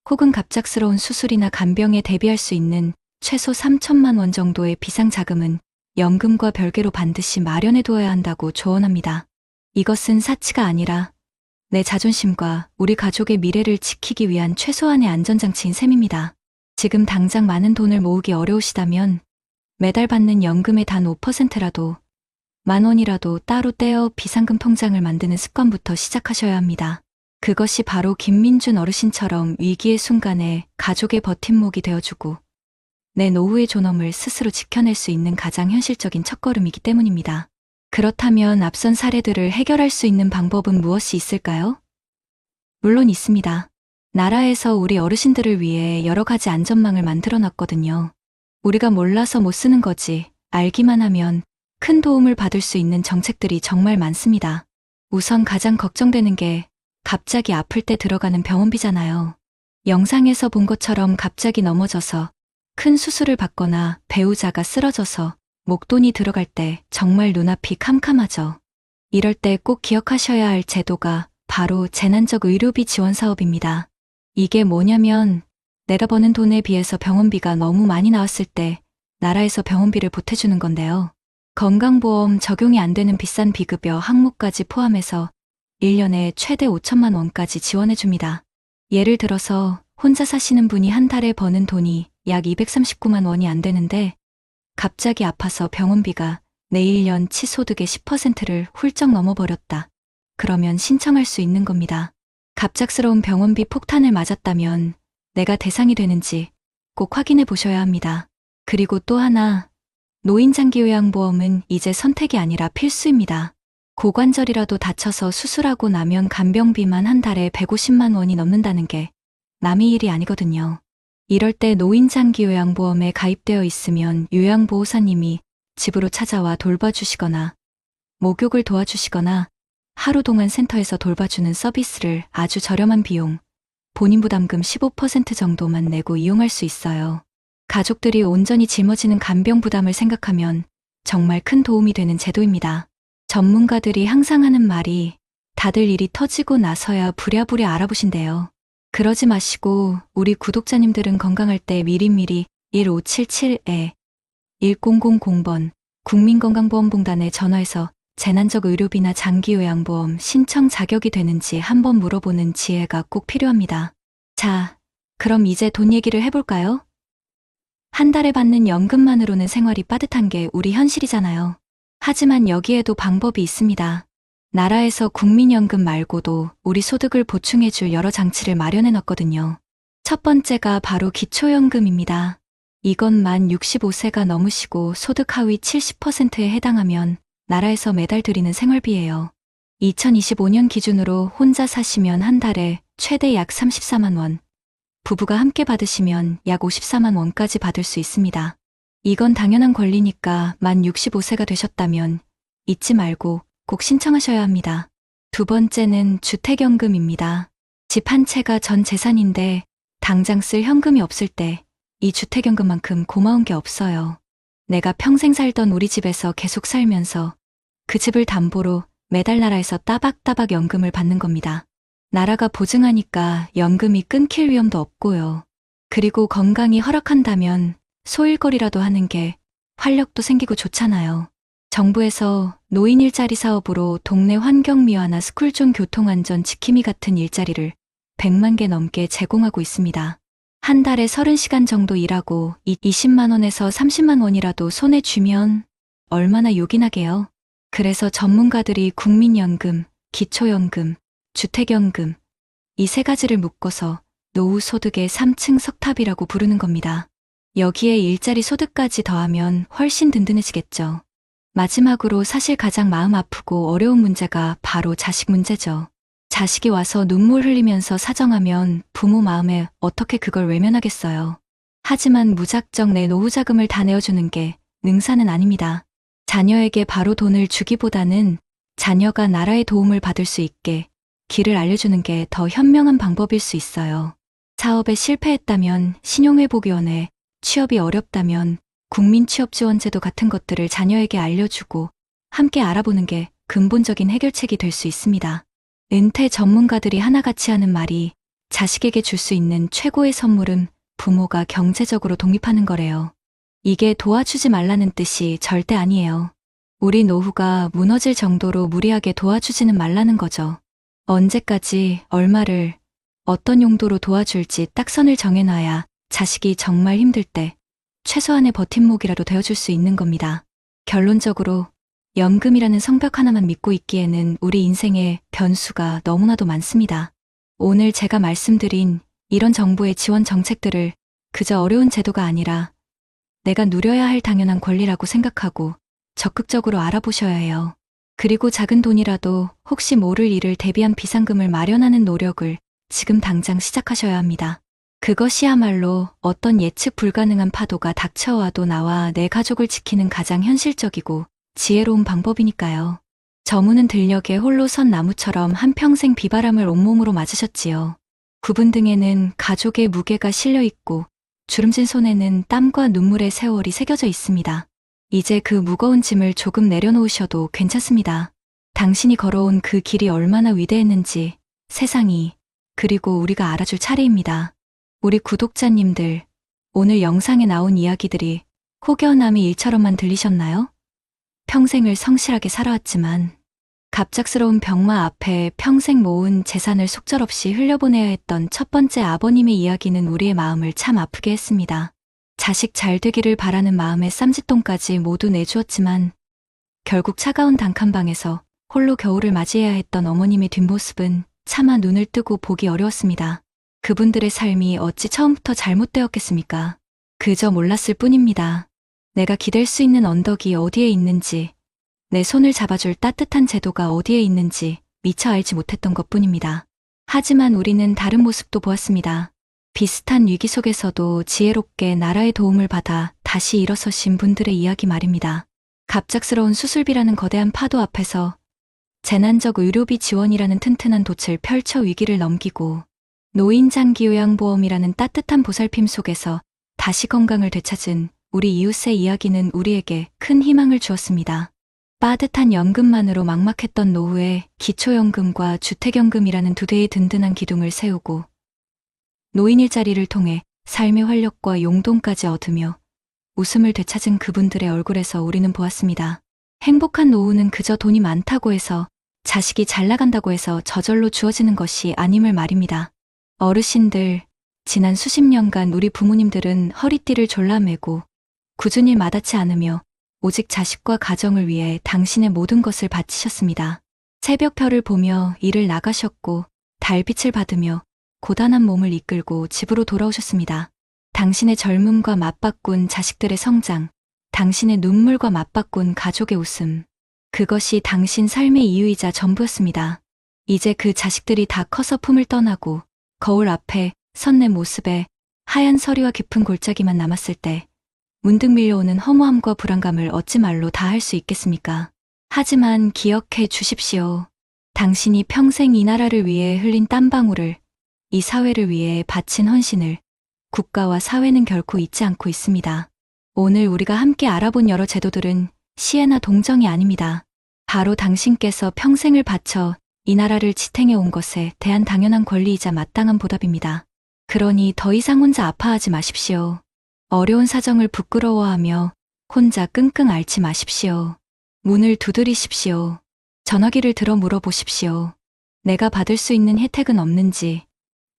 혹은 갑작스러운 수술이나 간병에 대비할 수 있는 최소 3천만 원 정도의 비상자금은 연금과 별개로 반드시 마련해두어야 한다고 조언합니다. 이것은 사치가 아니라 내 자존심과 우리 가족의 미래를 지키기 위한 최소한의 안전장치인 셈입니다. 지금 당장 많은 돈을 모으기 어려우시다면 매달 받는 연금의 단 5%라도 10,000원이라도 따로 떼어 비상금 통장을 만드는 습관부터 시작하셔야 합니다. 그것이 바로 김민준 어르신처럼 위기의 순간에 가족의 버팀목이 되어주고 내 노후의 존엄을 스스로 지켜낼 수 있는 가장 현실적인 첫걸음이기 때문입니다. 그렇다면 앞선 사례들을 해결할 수 있는 방법은 무엇이 있을까요? 물론 있습니다. 나라에서 우리 어르신들을 위해 여러 가지 안전망을 만들어 놨거든요. 우리가 몰라서 못 쓰는 거지 알기만 하면 큰 도움을 받을 수 있는 정책들이 정말 많습니다. 우선 가장 걱정되는 게 갑자기 아플 때 들어가는 병원비잖아요. 영상에서 본 것처럼 갑자기 넘어져서 큰 수술을 받거나 배우자가 쓰러져서 목돈이 들어갈 때 정말 눈앞이 캄캄하죠. 이럴 때 꼭 기억하셔야 할 제도가 바로 재난적 의료비 지원 사업입니다. 이게 뭐냐면 내가 버는 돈에 비해서 병원비가 너무 많이 나왔을 때 나라에서 병원비를 보태주는 건데요. 건강보험 적용이 안 되는 비싼 비급여 항목까지 포함해서 1년에 최대 5천만 원까지 지원해줍니다. 예를 들어서 혼자 사시는 분이 한 달에 버는 돈이 약 239만 원이 안 되는데 갑자기 아파서 병원비가 내 1년치 소득의 10%를 훌쩍 넘어버렸다. 그러면 신청할 수 있는 겁니다. 갑작스러운 병원비 폭탄을 맞았다면 내가 대상이 되는지 꼭 확인해 보셔야 합니다. 그리고 또 하나, 노인장기요양보험은 이제 선택이 아니라 필수입니다. 고관절이라도 다쳐서 수술하고 나면 간병비만 한 달에 150만 원이 넘는다는 게 남의 일이 아니거든요. 이럴 때 노인장기요양보험에 가입되어 있으면 요양보호사님이 집으로 찾아와 돌봐주시거나 목욕을 도와주시거나 하루 동안 센터에서 돌봐주는 서비스를 아주 저렴한 비용, 본인 부담금 15% 정도만 내고 이용할 수 있어요. 가족들이 온전히 짊어지는 간병 부담을 생각하면 정말 큰 도움이 되는 제도입니다. 전문가들이 항상 하는 말이 다들 일이 터지고 나서야 부랴부랴 알아보신대요. 그러지 마시고 우리 구독자님들은 건강할 때 미리미리 1577에 1000번 국민건강보험공단에 전화해서 재난적 의료비나 장기요양보험 신청 자격이 되는지 한번 물어보는 지혜가 꼭 필요합니다. 자, 그럼 이제 돈 얘기를 해볼까요? 한 달에 받는 연금만으로는 생활이 빠듯한 게 우리 현실이잖아요. 하지만 여기에도 방법이 있습니다. 나라에서 국민연금 말고도 우리 소득을 보충해줄 여러 장치를 마련해놨거든요. 첫 번째가 바로 기초연금입니다. 이건 만 65세가 넘으시고 소득 하위 70%에 해당하면 나라에서 매달 드리는 생활비예요. 2025년 기준으로 혼자 사시면 한 달에 최대 약 34만 원, 부부가 함께 받으시면 약 54만 원까지 받을 수 있습니다. 이건 당연한 권리니까 만 65세가 되셨다면 잊지 말고 꼭 신청하셔야 합니다. 두 번째는 주택연금입니다. 집 한 채가 전 재산인데 당장 쓸 현금이 없을 때 이 주택연금만큼 고마운 게 없어요. 내가 평생 살던 우리 집에서 계속 살면서 그 집을 담보로 매달 나라에서 따박따박 연금을 받는 겁니다. 나라가 보증하니까 연금이 끊길 위험도 없고요. 그리고 건강이 허락한다면 소일거리라도 하는 게 활력도 생기고 좋잖아요. 정부에서 노인 일자리 사업으로 동네 환경미화나 스쿨존 교통안전 지킴이 같은 일자리를 100만 개 넘게 제공하고 있습니다. 한 달에 30시간 정도 일하고 20만 원에서 30만 원이라도 손에 쥐면 얼마나 요긴하게요. 그래서 전문가들이 국민연금, 기초연금, 주택연금 이 세 가지를 묶어서 노후 소득의 3층 석탑이라고 부르는 겁니다. 여기에 일자리 소득까지 더하면 훨씬 든든해지겠죠. 마지막으로 사실 가장 마음 아프고 어려운 문제가 바로 자식 문제죠. 자식이 와서 눈물 흘리면서 사정하면 부모 마음에 어떻게 그걸 외면하겠어요. 하지만 무작정 내 노후 자금을 다 내어주는 게 능사는 아닙니다. 자녀에게 바로 돈을 주기보다는 자녀가 나라의 도움을 받을 수 있게 길을 알려주는 게 더 현명한 방법일 수 있어요. 사업에 실패했다면 신용회복위원회, 취업이 어렵다면 국민취업지원제도 같은 것들을 자녀에게 알려주고 함께 알아보는 게 근본적인 해결책이 될 수 있습니다. 은퇴 전문가들이 하나같이 하는 말이 자식에게 줄 수 있는 최고의 선물은 부모가 경제적으로 독립하는 거래요. 이게 도와주지 말라는 뜻이 절대 아니에요. 우리 노후가 무너질 정도로 무리하게 도와주지는 말라는 거죠. 언제까지 얼마를 어떤 용도로 도와줄지 딱 선을 정해놔야 자식이 정말 힘들 때 최소한의 버팀목이라도 되어줄 수 있는 겁니다. 결론적으로 연금이라는 성벽 하나만 믿고 있기에는 우리 인생에 변수가 너무나도 많습니다. 오늘 제가 말씀드린 이런 정부의 지원 정책들을 그저 어려운 제도가 아니라 내가 누려야 할 당연한 권리라고 생각하고 적극적으로 알아보셔야 해요. 그리고 작은 돈이라도 혹시 모를 일을 대비한 비상금을 마련하는 노력을 지금 당장 시작하셔야 합니다. 그것이야말로 어떤 예측 불가능한 파도가 닥쳐와도 나와 내 가족을 지키는 가장 현실적이고 지혜로운 방법이니까요. 저문은 들녘에 홀로 선 나무처럼 한평생 비바람을 온몸으로 맞으셨지요. 굽은 등에는 가족의 무게가 실려 있고 주름진 손에는 땀과 눈물의 세월이 새겨져 있습니다. 이제 그 무거운 짐을 조금 내려놓으셔도 괜찮습니다. 당신이 걸어온 그 길이 얼마나 위대했는지 세상이 그리고 우리가 알아줄 차례입니다. 우리 구독자님들, 오늘 영상에 나온 이야기들이 혹여남이 일처럼만 들리셨나요? 평생을 성실하게 살아왔지만 갑작스러운 병마 앞에 평생 모은 재산을 속절없이 흘려보내야 했던 첫 번째 아버님의 이야기는 우리의 마음을 참 아프게 했습니다. 자식 잘 되기를 바라는 마음에 쌈짓돈까지 모두 내주었지만 결국 차가운 단칸방에서 홀로 겨울을 맞이해야 했던 어머님의 뒷모습은 차마 눈을 뜨고 보기 어려웠습니다. 그분들의 삶이 어찌 처음부터 잘못되었겠습니까? 그저 몰랐을 뿐입니다. 내가 기댈 수 있는 언덕이 어디에 있는지, 내 손을 잡아줄 따뜻한 제도가 어디에 있는지 미처 알지 못했던 것뿐입니다. 하지만 우리는 다른 모습도 보았습니다. 비슷한 위기 속에서도 지혜롭게 나라의 도움을 받아 다시 일어서신 분들의 이야기 말입니다. 갑작스러운 수술비라는 거대한 파도 앞에서 재난적 의료비 지원이라는 튼튼한 돛을 펼쳐 위기를 넘기고 노인장기요양보험이라는 따뜻한 보살핌 속에서 다시 건강을 되찾은 우리 이웃의 이야기는 우리에게 큰 희망을 주었습니다. 빠듯한 연금만으로 막막했던 노후에 기초연금과 주택연금이라는 두 대의 든든한 기둥을 세우고 노인 일자리를 통해 삶의 활력과 용돈까지 얻으며 웃음을 되찾은 그분들의 얼굴에서 우리는 보았습니다. 행복한 노후는 그저 돈이 많다고 해서 자식이 잘 나간다고 해서 저절로 주어지는 것이 아님을 말입니다. 어르신들, 지난 수십 년간 우리 부모님들은 허리띠를 졸라매고 굳은 일 마다치 않으며 오직 자식과 가정을 위해 당신의 모든 것을 바치셨습니다. 새벽별을 보며 일을 나가셨고 달빛을 받으며 고단한 몸을 이끌고 집으로 돌아오셨습니다. 당신의 젊음과 맞바꾼 자식들의 성장, 당신의 눈물과 맞바꾼 가족의 웃음, 그것이 당신 삶의 이유이자 전부였습니다. 이제 그 자식들이 다 커서 품을 떠나고 거울 앞에 선 내 모습에 하얀 서리와 깊은 골짜기만 남았을 때 문득 밀려오는 허무함과 불안감을 어찌 말로 다 할 수 있겠습니까? 하지만 기억해 주십시오. 당신이 평생 이 나라를 위해 흘린 땀방울을, 이 사회를 위해 바친 헌신을 국가와 사회는 결코 잊지 않고 있습니다. 오늘 우리가 함께 알아본 여러 제도들은 시혜나 동정이 아닙니다. 바로 당신께서 평생을 바쳐 이 나라를 지탱해 온 것에 대한 당연한 권리이자 마땅한 보답입니다. 그러니 더 이상 혼자 아파하지 마십시오. 어려운 사정을 부끄러워하며 혼자 끙끙 앓지 마십시오. 문을 두드리십시오. 전화기를 들어 물어보십시오. 내가 받을 수 있는 혜택은 없는지,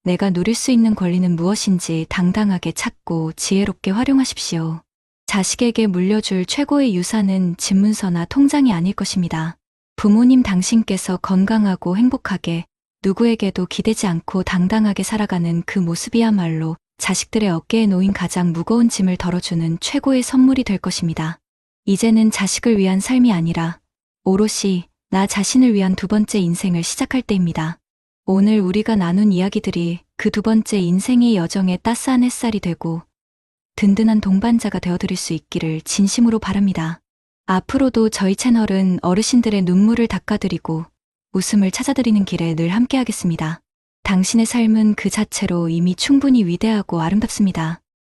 내가 누릴 수 있는 권리는 무엇인지 당당하게 찾고 지혜롭게 활용하십시오. 자식에게 물려줄 최고의 유산은 집문서나 통장이 아닐 것입니다. 부모님 당신께서 건강하고 행복하게 누구에게도 기대지 않고 당당하게 살아가는 그 모습이야말로 자식들의 어깨에 놓인 가장 무거운 짐을 덜어주는 최고의 선물이 될 것입니다. 이제는 자식을 위한 삶이 아니라 오롯이 나 자신을 위한 두 번째 인생을 시작할 때입니다. 오늘 우리가 나눈 이야기들이 그 두 번째 인생의 여정에 따스한 햇살이 되고 든든한 동반자가 되어드릴 수 있기를 진심으로 바랍니다. 앞으로도 저희 채널은 어르신들의 눈물을 닦아드리고 웃음을 찾아드리는 길에 늘 함께하겠습니다. 당신의 삶은 그 자체로 이미 충분히 위대하고 아름답습니다.